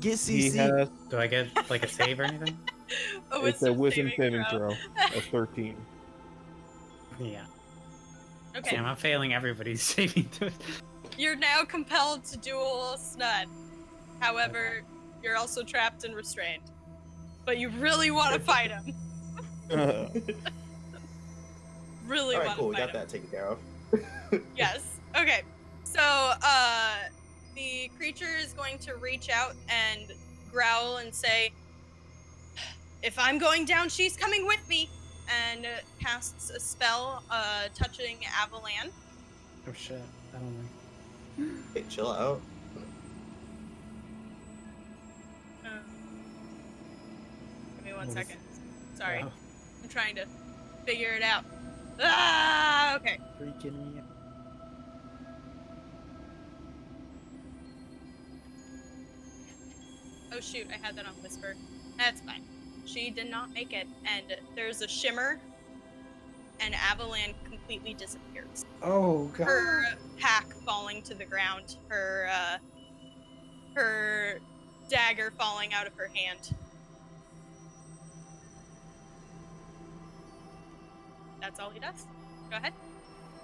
Get He CC. has Do I get like a save or anything? A it's a wisdom wisdom saving throw of 13. Yeah. Okay. Damn, I'm failing everybody's saving throws. You're now compelled to duel Snud. However, you're also trapped and restrained. But you really want to fight him. Really All right, want cool. to We fight got him. that taken care of. Yes. Okay. So, the creature is going to reach out and growl and say, "If I'm going down, she's coming with me," and casts a spell, touching Avalan. Oh shit. I don't like. Hey, chill out. Give me one What is- second. Sorry. Oh. I'm trying to figure it out. Ah, okay. Freaking me out. Oh shoot, I had that on whisper. That's fine. She did not make it, and there's a shimmer, and Avalan completely disappears. Oh god. Her pack falling to the ground, her dagger falling out of her hand. That's all he does. Go ahead,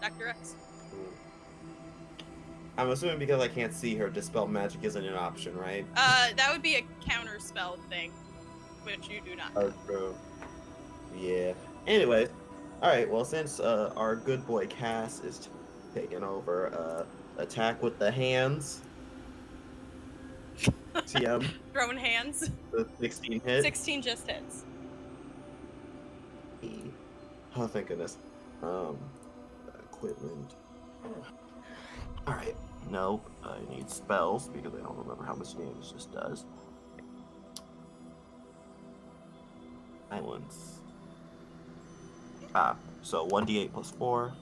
Dr. X. I'm assuming because I can't see her, dispel magic isn't an option, right? That would be a counter spell thing, which you do not Oh, have. true. Yeah. Anyways, all right. Well, since our good boy Cass is taking over, attack with the hands. TM. Throwing hands. The 16 hit. 16 just hits. Oh, thank goodness. Equipment. All right. Nope. I need spells because I don't remember how much damage this does. Silence. So 1d8 plus 4.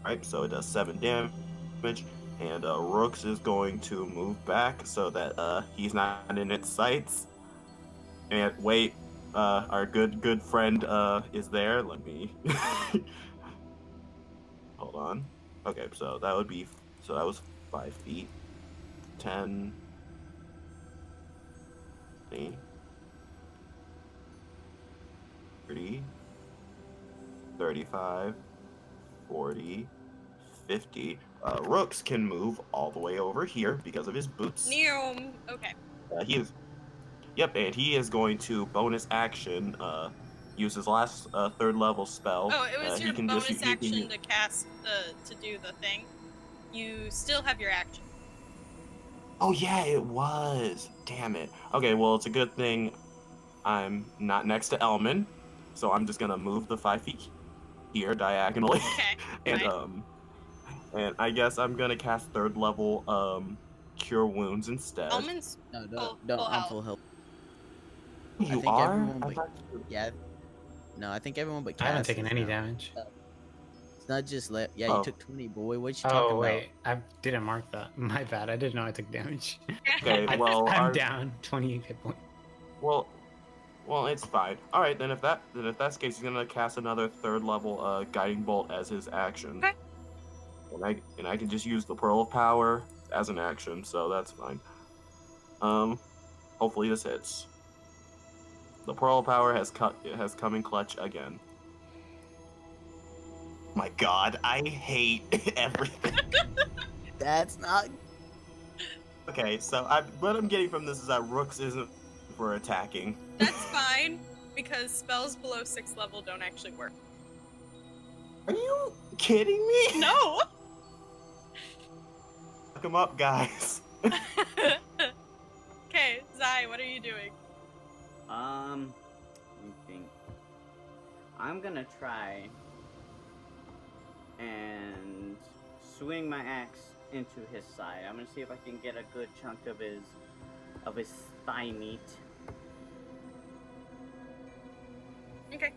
Alright, so it does 7 damage, and Rooks is going to move back so that he's not in its sights. And wait, our good friend is there. Let me hold on. Okay, so that was 5 feet, 10, 20, 30, 35, 40, 50. Rooks can move all the way over here because of his boots. Neom. Okay. And he is going to bonus action, use his last third level spell. Oh, it was He your can bonus he can action use- to cast to do the thing. You still have your action. Oh yeah, it was. Damn it. Okay, well it's a good thing I'm not next to Elman, so I'm just gonna move the 5 feet here diagonally. Okay. and fine. and I guess I'm gonna cast third level cure wounds instead. Almond's No, full I'm health. full health. You think are? everyone I but- thought you- Yeah. No, I think everyone but I haven't Cass taken is any now. damage. It's not just left. Yeah, Oh. you took 20, boy. What you talking Oh about? wait, I didn't mark that. My bad. I didn't know I took damage. Okay, well, I'm down 28 hit points. Well, it's fine. All right, then if that's the case, he's gonna cast another third level guiding bolt as his action. Okay. And I can just use the pearl of power as an action, so that's fine. Hopefully this hits. The pearl of power has come in clutch again. My God, I hate everything. That's not. Okay, so what I'm getting from this is that Rooks isn't for attacking. That's fine because spells below 6th level don't actually work. Are you kidding me? No. Fuck him up, guys. Okay, Zai, what are you doing? Let me think. I'm gonna try and swing my axe into his side. I'm gonna see if I can get a good chunk of his thigh meat. Okay.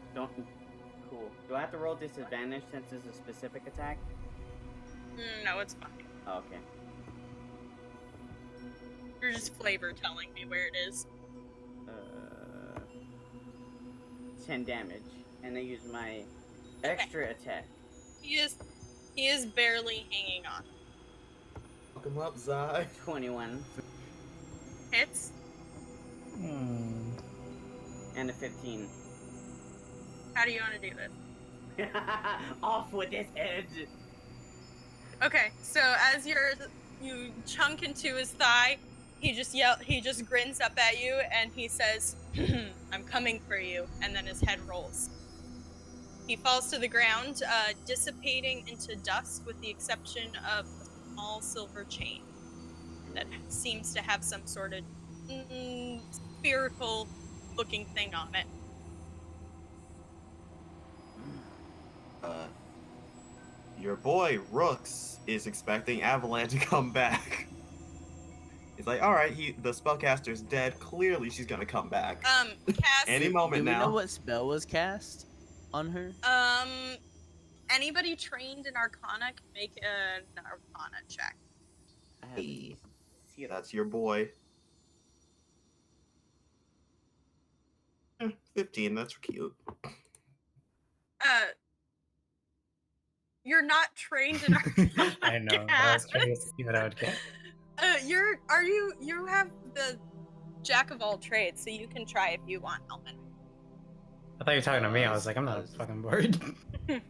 Cool. Do I have to roll disadvantage since it's a specific attack? No, it's fine. Oh, okay. You're just flavor telling me where it is. 10 damage, and I use my extra attack. He is barely hanging on. Fuck him up, Zai. 21 Hits. and a 15. How do you want to do this? Off with his head. Okay, so as you chunk into his thigh, he just grins up at you and he says, "I'm coming for you," and then his head rolls. He falls to the ground, dissipating into dust with the exception of a small silver chain that seems to have some sort of spherical looking thing on it. Your boy Rooks is expecting Avalanche to come back. He's like, all right, the spellcaster's dead. Clearly, she's gonna come back. Cast. Any moment Do we now. know what spell was cast on her? Anybody trained in Arcana can make an Arcana check. I have Hey, zero. that's your boy. 15. That's cute. You're not trained in Arcana. I know. I was trying to see what I would get. You have the jack of all trades, so you can try if you want, Elman. I thought you were talking to me. I was like, I'm not fucking bored. I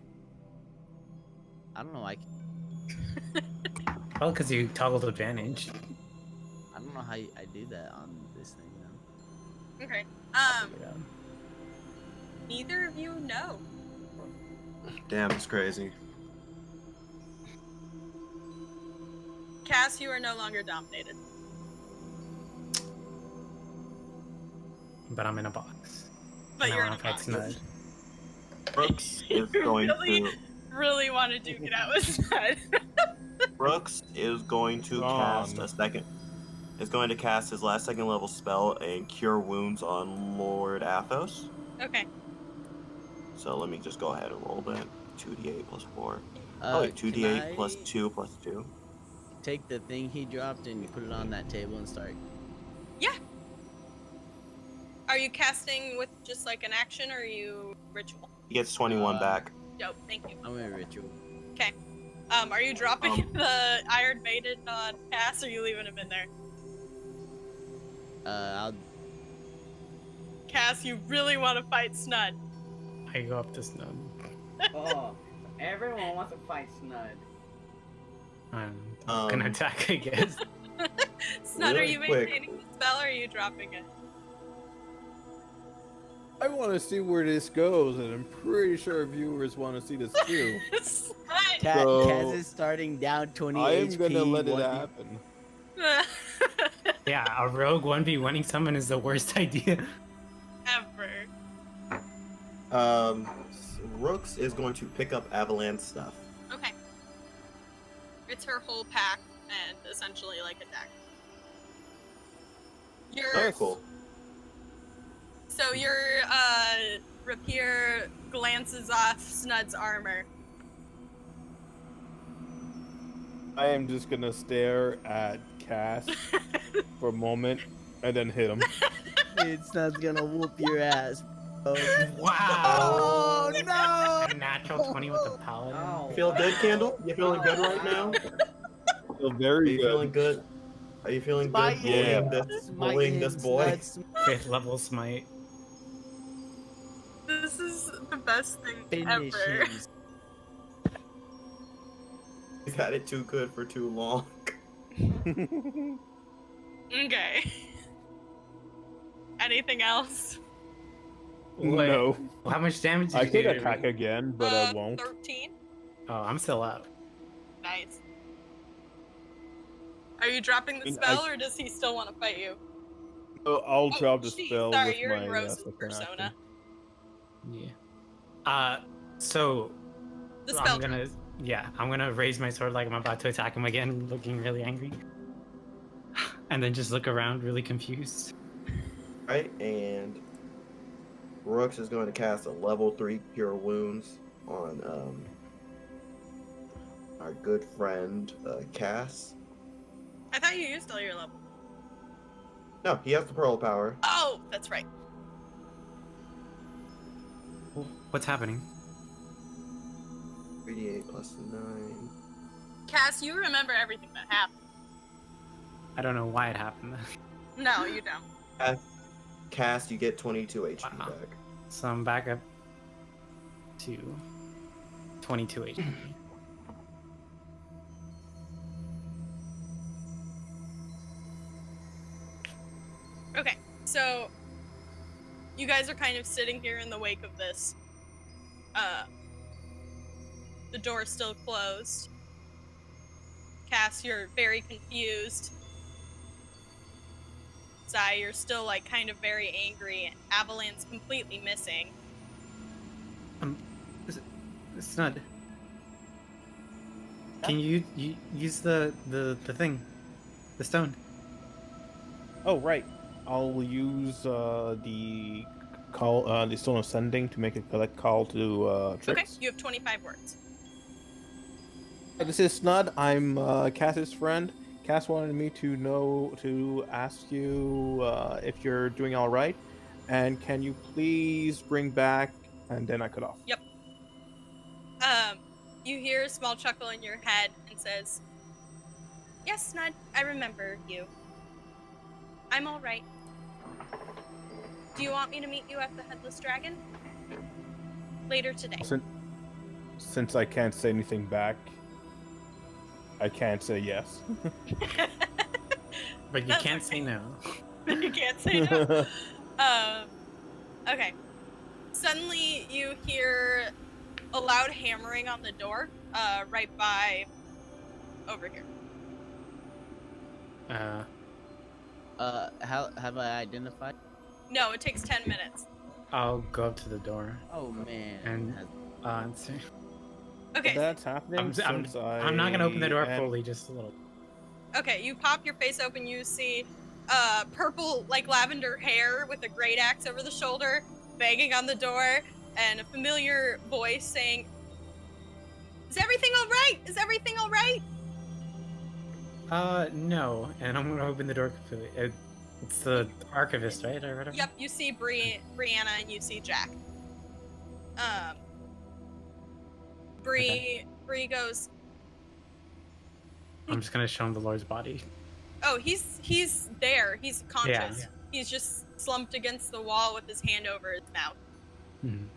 don't know. I Well, because you toggled advantage. don't know how I do that on this thing though. Okay. I'll figure it out. Neither of you know. Damn, it's crazy. Cass, you are no longer dominated. But I'm in a box. But And I you're in a wanna fight box. Snud. Brooks is going to. Really want to duke it out with Snud. Brooks is going to cast a second. Is going to cast his last second level spell and cure wounds on Lord Athos. Okay. So let me just go ahead and roll that. 2d8 plus 4. Can 2d8 plus I 2 plus 2. Take the thing he dropped and you put it on that table and start. Yeah. Are you casting with just like an action, or are you ritual? He gets 21 back. Dope. Thank you. I'm a ritual. Okay. Are you dropping the Iron Maiden on Cass, or are you leaving him in there? I'll. Cass, you really want to fight Snud. I go up to Snud. Oh, everyone wants to fight Snud. I'm gonna attack, I guess. Snud, are Really you quick. maintaining the spell, or are you dropping it? I want to see where this goes, and I'm pretty sure viewers want to see this too. Snud! So, Kaz is starting down 20 I am HP. gonna let it 1d. happen. Yeah, a rogue 1v1ing someone is the worst idea. Ever. Rooks is going to pick up Avalanche stuff. Okay. It's her whole pack, and essentially like a deck. Very cool. So your rapier glances off Snud's armor. I am just gonna stare at Cass for a moment and then hit him. It's not gonna whoop your ass. Bro. Wow! Oh no! A natural 20 with the paladin. Oh. You feel good, Candle? You feeling good right now? Feel Are very you good. feeling good? Are you feeling Smite good him. bullying this boy? 5th level smite. This is the best thing Finish ever. him. He's had it too good for too long. Okay. Anything else? Wait, No. How much damage did I you could do? attack again, but I won't. 13. Oh, I'm still up. Nice. Are you dropping the I mean, spell, or does he still want to fight you? I'll drop the Jeez, spell sorry, with you're my in Rose's second persona. action. Yeah. So The spell I'm gonna Yeah, I'm gonna raise my sword like I'm about to attack him again, looking really angry. And then just look around really confused. Right, and Rooks is going to cast a level 3 Cure Wounds on our good friend Cass. I thought you used all your level. No, he has the Pearl Power. Oh, that's right. What's happening? 3d8 plus 9. Cass, you remember everything that happened. I don't know why it happened. No, you don't. Cass, you get 22 HP Wow. back. So I'm back up to 22 HP. Okay, so you guys are kind of sitting here in the wake of this. The door is still closed. Cass, you're very confused. Zai, you're still like kind of very angry. Avalanche's completely missing. It's not. Can you use the thing, the stone? Oh right, I'll use the Stone of Sending to make a collect call to Okay, tricks. you have 25 words. This is Snud. I'm Cass's friend. Cass wanted me to ask you if you're doing all right, and can you please bring back? And then I cut off. Yep. You hear a small chuckle in your head and says, "Yes, Snud, I remember you. I'm all right. Do you want me to meet you at the Headless Dragon? Later today." Since I can't say anything back, I can't say yes. But you That's can't okay. say no. You can't say no. Okay. Suddenly you hear a loud hammering on the door, right by over here. How have I identified? No, it takes 10 minutes. I'll go up to the door Oh man. and answer. Okay. That's happening. I'm not gonna open the door am- fully, just a little. Okay, you pop your face open, you see purple, like lavender hair with a great axe over the shoulder, banging on the door, and a familiar voice saying, "Is everything all right? Is everything all right?" No, and I'm gonna open the door completely. It's the archivist, right? I read it. Yep, you see Brianna and you see Jack. Bree goes, I'm just gonna show him the Lord's body. "Oh, he's there. He's conscious. Yeah. He's just slumped against the wall with his hand over his mouth." Mhm.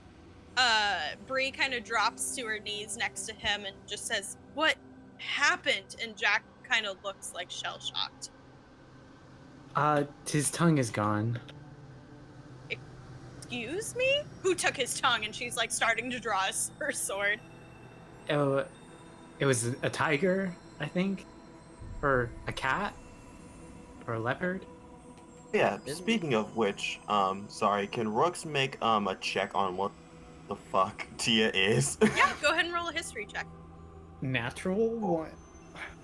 Bree kind of drops to her knees next to him and just says, "What happened?" And Jack kind of looks like shell-shocked. His tongue is gone. "Excuse me? Who took his tongue?" And she's like starting to draw her sword. Oh, it was a tiger, I think, or a cat, or a leopard. Yeah, speaking of which, sorry, can Rooks make a check on what the fuck Tia is? Yeah, go ahead and roll a history check. Natural one.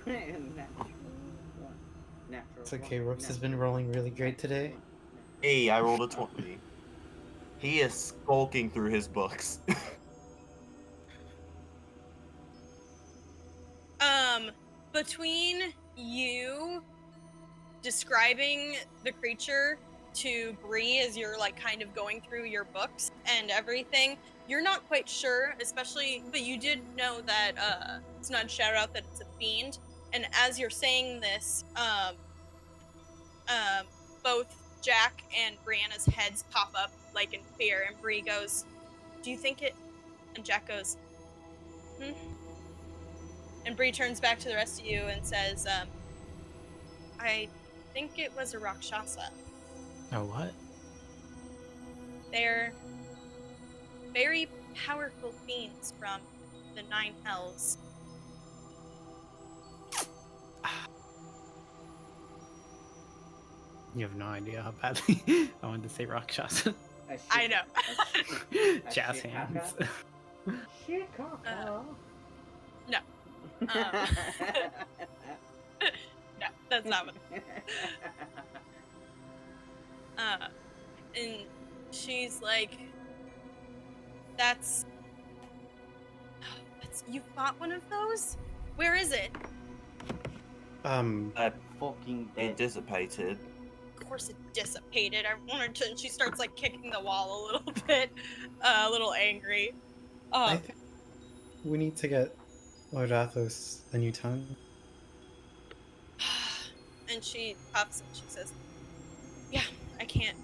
Natural. It's okay, Rooks has been rolling really great today. Hey, I rolled a 20. He is skulking through his books. Between you describing the creature to Bree as you're like kind of going through your books and everything, you're not quite sure, especially, but you did know that it's not shout out that it's a fiend. And as you're saying this, both Jack and Brianna's heads pop up like in fear, and Bree goes, "Do you think it?" And Jack goes, And Bree turns back to the rest of you and says, "I think it was a Rakshasa. Oh, what? They're very powerful fiends from the 9 hells." You have no idea how badly I wanted to say Rakshasa. I know. Jazz hands. No, that's not what. And she's like, that's you fought one of those? Where is it? That Fucking it dead. dissipated. Of course it dissipated. I wanted to, and she starts like kicking the wall a little bit, a little angry. I think we need to get Lord Athos a new tongue. And she puffs and she says, "Yeah, I can't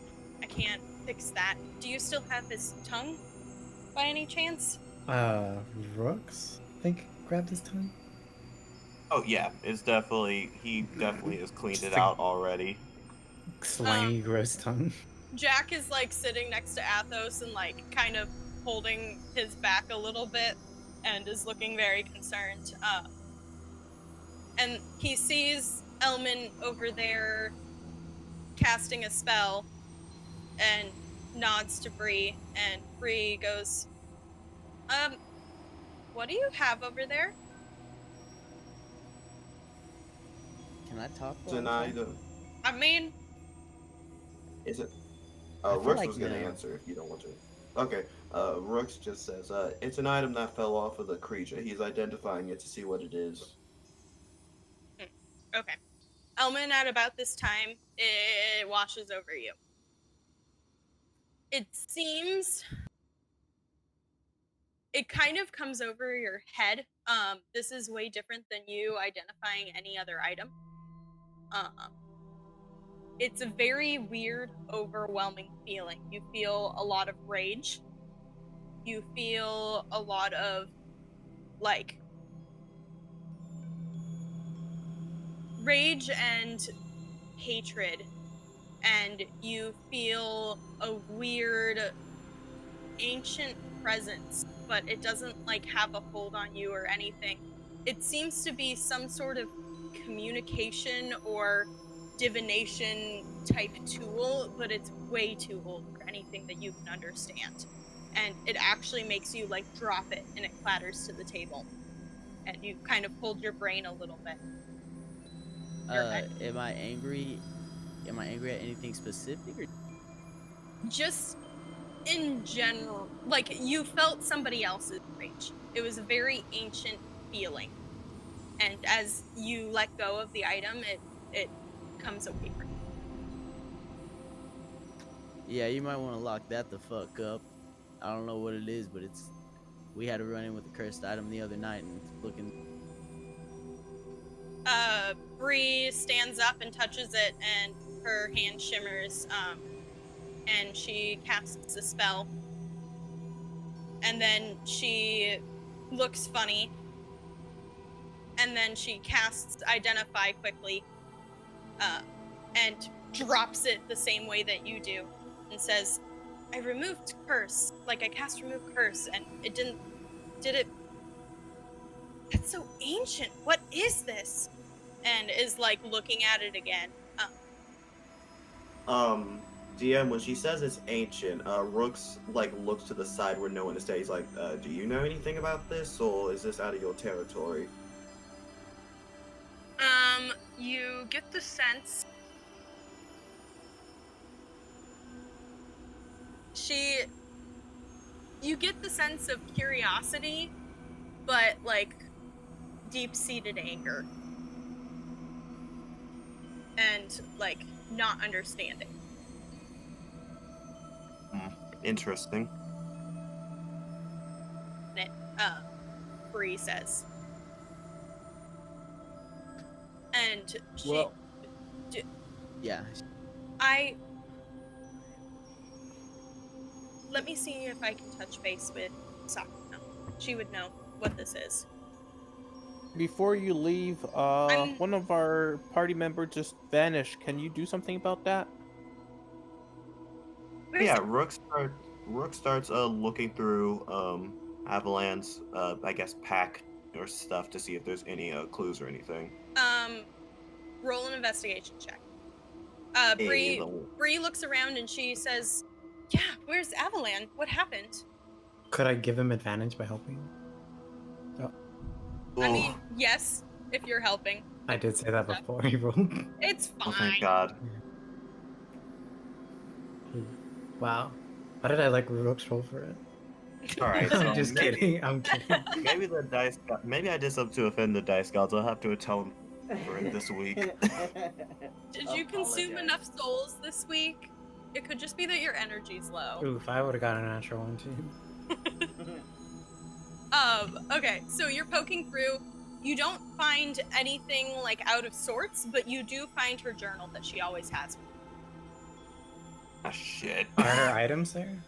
fix that. Do you still have his tongue, by any chance?" Rooks, I think, grabbed his tongue. Oh yeah, it's definitely he definitely has cleaned it Just a- out already. Slimy, gross tongue. Jack is like sitting next to Athos and like kind of holding his back a little bit and is looking very concerned. And he sees Elman over there casting a spell and nods to Bree, and Bree goes, what do you have over there? Can I talk? It's an item. I mean, Is it? I feel Rooks like was gonna no. answer if you don't want to. Okay. Rooks just says, it's an item that fell off of the creature. He's identifying it to see what it is. okay. Elman, at about this time, it washes over you. It seems it kind of comes over your head. This is way different than you identifying any other item. It's a very weird, overwhelming feeling. You feel a lot of rage. You feel a lot of, like, rage and hatred. And you feel a weird, ancient presence, but it doesn't, like, have a hold on you or anything. It seems to be some sort of communication or divination type tool, but it's way too old for anything that you can understand. And it actually makes you like drop it and it clatters to the table. And you kind of hold your brain a little bit. Am I angry? Am I angry at anything specific? Or... Just in general, like you felt somebody else's rage. It was a very ancient feeling. And as you let go of the item, it comes away from you. Yeah, you might want to lock that the fuck up. I don't know what it is, but it's. We had a run in with a cursed item the other night, and it's looking. Bree stands up and touches it, and her hand shimmers, and she casts a spell. And then she looks funny, and then she casts Identify quickly, and drops it the same way that you do, and says, I removed curse, like I cast remove curse, and it did it? That's so ancient, what is this? And is like looking at it again. DM, when she says it's ancient, Rooks like looks to the side where no one is there. He's like, do you know anything about this, or is this out of your territory? You get the sense you get the sense of curiosity, but like deep-seated anger. And like not understanding. Interesting. Bree says. And she Well, yeah. Let me see if I can touch base with Sakura. She would know what this is. Before you leave, one of our party members just vanished. Can you do something about that? Yeah, Rook starts looking through Avalanche's I guess pack or stuff to see if there's any clues or anything. Roll an investigation check. Hey, Bree looks around and she says, "Yeah, where's Avalanche? What happened?" Could I give him advantage by helping? Oh. I mean, yes, if you're helping. I did say that before he rolled. It's fine. Oh, thank God. Wow. Why did I like Rook's roll for it? Alright, so I'm just kidding. I'm kidding. maybe the dice god, maybe I did something to offend the dice gods. I'll have to atone for it this week. Did you consume enough souls this week? It could just be that your energy's low. Oof, I would have gotten a natural one too. Okay, so you're poking through. You don't find anything like out of sorts, but you do find her journal that she always has. Ah, shit. Are her items there?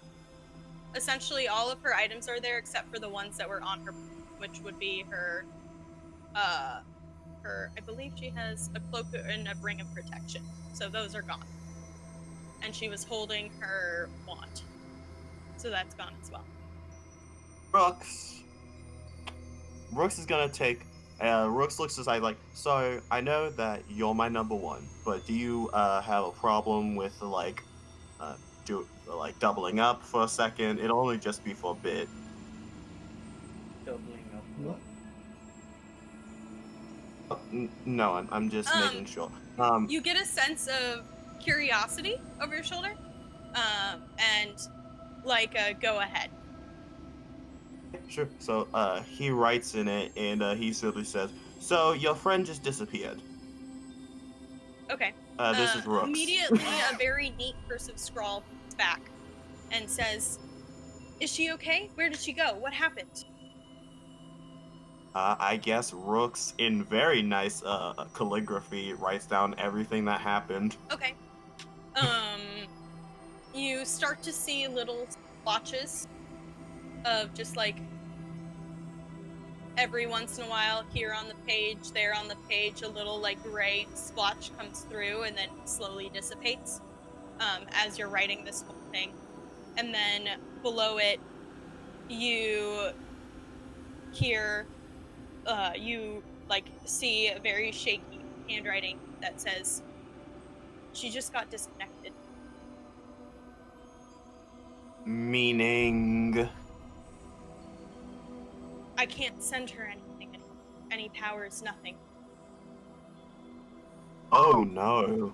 Essentially, all of her items are there except for the ones that were on her, which would be her, I believe she has a cloak and a ring of protection. So those are gone. And she was holding her wand. So that's gone as well. Rooks is gonna take. Rooks looks aside like, so I know that you're my number one, but do you have a problem with doubling up for a second? It'll only just be for a bit. Doubling up what? No, I'm just making sure. You get a sense of curiosity over your shoulder, and like a go ahead. Sure. So he writes in it, and he simply says, "So your friend just disappeared." Okay. This is Rooks. Immediately, a very neat cursive scrawl back and says, "Is she okay? Where did she go? What happened?" I guess Rooks, in very nice calligraphy, writes down everything that happened. Okay. You start to see little splotches of just like every once in a while, here on the page, there on the page, a little like gray splotch comes through and then slowly dissipates as you're writing this whole thing. And then below it, you hear, you like see a very shaky handwriting that says, "She just got disconnected." Meaning? I can't send her anything anymore. Any powers, nothing. Oh no.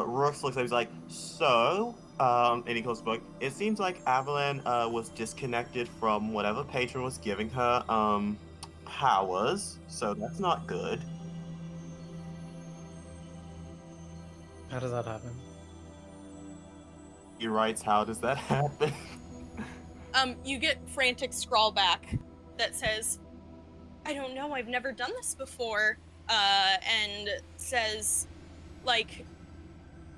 Rooks looks like he's like, so, and he goes back. It seems like Avalon was disconnected from whatever patron was giving her powers, so that's not good. How does that happen? He writes, how does that happen? You get frantic scrawl back that says, "I don't know, I've never done this before," and says, like,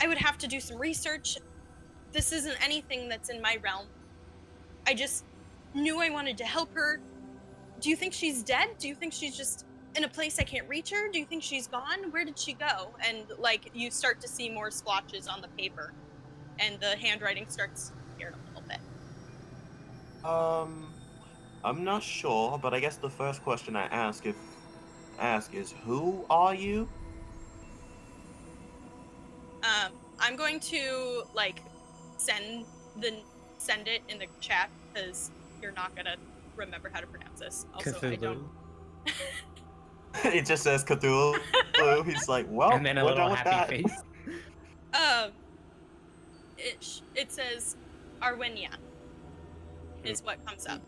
"I would have to do some research. This isn't anything that's in my realm. I just knew I wanted to help her. Do you think she's dead? Do you think she's just in a place I can't reach her? Do you think she's gone? Where did she go?" And, like, you start to see more splotches on the paper, and the handwriting starts to appear a little bit. I'm not sure, but I guess the first question I ask is, who are you? I'm going to like send it in the chat because you're not gonna remember how to pronounce this. Also, I don't. It just says Cthulhu. He's like, well, And then a we're little done with happy that. face. It says Arwenia is what comes up.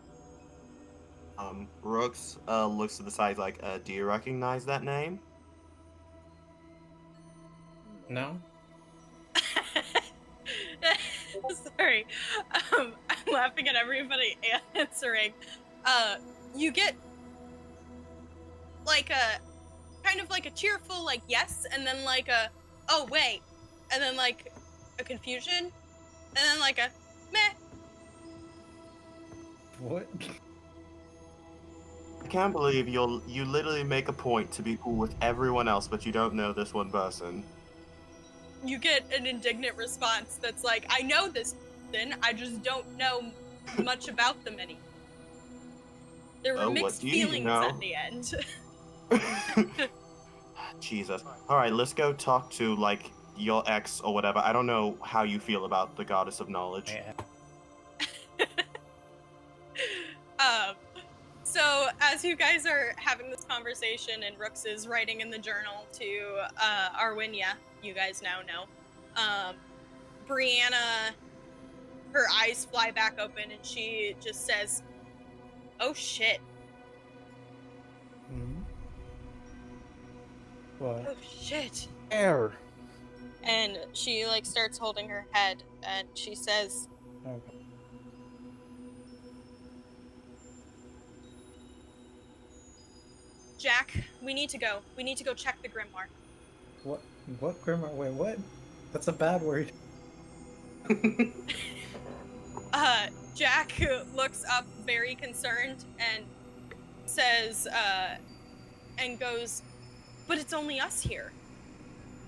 Rooks looks to the side like, do you recognize that name? No? Sorry. I'm laughing at everybody answering. You get like a kind of like a cheerful like yes, and then like a oh wait, and then like a confusion, and then like a meh. What? I can't believe you literally make a point to be cool with everyone else, but you don't know this one person. You get an indignant response that's like, "I know this person, I just don't know much about them anymore." There were Oh, what mixed do you feelings know? at the end. Jesus. Alright, let's go talk to, like, your ex or whatever. I don't know how you feel about the goddess of knowledge. Yeah. So as you guys are having this conversation, and Rooks is writing in the journal to Arwinia, you guys now know, Brianna, her eyes fly back open, and she just says, "Oh shit! Hmm? What? Oh shit!" Air. And she like starts holding her head, and she says, Okay. "Jack, we need to go. We need to go check the grimoire." What? What grimoire? Wait, what? That's a bad word. Jack looks up very concerned and says, and goes, "But it's only us here."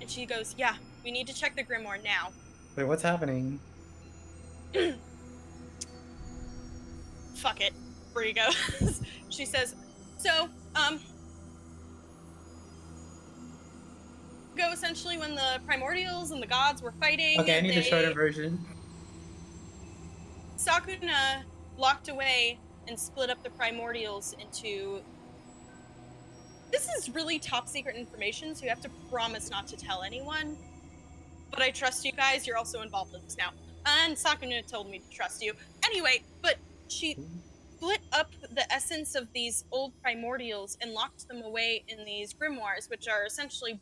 And she goes, "Yeah, we need to check the grimoire now." Wait, what's happening? Fuck it. Bree goes. She says, "So, go essentially when the primordials and the gods were fighting. Okay, I need the shorter version. Sakuna locked away and split up the primordials into... This is really top secret information, so you have to promise not to tell anyone. But I trust you guys, you're also involved in this now. And Sakuna told me to trust you. Anyway, but she split up the essence of these old primordials and locked them away in these grimoires, which are essentially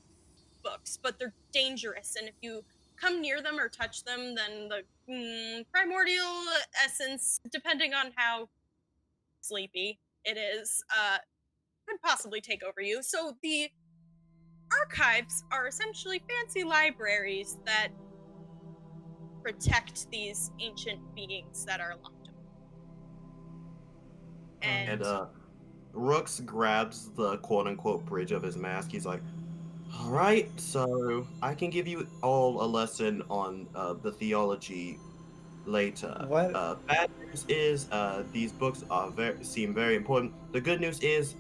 books, but they're dangerous, and if you come near them or touch them, then the primordial essence, depending on how sleepy it is, could possibly take over you. So the archives are essentially fancy libraries that protect these ancient beings that are locked away. And Rooks grabs the quote-unquote bridge of his mask. He's like, all right, so I can give you all a lesson on the theology later. What? Bad news is these books are seem very important. The good news is,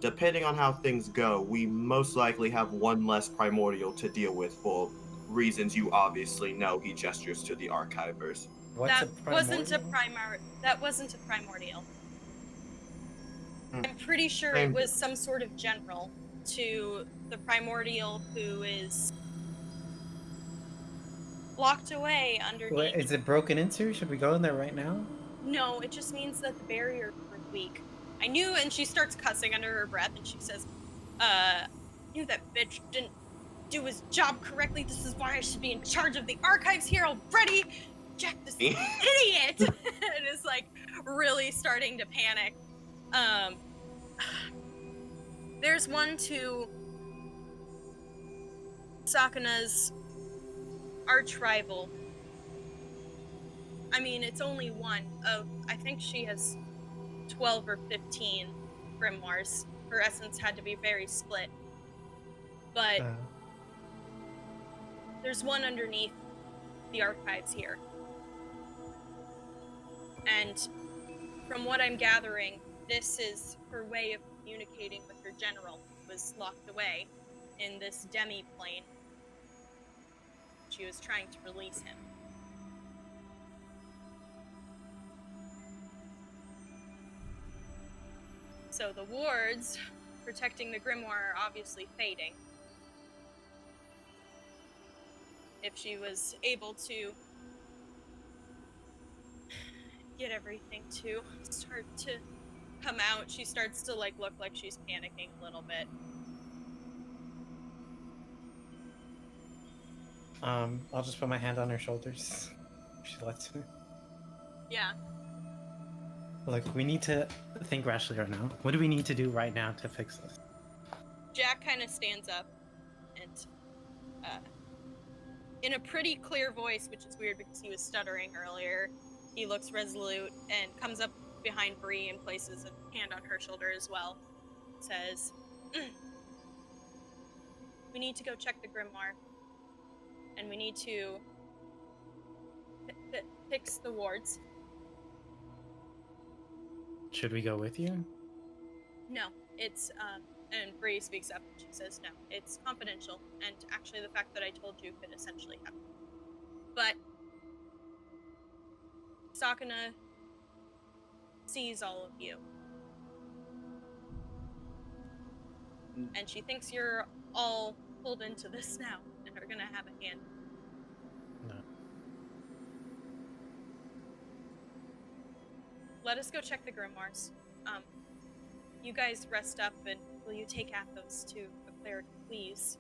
depending on how things go, we most likely have one less primordial to deal with for reasons you obviously know. He gestures to the archivers. What's that a primordial? that wasn't a primordial. Hmm. I'm pretty sure it was some sort of general to the primordial who is locked away underneath. Wait, is it broken into? Should we go in there right now? No, it just means that the barrier is weak. I knew, and she starts cussing under her breath, and she says, knew that bitch didn't do his job correctly. This is why I should be in charge of the archives here already. Jack, this idiot! And is like really starting to panic. There's one to Sakuna's arch-rival. I mean, it's only one of, I think she has 12 or 15 grimoires. Her essence had to be very split. But there's one underneath the archives here. And from what I'm gathering, this is her way of communicating with her general, who was locked away in this demi-plane. She was trying to release him. So the wards protecting the grimoire are obviously fading. If she was able to get everything to start to come out, she starts to like look like she's panicking a little bit. I'll just put my hand on her shoulders. If she lets me. Yeah. Look, we need to think rationally right now. What do we need to do right now to fix this? Jack kind of stands up and in a pretty clear voice, which is weird because he was stuttering earlier, he looks resolute and comes up behind Bree and places a hand on her shoulder as well. Says, we need to go check the grimoire. And we need to fix the wards. Should we go with you? No, it's, and Bree speaks up and she says, no, it's confidential. And actually the fact that I told you could essentially happen. But Sakuna sees all of you. and she thinks you're all pulled into this now and are gonna have a hand. No. Let us go check the grimoires. You guys rest up, and will you take Athos to a cleric, please?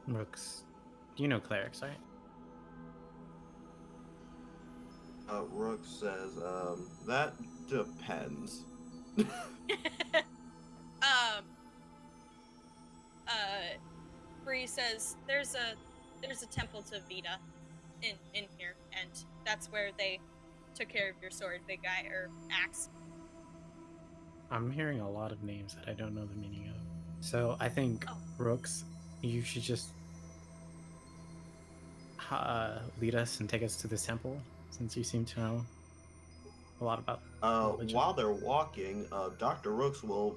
Rooks. You know clerics, right? Rook says, that depends. Bree says there's a temple to Vita in here, and that's where they took care of your sword, big guy, or axe. I'm hearing a lot of names that I don't know the meaning of. So I think, Rooks, you should just lead us and take us to this temple, since you seem to know a lot about religion. While they're walking, Dr. Rooks will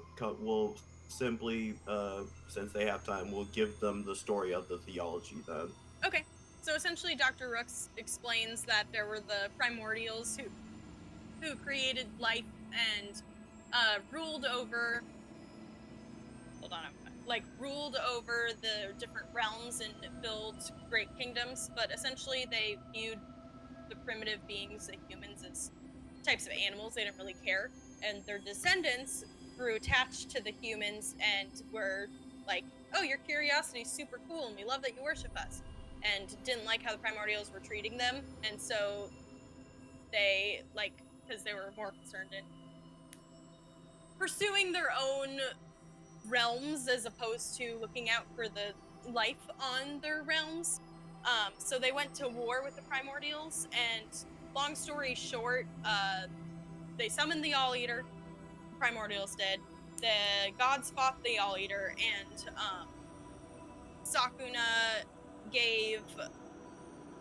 simply, since they have time, will give them the story of the theology then. Okay, so essentially Dr. Rooks explains that there were the primordials who created life and ruled over the different realms and built great kingdoms, but essentially they viewed the primitive beings, the humans, as types of animals. They didn't really care, and their descendants grew attached to the humans and were like, oh, your curiosity's super cool and we love that you worship us, and didn't like how the primordials were treating them, and so they, because they were more concerned in pursuing their own realms as opposed to looking out for the life on their realms. So they went to war with the primordials, and long story short, they summoned the All-Eater. The primordials did. The gods fought the All-Eater, and Sakuna gave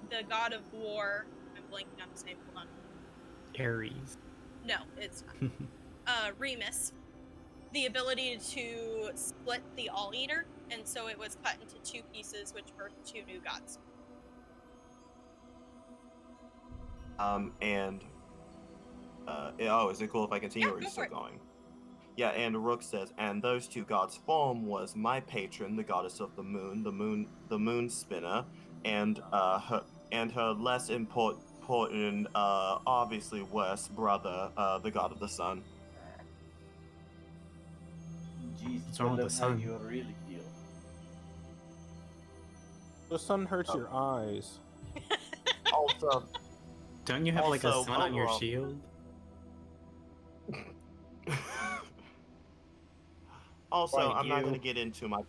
the god of war, I'm blanking on his name, hold on. Ares. No, it's not. Remus, the ability to split the All-Eater, and so it was cut into two pieces, which birthed two new gods. Is it cool if I continue, or are you still going? Yeah, and Rook says, and those two gods' form was my patron, the goddess of the moon spinner, and her less important, obviously worse brother, the god of the sun. Jeez, What's wrong with the how sun? you really feel. The sun hurts your eyes. Also, Don't you have like a Also, sun on your overall- shield? Also, Like I'm not you. going to get into my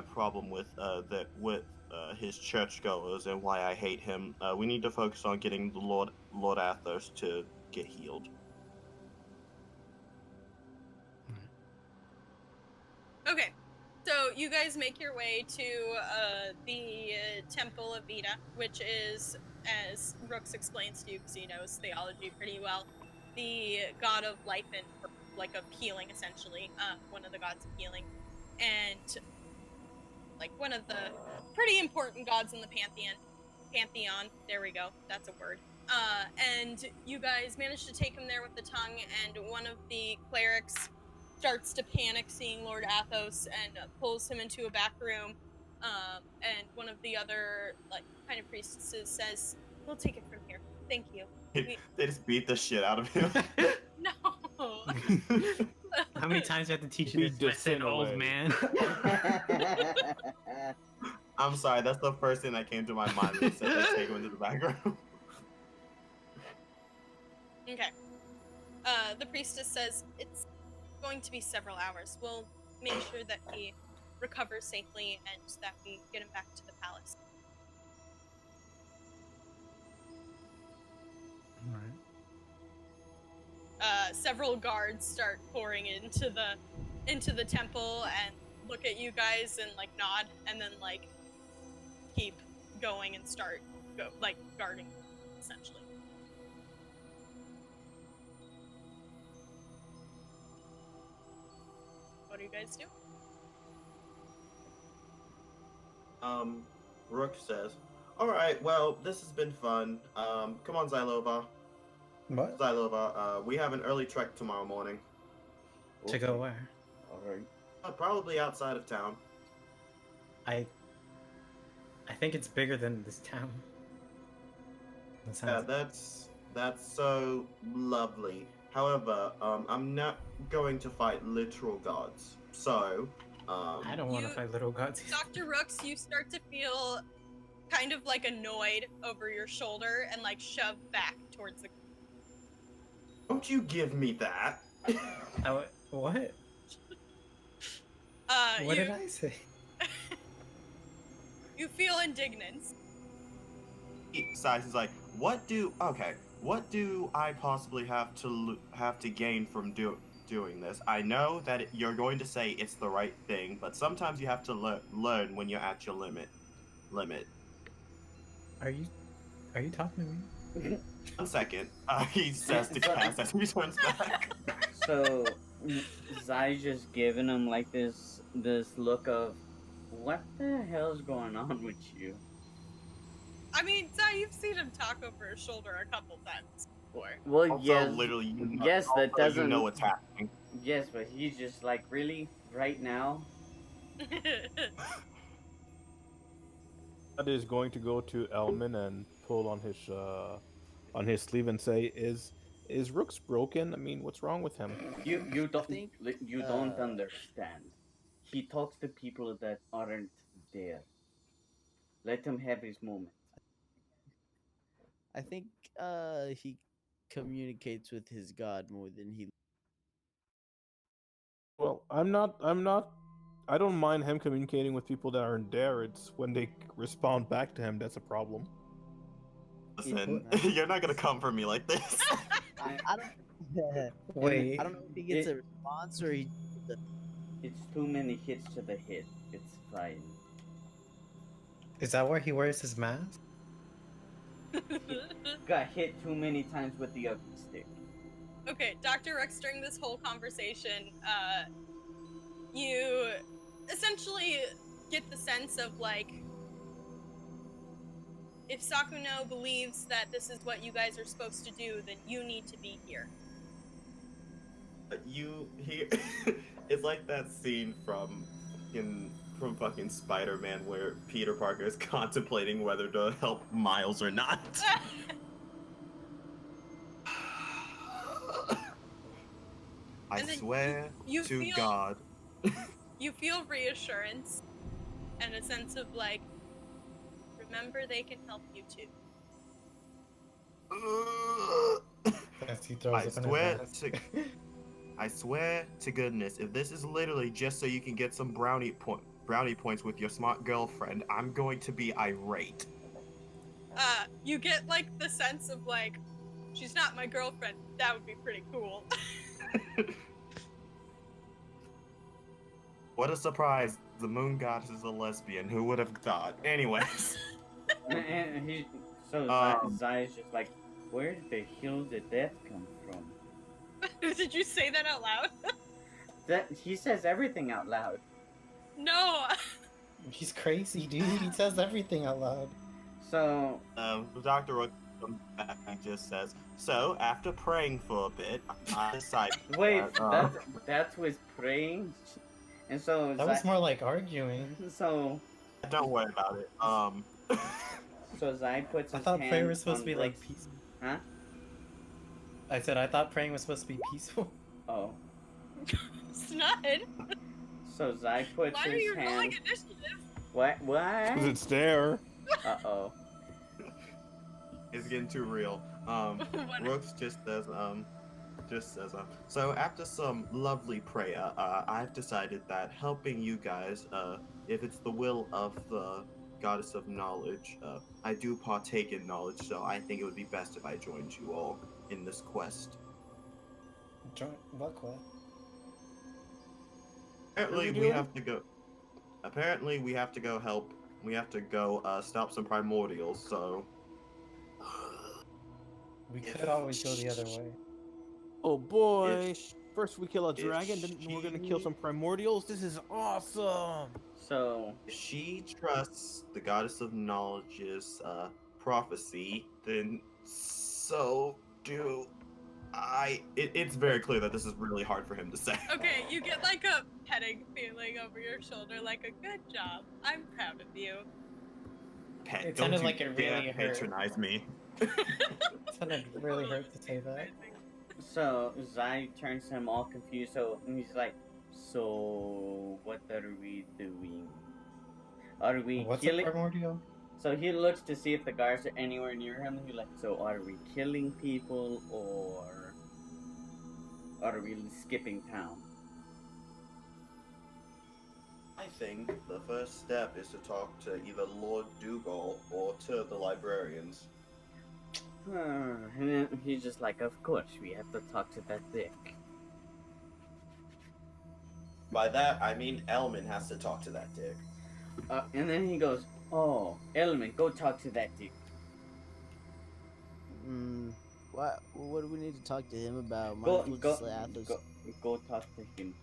problem with his churchgoers and why I hate him. We need to focus on getting the Lord Athos to get healed. Okay, so you guys make your way to the Temple of Vita, which is, as Rooks explains to you, because he knows theology pretty well, the god of life and of healing, essentially, one of the gods of healing, and one of the pretty important gods in the pantheon. There we go, that's a word. And you guys managed to take him there with the tongue, and one of the clerics starts to panic seeing Lord Athos and pulls him into a back room. And one of the other kind of priestesses says, "We'll take it from here. Thank you." They just beat the shit out of him. No. How many times do I have to teach Be you this lesson, old disintegrated. man? I'm sorry, that's the first thing that came to my mind when I said let's take him into the background. Okay. The priestess says, it's going to be several hours. We'll make sure that he recovers safely and that we get him back to the palace. Alright. Several guards start pouring into the temple and look at you guys and nod, and then keep going and start guarding, essentially. What do you guys do? Rook says, "Alright, well, this has been fun. Come on, Zylova. What? We have an early trek tomorrow morning." To go where? Alright. Probably outside of town. I think it's bigger than this town. That Yeah, sounds- that's so lovely. However, I'm not going to fight literal gods. So, I don't want to You- fight little gods. Dr. Rooks, you start to feel kind of like annoyed over your shoulder and like shoved back towards the. don't you give me that. What? What did I say? You feel indignance. Size is like, what do I possibly have to gain from doing this? I know that you're going to say it's the right thing, but sometimes you have to learn when you're at your limit. Are you talking to me? 1 second, he says to cast as he turns back. So Zai's just giving him like this look of, what the hell's going on with you? I mean, Zai, you've seen him talk over his shoulder a couple times before. Well, Also, yes, literally, you know, yes, that also, doesn't. you know what's happening. Yes, but he's just like, really, right now. That is going to go to Elman and pull on his sleeve and say, "Is Rook's broken? I mean, what's wrong with him?" You don't think, you don't understand. He talks to people that aren't there. Let him have his moment. I think he communicates with his god more than he. Well, I'm not. I don't mind him communicating with people that aren't there. It's when they respond back to him that's a problem. Listen, you're not gonna come for me like this. I don't. Wait. I don't know if he gets a response or he. It's too many hits to the head. It's fine. Is that where he wears his mask? Got hit too many times with the ugly stick. Okay, Dr. Rex, during this whole conversation, you essentially get the sense of like, if Sakuno believes that this is what you guys are supposed to do, then you need to be here. It's like that scene from fucking Spider-Man where Peter Parker is contemplating whether to help Miles or not. I And then swear you to feel- God. You feel reassurance and a sense of like, remember they can help you too. As he throws I up in his swear mask. to I swear to goodness, if this is literally just so you can get some brownie points with your smart girlfriend, I'm going to be irate. You get like the sense of like, she's not my girlfriend. That would be pretty cool. What a surprise! The moon goddess is a lesbian. Who would have thought? Anyways, And he, so Zai's just like, where did the hell did that come from? Did you say that out loud? That he says everything out loud. No. He's crazy, dude. He says everything out loud. So Dr. Rook comes back and just says, "So after praying for a bit, I decided." wait, that was praying, and so That was more like arguing. So Don't worry about it. so Zai puts I his thought hand prayer was supposed on to be like Rook's- peaceful. Huh? I said I thought praying was supposed to be peaceful. Oh. Snud. So Zai puts Why are his you hand. rolling initiative? What? Because it's there. Uh-oh. It's getting too real. Rooks just says, so after some lovely prayer, I've decided that helping you guys, if it's the will of the goddess of knowledge, I do partake in knowledge, so I think it would be best if I joined you all in this quest. Join what quest? Apparently What are we we doing? have to go. Apparently we have to go help. We have to go stop some primordials. So We could always go the other way. Oh boy! If- First we kill a if dragon, then we're gonna kill she- some primordials. This is awesome. So if she trusts the goddess of knowledge's prophecy, then so do It's very clear that this is really hard for him to say. Okay, you get like a petting feeling over your shoulder, like a good job. I'm proud of you. Pet, It don't sounded you like it dare really hurt. patronize me. It sounded really hurt to say that. So Zai turns to him all confused. So and he's like, "So what are we doing? Are we What's a killing?" primordial? So he looks to see if the guards are anywhere near him. He's like, "So are we killing people or are we skipping town?" I think the first step is to talk to either Lord Dougal or to the librarians. And then he's just like, "Of course, we have to talk to that dick." By that, I mean Elman has to talk to that dick. And then he goes, "Oh, Elman, go talk to that dick." What do we need to talk to him about? Might Go, as well go, just let Athos. go talk to him.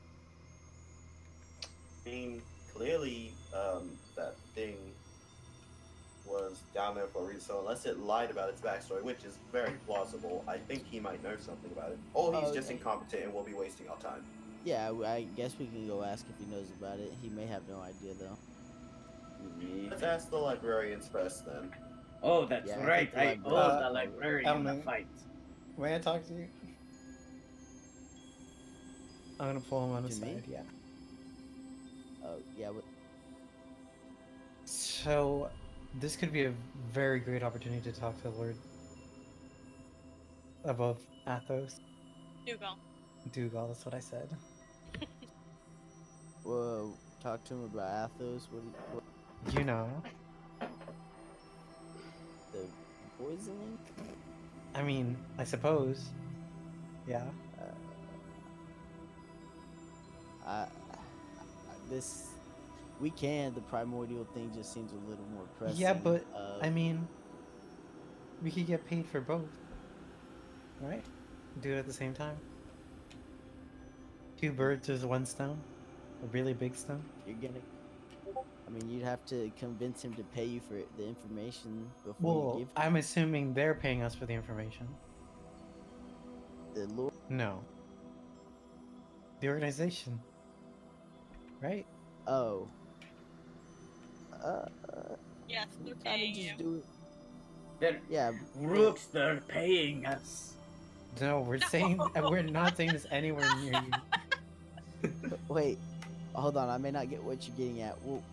I mean, clearly, that thing was down there for a reason. So unless it lied about its backstory, which is very plausible, I think he might know something about it. Or he's just Okay. incompetent and we'll be wasting our time. Yeah, I guess we can go ask if he knows about it. He may have no idea though. Let's ask the librarians first, then. Oh, that's Yeah, I right. think I the owe the librarian Elman. a fight. May I talk to you? I'm gonna pull him on the To me? side, yeah. Oh yeah, what? So, this could be a very great opportunity to talk to Lord above Athos. Dougal. Dougal, that's what I said. Whoa, talk to him about Athos. What You know. the poisoning? I mean, I suppose. Yeah. This we can. The primordial thing just seems a little more pressing. Yeah, but I mean, we could get paid for both, right? Do it at the same time. Two birds with one stone, a really big stone. you're gonna. I mean, you'd have to convince him to pay you for the information before Well, you give I'm assuming they're paying us for the information. the Lord. No. The organization, right? Oh. Yes, they're Kinda paying just you. do it. They're Yeah. Rooks, they're paying us. No, we're saying we're not saying this anywhere near you. Wait, hold on. I may not get what you're getting at. Well,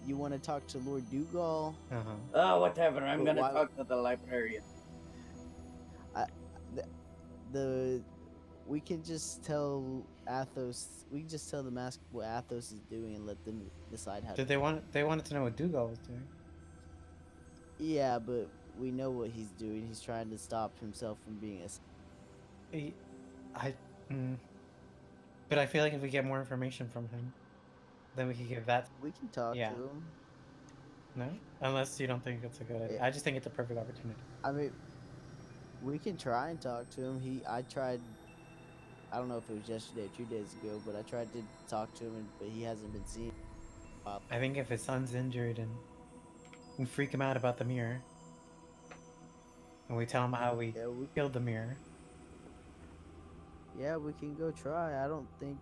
you want to talk to Lord Dougal? Uh-huh. Oh, whatever. I'm But gonna why- talk to the librarian. We can just tell Athos. We can just tell them ask what Athos is doing and let them decide how. Did they wanted to know what Dougal was doing? Yeah, but we know what he's doing. He's trying to stop himself from being a. But I feel like if we get more information from him, then we could give that. We can talk Yeah. to him. No, unless you don't think it's a good idea. Yeah. I just think it's a perfect opportunity. I mean, we can try and talk to him. I tried. I don't know if it was yesterday or 2 days ago, but I tried to talk to him, but he hasn't been seen. I think if his son's injured and we freak him out about the mirror, and we tell him how we Yeah, we killed the mirror, Yeah, we can go try. I don't think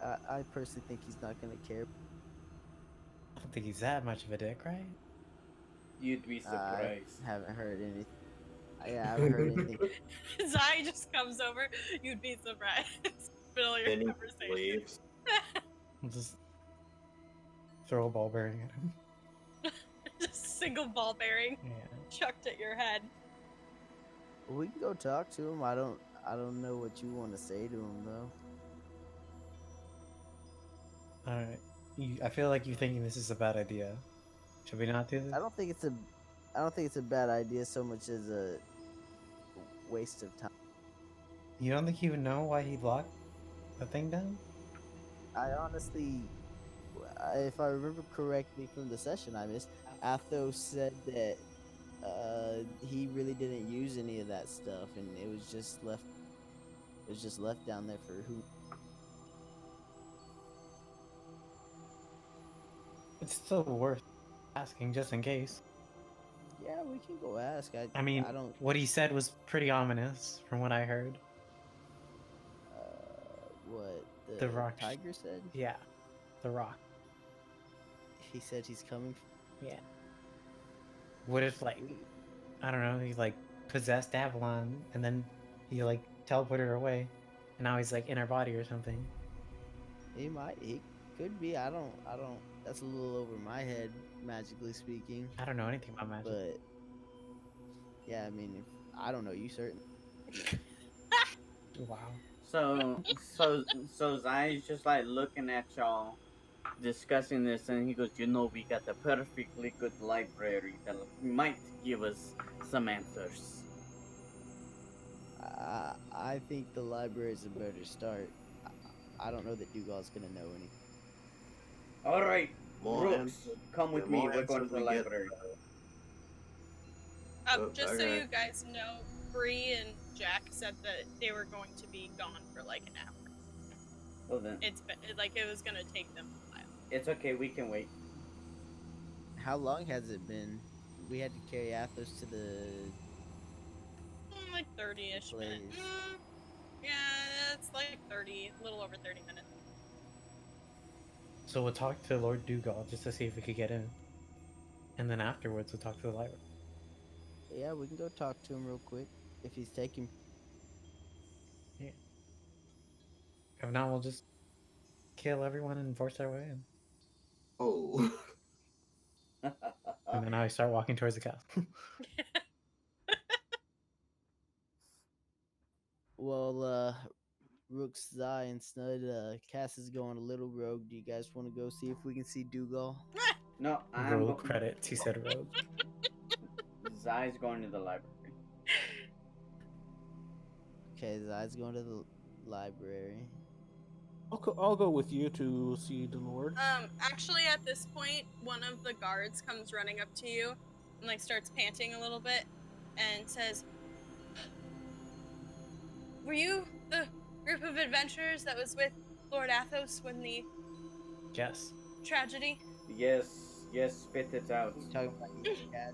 I personally think he's not gonna care. I don't think he's that much of a dick, right? You'd be I surprised. haven't heard anything. Yeah, I haven't heard anything. Zai just comes over. You'd be surprised. Middle of your Then he conversation. leaves. We'll just throw a ball bearing at him. Just single ball bearing Yeah. chucked at your head. We can go talk to him. I don't know what you want to say to him though. All right. I feel like you're thinking this is a bad idea. Should we not do this? I don't think it's a bad idea so much as a waste of time. You don't think he would know why he locked the thing down? I honestly, if I remember correctly from the session I missed, Athos said that he really didn't use any of that stuff, and it was just left. It was just left down there for who. It's still worth asking just in case. Yeah, we can go ask. I mean, I don't. what he said was pretty ominous from what I heard. The rock. tiger said? Yeah, the rock. He said he's coming. Yeah. What if, like, I don't know, he like possessed Avalon and then he like teleported her away, and now he's like in her body or something. He might. He could be. I don't. That's a little over my head, magically speaking. I don't know anything about magic. But yeah, I mean, if I don't know, you certainly. Wow. So Zai's just like looking at y'all, discussing this, and he goes, "You know, we got a perfectly good library that might give us some answers." I think the library is a better start. I don't know that Dougal's gonna know anything. All right, More Brooks, answers- come with the me. more We're going to answers the we get, library. Just so okay. you guys know, Bree and Jack said that they were going to be gone for like an hour. Well then, It's been, like it was gonna take them a while. it's okay. We can wait. How long has it been? We had to carry Athos to the. Like 30-ish minutes. Please. Yeah, it's like 30, a little over 30 minutes. So we'll talk to Lord Dougal just to see if we could get in, and then afterwards we'll talk to the library. Yeah, we can go talk to him real quick if he's taking. Yeah. If not, we'll just kill everyone and force our way in. Oh. And then I start walking towards the castle. Well, Rooks, Zai, and Snud, Cass is going a little rogue. Do you guys want to go see if we can see Dougal? No, I'm Rogue credits. He said rogue. Zai's going to the library. Okay, Zai's going to the library. I'll go with you to see the Lord. Actually, at this point, one of the guards comes running up to you and like starts panting a little bit and says, "Were you the group of adventurers that was with Lord Athos when the Yes. tragedy? Yes, spit it out. You talking about you, Cass?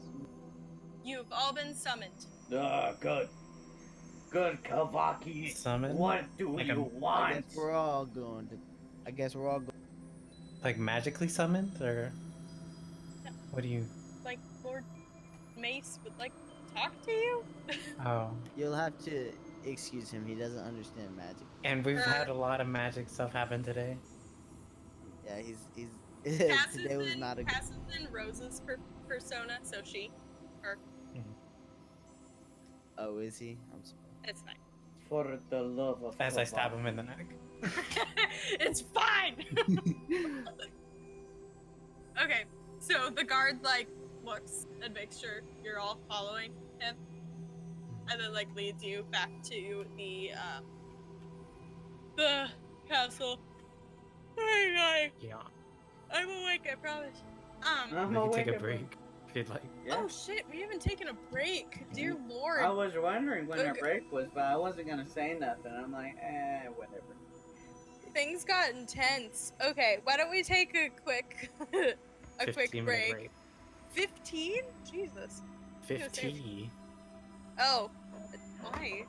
You've all been summoned." Good. Good, Kavaki. Summon? What do Like you a- I want? guess we're all going to. I guess we're all going. Like magically summoned, or what do you? Like Lord Mace would like to talk to you? Oh, You'll have to excuse him. He doesn't understand magic. and we've had a lot of magic stuff happen today. Yeah, he's. Cass Today was is not a. Cass is in Rose's persona, so her. Oh, is he? I'm sorry. It's fine. For the love of As I stab Kavaki. him in the neck. It's fine. Okay, so the guard like looks and makes sure you're all following him, and then like leads you back to the castle. Yeah. I'm awake, I promise. I'm We can awake take a and- break if you'd like. Yeah. Oh shit, we haven't taken a break. Dear Lord. I was wondering when our Okay. break was, but I wasn't gonna say nothing. I'm like, whatever. Things got intense. Okay, why don't we take a quick a quick 15-minute break. 15? Jesus. 50. Oh, why?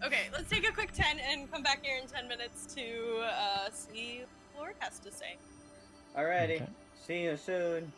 Okay, let's take a quick 10 and come back here in 10 minutes to see what Lord has to say. Alrighty. Okay. See you soon.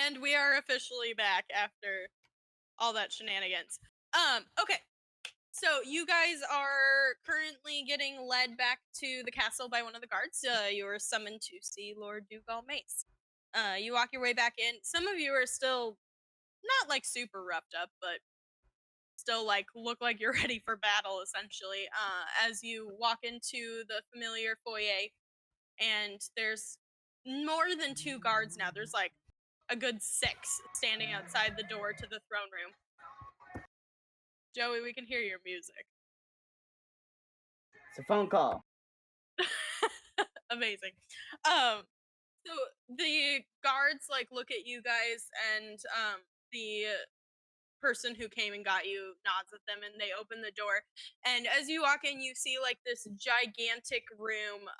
And we are officially back after all that shenanigans. Okay. So you guys are currently getting led back to the castle by one of the guards. You were summoned to see Lord Dugal Mace. You walk your way back in. Some of you are still not like super roughed up, but still like look like you're ready for battle essentially. As you walk into the familiar foyer, and there's more than 2 guards now. There's like a good 6 standing outside the door to the throne room. Joey, we can hear your music. It's a phone call. Amazing. So the guards like look at you guys, and the person who came and got you nods at them, and they open the door. And as you walk in, you see like this gigantic room.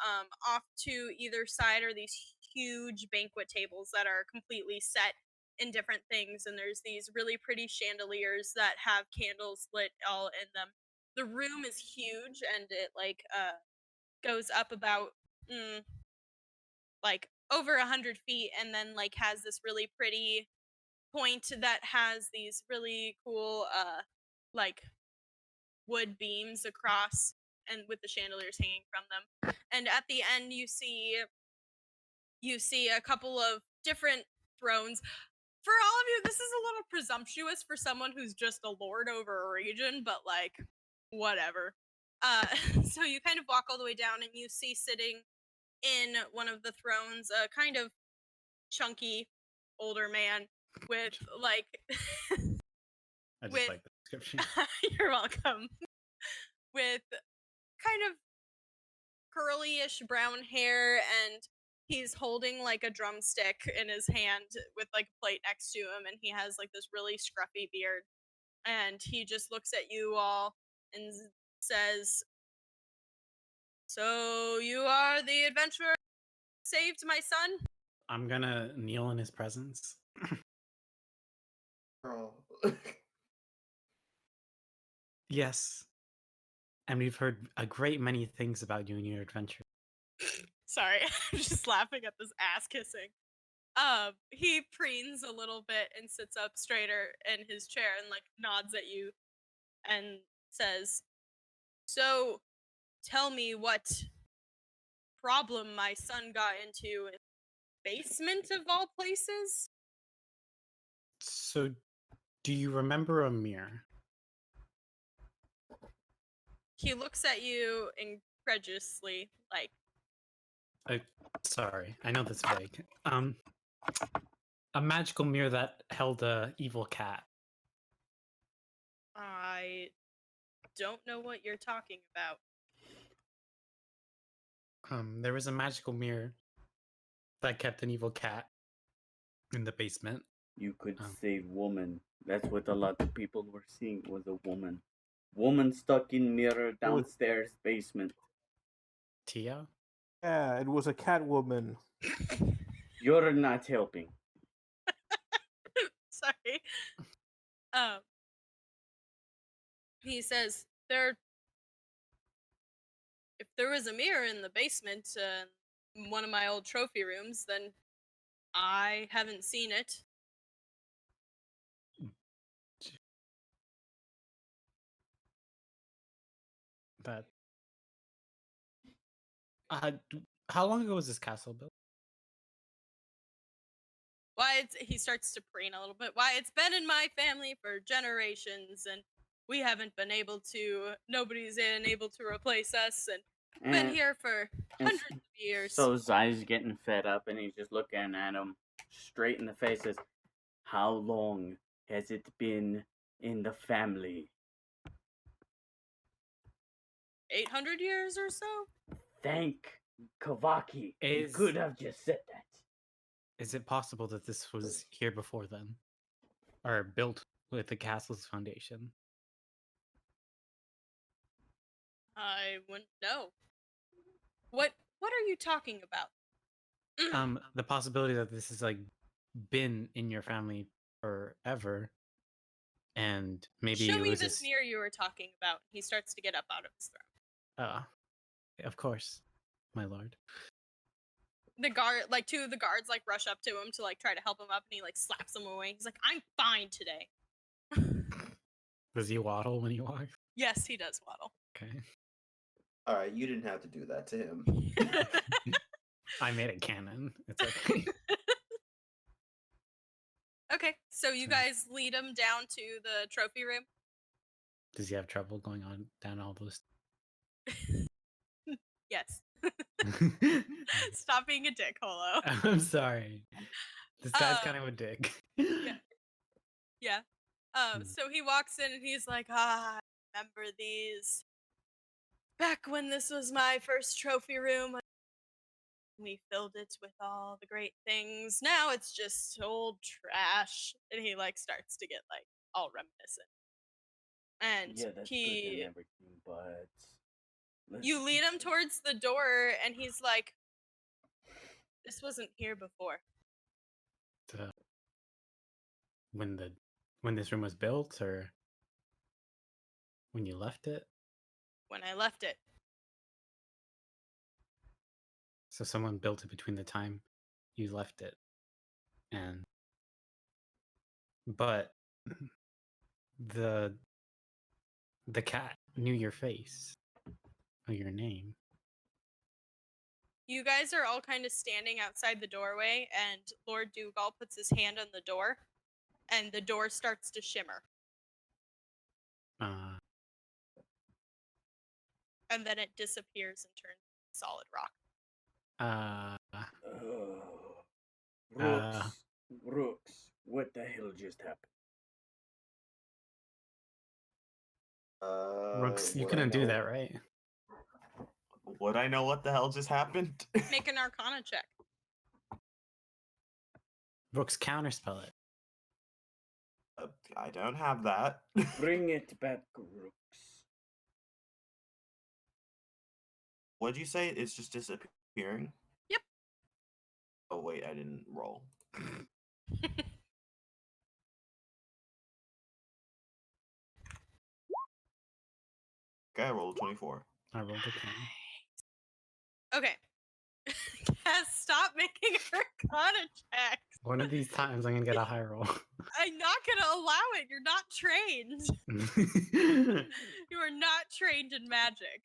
Off to either side are these huge banquet tables that are completely set in different things, and there's these really pretty chandeliers that have candles lit all in them. The room is huge, and it like goes up about like over 100 feet, and then like has this really pretty point that has these really cool like wood beams across, and with the chandeliers hanging from them. And at the end you see a couple of different thrones. For all of you, this is a little presumptuous for someone who's just a lord over a region, but like whatever. So you kind of walk all the way down, and you see sitting in one of the thrones a kind of chunky older man with like I just with like the description. you're welcome. With kind of curly-ish brown hair, and he's holding like a drumstick in his hand with like a plate next to him, and he has like this really scruffy beard, and he just looks at you all and says, "So you are the adventurer who saved my son?" I'm gonna kneel in his presence. Oh. Yes. And we've heard a great many things about you and your adventure. Sorry, I'm just laughing at this ass kissing. He preens a little bit and sits up straighter in his chair and like nods at you and says, "So, tell me what problem my son got into in the basement of all places?" So, do you remember Amir? He looks at you incredulously, like, Sorry, I know that's vague. A magical mirror that held a evil cat. "I don't know what you're talking about." There was a magical mirror that kept an evil cat in the basement. You could Oh. say woman. That's what a lot of people were seeing, was a woman. Woman stuck in mirror downstairs basement. Tia? Yeah, it was a cat woman. You're not helping. Sorry. He says, if there was a mirror in the basement, in one of my old trophy rooms, then I haven't seen it. That. How long ago was this castle built? He starts to preen a little bit. Why, it's been in my family for generations, and we haven't been able to, nobody's been able to replace us, and been here for hundreds of years. So Zai's getting fed up, and he's just looking at him straight in the face. Says, "How long has it been in the family?" 800 years or so? Thank Kavaki. You Is- could have just said that. Is it possible that this was here before then? Or built with the castle's foundation? I wouldn't know. What are you talking about? The possibility that this has like been in your family forever, and maybe Show it me was this mirror you were talking about. He starts to get up out of his throne. Of course, my lord. the guard, like 2 of the guards, like rush up to him to like try to help him up, and he like slaps them away. He's like, "I'm fine today." Does he waddle when he walks? Yes, he does waddle. Okay. All right, you didn't have to do that to him. I made it canon. It's okay. Okay, so you guys lead him down to the trophy room. Does he have trouble going on down all those? Yes. Stop being a dick, Holo. I'm sorry. This guy's kind of a dick. Yeah. So he walks in and he's like, I remember these. Back when this was my first trophy room, we filled it with all the great things. Now it's just old trash. And he like starts to get like all reminiscent. And Yeah, that's good and everything, but you lead him towards the door and he's like, this wasn't here before. When this room was built, or when you left it? When I left it. So someone built it between the time you left it and but the cat knew your face or your name. You guys are all kind of standing outside the doorway, and Lord Dougal puts his hand on the door, and the door starts to shimmer. And then it disappears and turns solid rock. Rooks, what the hell just happened? Rooks, you couldn't do that, right? Would I know what the hell just happened? Make an Arcana check. Rooks, counterspell it. I don't have that. Bring it back, Rooks. What'd you say? It's just disappearing? Yep. Oh, wait, I didn't roll. Okay, I rolled a 24. I rolled a 10. Okay. Cass, stop making Arcana checks. One of these times I'm gonna get a high roll. I'm not gonna allow it. You're not trained. You are not trained in magic.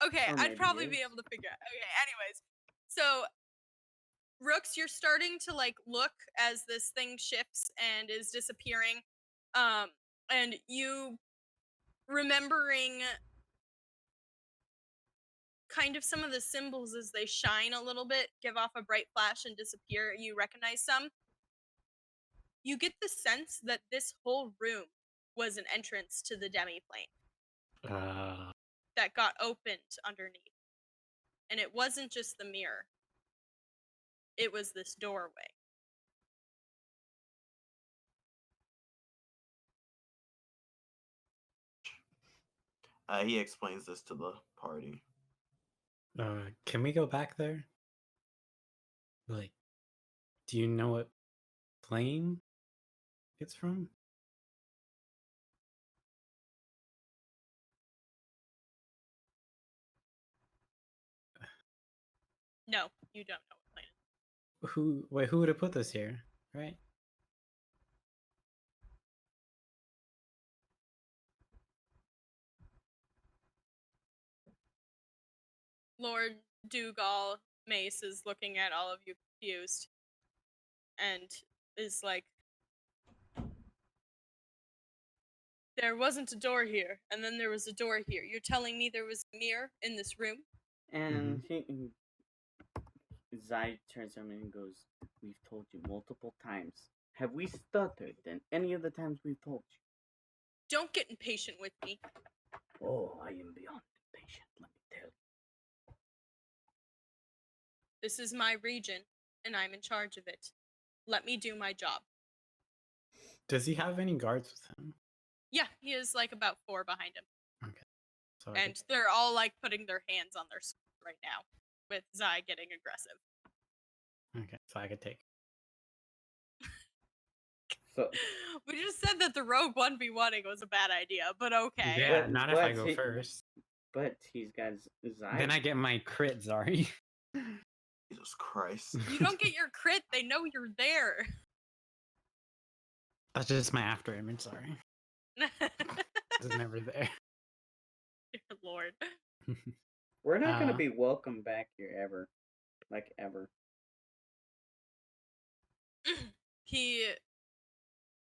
Okay, I'd probably be able to figure out. Okay, anyways. So, Rooks, you're starting to like look as this thing shifts and is disappearing. And you remembering kind of some of the symbols as they shine a little bit, give off a bright flash and disappear. You recognize some. You get the sense that this whole room was an entrance to the demi-plane that got opened underneath. And it wasn't just the mirror. It was this doorway. He explains this to the party. Can we go back there? Like, do you know what plane it's from? No, you don't know what plane. Who would have put this here, right? Lord Dougal Mace is looking at all of you confused and is like, there wasn't a door here, and then there was a door here. You're telling me there was a mirror in this room? And Zai turns to him and goes, we've told you multiple times. Have we stuttered than any of the times we've told you? Don't get impatient with me. Oh, I am beyond impatient, let me tell you. This is my region, and I'm in charge of it. Let me do my job. Does he have any guards with him? Yeah, he is like about 4 behind him. Okay. So And they're all like putting their hands on their swords right now, with Zai getting aggressive. Okay, so I could take. So We just said that the rogue 1v1ing was a bad idea, but okay. Yeah, not if I go first. But he's got Zai. Then I get my crit, Zari. Jesus Christ. You don't get your crit. They know you're there. That's just my after image. Sorry, it's never there. Dear Lord. We're not gonna Uh, be welcome back here ever. Like, ever. He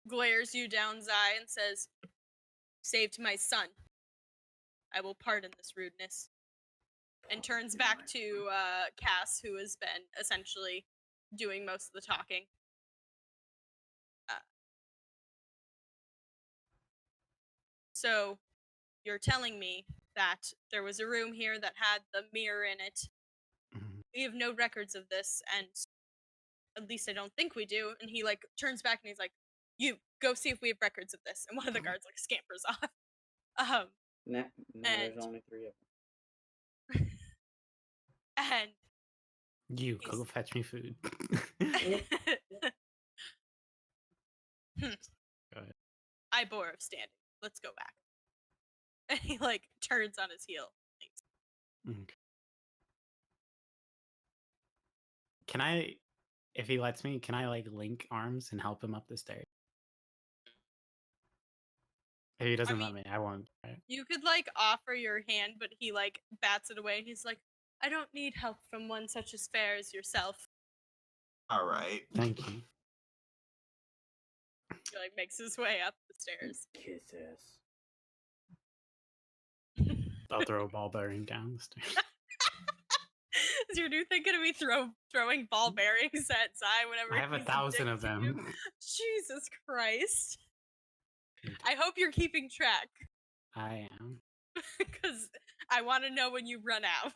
glares you down, Zai, and says, "Saved my son. I will pardon this rudeness." And turns back to Cass, who has been essentially doing most of the talking. So, you're telling me that there was a room here that had the mirror in it. Mhm. We have no records of this, and at least I don't think we do. And he like turns back and he's like, "You go see if we have records of this." And one of the guards like scampers off. No, there's And- only 3 of them. And You go He's- fetch me food. ahead. I bore of standing. Let's go back. And he like turns on his heel. Okay. Can I, if he lets me, can I like link arms and help him up the stairs? If he doesn't let mean- me, I won't. Right? You could like offer your hand, but he like bats it away. And he's like, "I don't need help from one such as fair as yourself." All right. Thank you. He like makes his way up the stairs. Kiss ass. I'll throw a ball bearing down the stairs. Is your new thing gonna be throwing ball bearings at Zai whenever I have he's 1,000 of addicted to you? them. Jesus Christ. I hope you're keeping track, I am. because I want to know when you run out.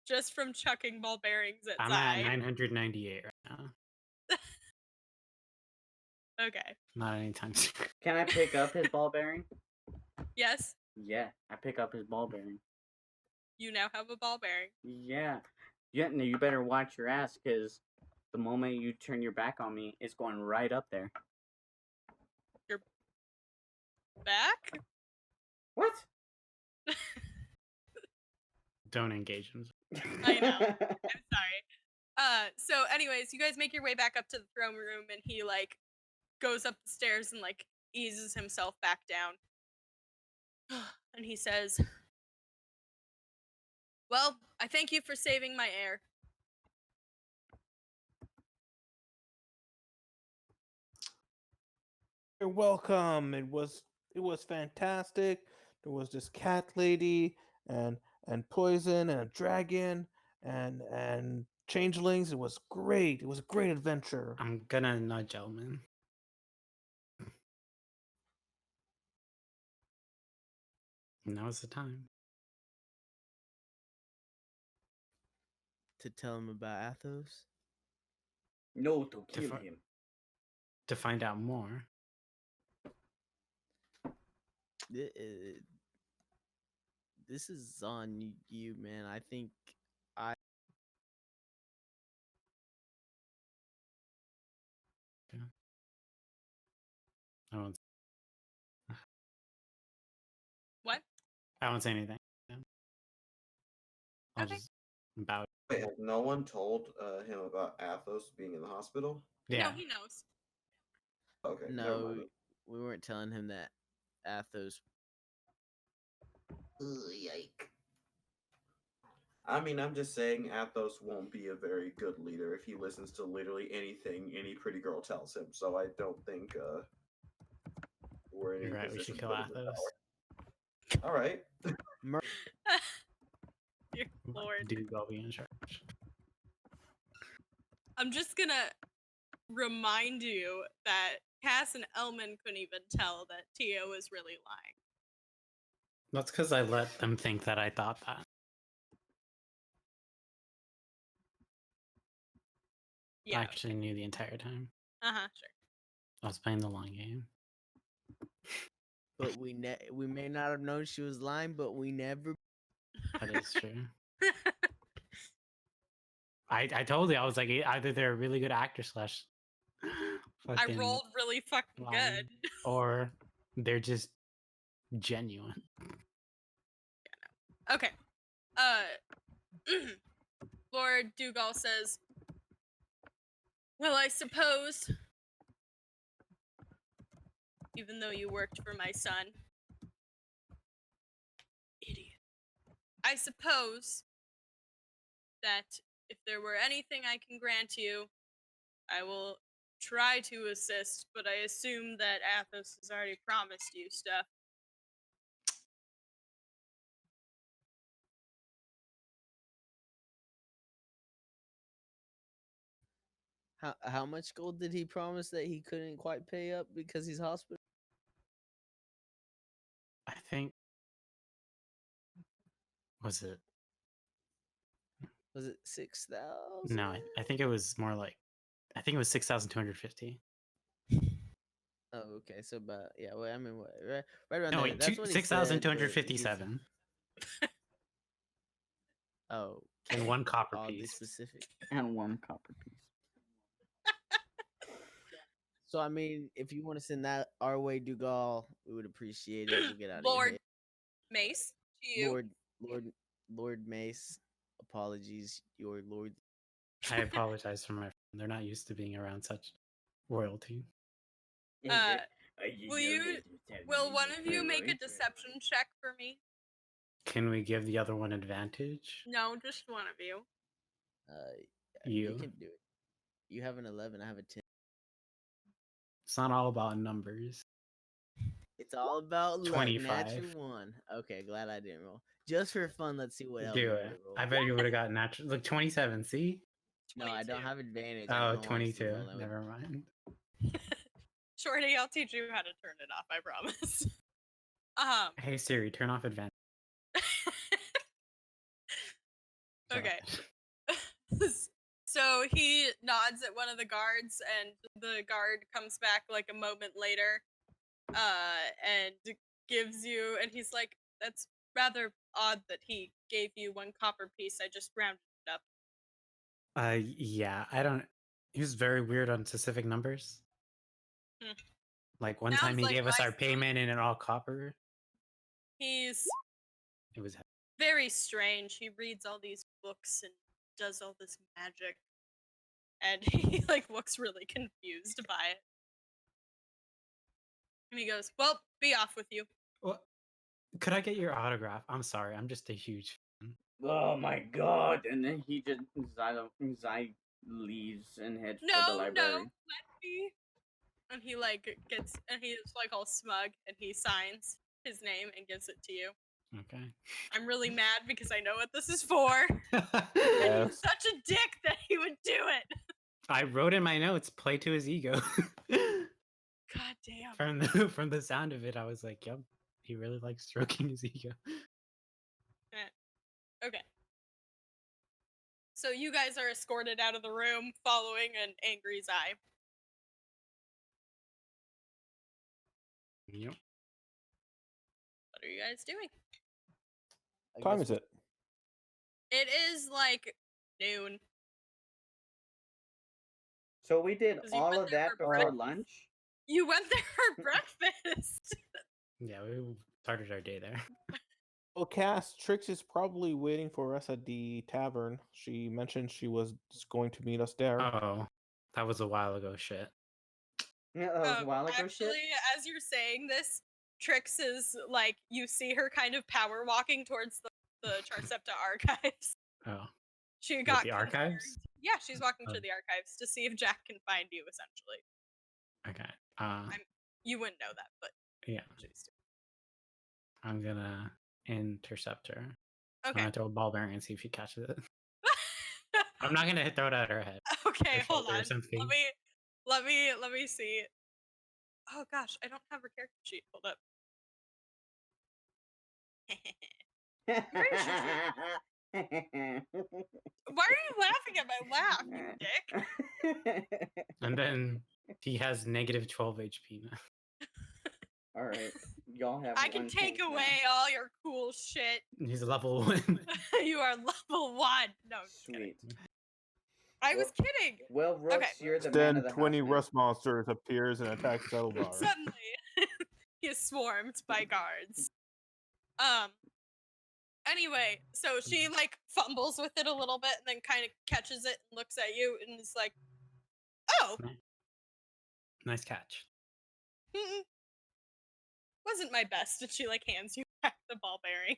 Just from chucking ball bearings at I'm Zai. at 998 right now. Okay. Not anytime soon. Can I pick up his ball bearing? Yes, Yeah, I pick up his ball bearing. you now have a ball bearing. Yeah. Yeah, no, you better watch your ass, because the moment you turn your back on me, it's going right up there. Back? What? Don't engage him. I know. I'm sorry. So anyways, you guys make your way back up to the throne room, and he like goes up the stairs and like eases himself back down. And he says, "Well, I thank you for saving my heir." You're welcome. It was fantastic. There was this cat lady and poison and a dragon and changelings. It was great. It was a great adventure. I'm gonna nudge Elman. Now's the time. To tell him about Athos. No, to kill Different. him. To find out more. This is on you, man. I think I I won't. What? I won't say anything. I'll Okay. just bow. Wait, has no one told him about Athos being in the hospital? Yeah. No, he knows. Okay, never no, mind. we weren't telling him that Athos. Yike. I mean, I'm just saying Athos won't be a very good leader if he listens to literally anything any pretty girl tells him. So I don't think we're in You're any right. We position should to kill put him in Athos. power. All right. Dear Lord. Do well be in charge. I'm just gonna remind you that Cass and Elman couldn't even tell that Tia was really lying. That's because I let them think that I thought that. Yeah. I actually knew the entire time. Sure. I was playing the long game. But we may not have known she was lying, but we never. That is true. I told you I was like either they're a really good actor slash. I fucking rolled really fucking lying, good. or they're just genuine. Okay. Lord Dougal says, well, I suppose, even though you worked for my son, idiot, I suppose that if there were anything I can grant you, I will try to assist, but I assume that Athos has already promised you stuff. How much gold did he promise that he couldn't quite pay up because he's hospital? I think was it Was it 6,000? no, I think it was more like I think it was 6,250. Oh, okay. So about well, I mean, right around No, there. wait, That's what he said. but he's- 6,257 Oh, and one copper oddly piece. specific. And one copper piece. So I mean, if you want to send that our way, Dougal, we would appreciate it. We'll get out of your Lord hair. Mace, to you. Lord Mace. Apologies, your lord. I apologize for my friend. They're not used to being around such royalty. Will one of you make a deception check for me? Can we give the other one advantage? No, just one of you. You You. can do it. You have an 11. I have a 10. It's not all about numbers. It's all about luck. 25. Natural 1. Okay, glad I didn't roll. Just for fun, let's see what else Do we it. would've rolled. I bet you would have got natural. Look, 27. See? No, I don't have advantage. I Oh, don't know why I'm still 22. rolling with- Never mind. Shorty, I'll teach you how to turn it off, I promise. Hey Siri, turn off advantage. Okay. So he nods at one of the guards, and the guard comes back like a moment later, and gives you, and he's like, that's rather odd that he gave you one copper piece. I just rounded it up. Yeah, I don't. He was very weird on specific numbers. Hmm. Like one Sounds time he like gave us my our payment in an all copper. He's It was very strange. He reads all these books and does all this magic, and he like looks really confused by it. And he goes, "Well, be off with you." Well, could I get your autograph? I'm sorry, I'm just a huge fan. Oh my god! And then he just Zai leaves and heads for the No, library. let me. And he like gets, and he's like all smug, and he signs his name and gives it to you. Okay. I'm really mad because I know what this is for. And Yes. he's such a dick that he would do it. I wrote in my notes, play to his ego. God damn. From the sound of it, I was like, yep, he really likes stroking his ego. Okay. So you guys are escorted out of the room following an angry Zai. Yep. What are you guys doing? What time is it? It is like noon. So we did 'Cause you all went of there that for before breakfast. lunch? You went there for breakfast. Yeah, we started our day there. Well, Cass, Trix is probably waiting for us at the tavern. She mentioned she was going to meet us there. Oh, that was a while ago. Shit. Yeah, that was a while ago. Actually, as you're saying this, Trix is like, you see her kind of power walking towards the Charcepta archives. Oh, She with got the archives. concerned. Yeah, she's walking Oh. to the archives to see if Jack can find you. Essentially, Okay. you wouldn't know that, but Yeah, she's I'm gonna intercept her. I'm okay. gonna throw a ball bearing and see if she catches it. I'm not gonna throw it at her head. Okay, Her hold shoulder or on. something. Let me see. Oh gosh, I don't have her character sheet. Hold up. Why are you laughing at my laugh, you dick? And then he has negative 12 HP now. All right, y'all have. I can one take chance now. away all your cool shit. He's level 1. You are level 1. No, I'm just kidding. Sweet. I was kidding. Well, Rooks, Okay. you're the man Then of the 20 house now. rust monsters appears and attacks Scalawags. Suddenly, he is swarmed by guards. Anyway, so she like fumbles with it a little bit and then kind of catches it and looks at you and is like, "Oh, Nice catch. wasn't my best." And she like hands you back the ball bearing.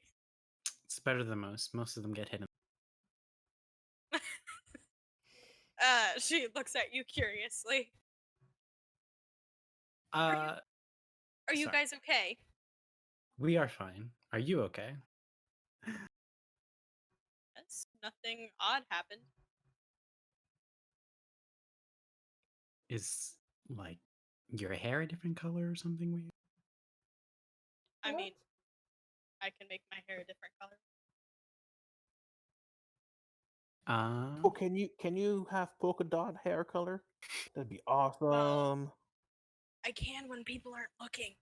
It's better than most. Most of them get hit. She looks at you curiously. Uh, Are you sorry. guys okay? We are fine. Are you okay? Yes, nothing odd happened. Is like your hair a different color or something weird? I mean, I can make my hair a different color. Oh, can you have polka dot hair color? That'd be awesome. I can when people aren't looking.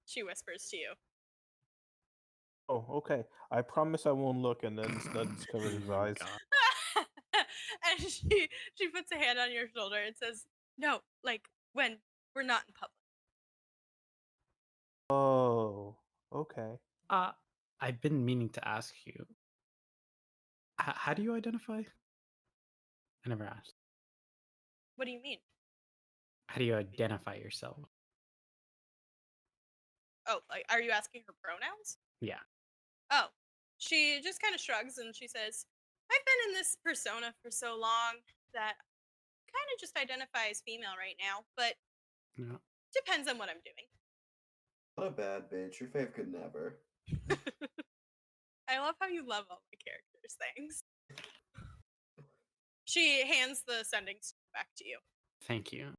She whispers to you. Oh, okay. I promise I won't look. And then Studs covers his eyes. God. And she puts a hand on your shoulder and says, "No, like when we're not in public." Oh, okay. I've been meaning to ask you. How do you identify? I never asked. What do you mean? How do you identify yourself? Oh, like, are you asking her pronouns? Yeah. Oh, she just kind of shrugs and she says, "I've been in this persona for so long that I kind of just identify as female right now, but No. depends on what I'm doing." Not a bad bitch. Your fave could never. I love how you love all my characters' things. She hands the sending stone back to you. Thank you.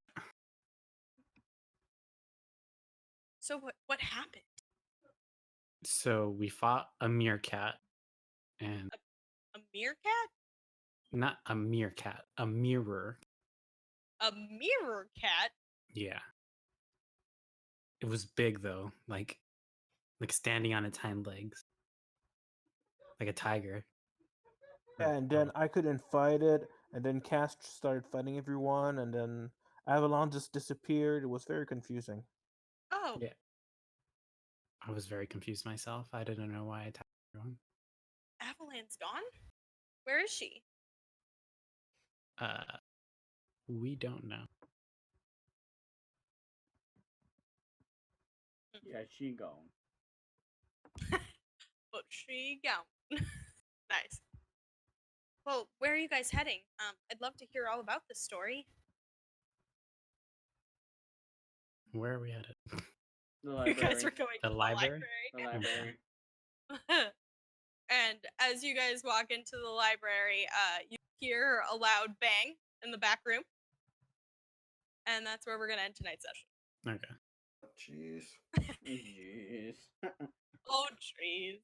So what happened? So we fought a meerkat, and A meerkat? not a meerkat, a mirror. A mirror cat? Yeah. It was big though, like standing on its hind legs, like a tiger. And then I couldn't fight it. And then Cast started fighting everyone. And then Avalon just disappeared. It was very confusing. Oh, Yeah. I was very confused myself. I didn't know why I attacked everyone. Avalan's gone? Where is she? We don't know. Yeah, she gone. But she gone. Nice. Well, where are you guys heading? I'd love to hear all about this story. Where are we headed? The You library. guys are going The to library? The library. And as you guys walk into the library, you hear a loud bang in the back room. And that's where we're going to end tonight's session. Okay. Jeez. Jeez. Oh, jeez.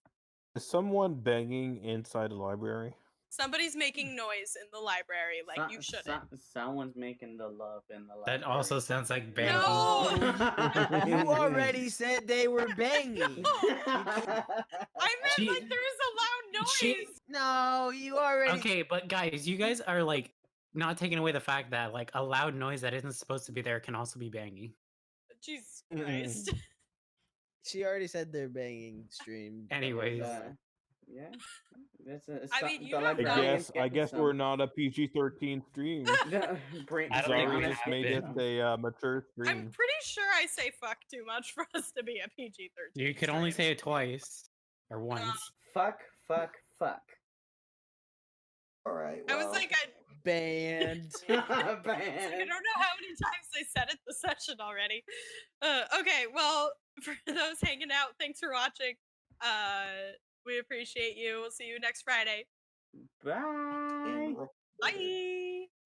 Is someone banging inside the library? Somebody's making noise in the library, like you shouldn't. Someone's making the love in the library. That also sounds like banging. No! You already said they were banging. I meant She- like there was a loud noise. she- No, you already. Okay, but guys, you guys are like not taking away the fact that like a loud noise that isn't supposed to be there can also be banging. Jesus Mm-mm. Christ. She already said they're banging. Stream. Anyways. Yeah. That's a, I mean, you the don't I know. librarian's guess getting we're some- not a PG-13 stream. Bring, I don't Sorry, think bring we on just have made been. it a mature I'm stream. pretty sure I say fuck too much for us to be a PG-13. You could only stream. say it twice or once. Fuck. Alright, I well. was like, Banned. I don't know how many times I said it this session already. Okay, well, for those hanging out, thanks for watching. We appreciate you. We'll see you next Friday. Bye. And- Bye.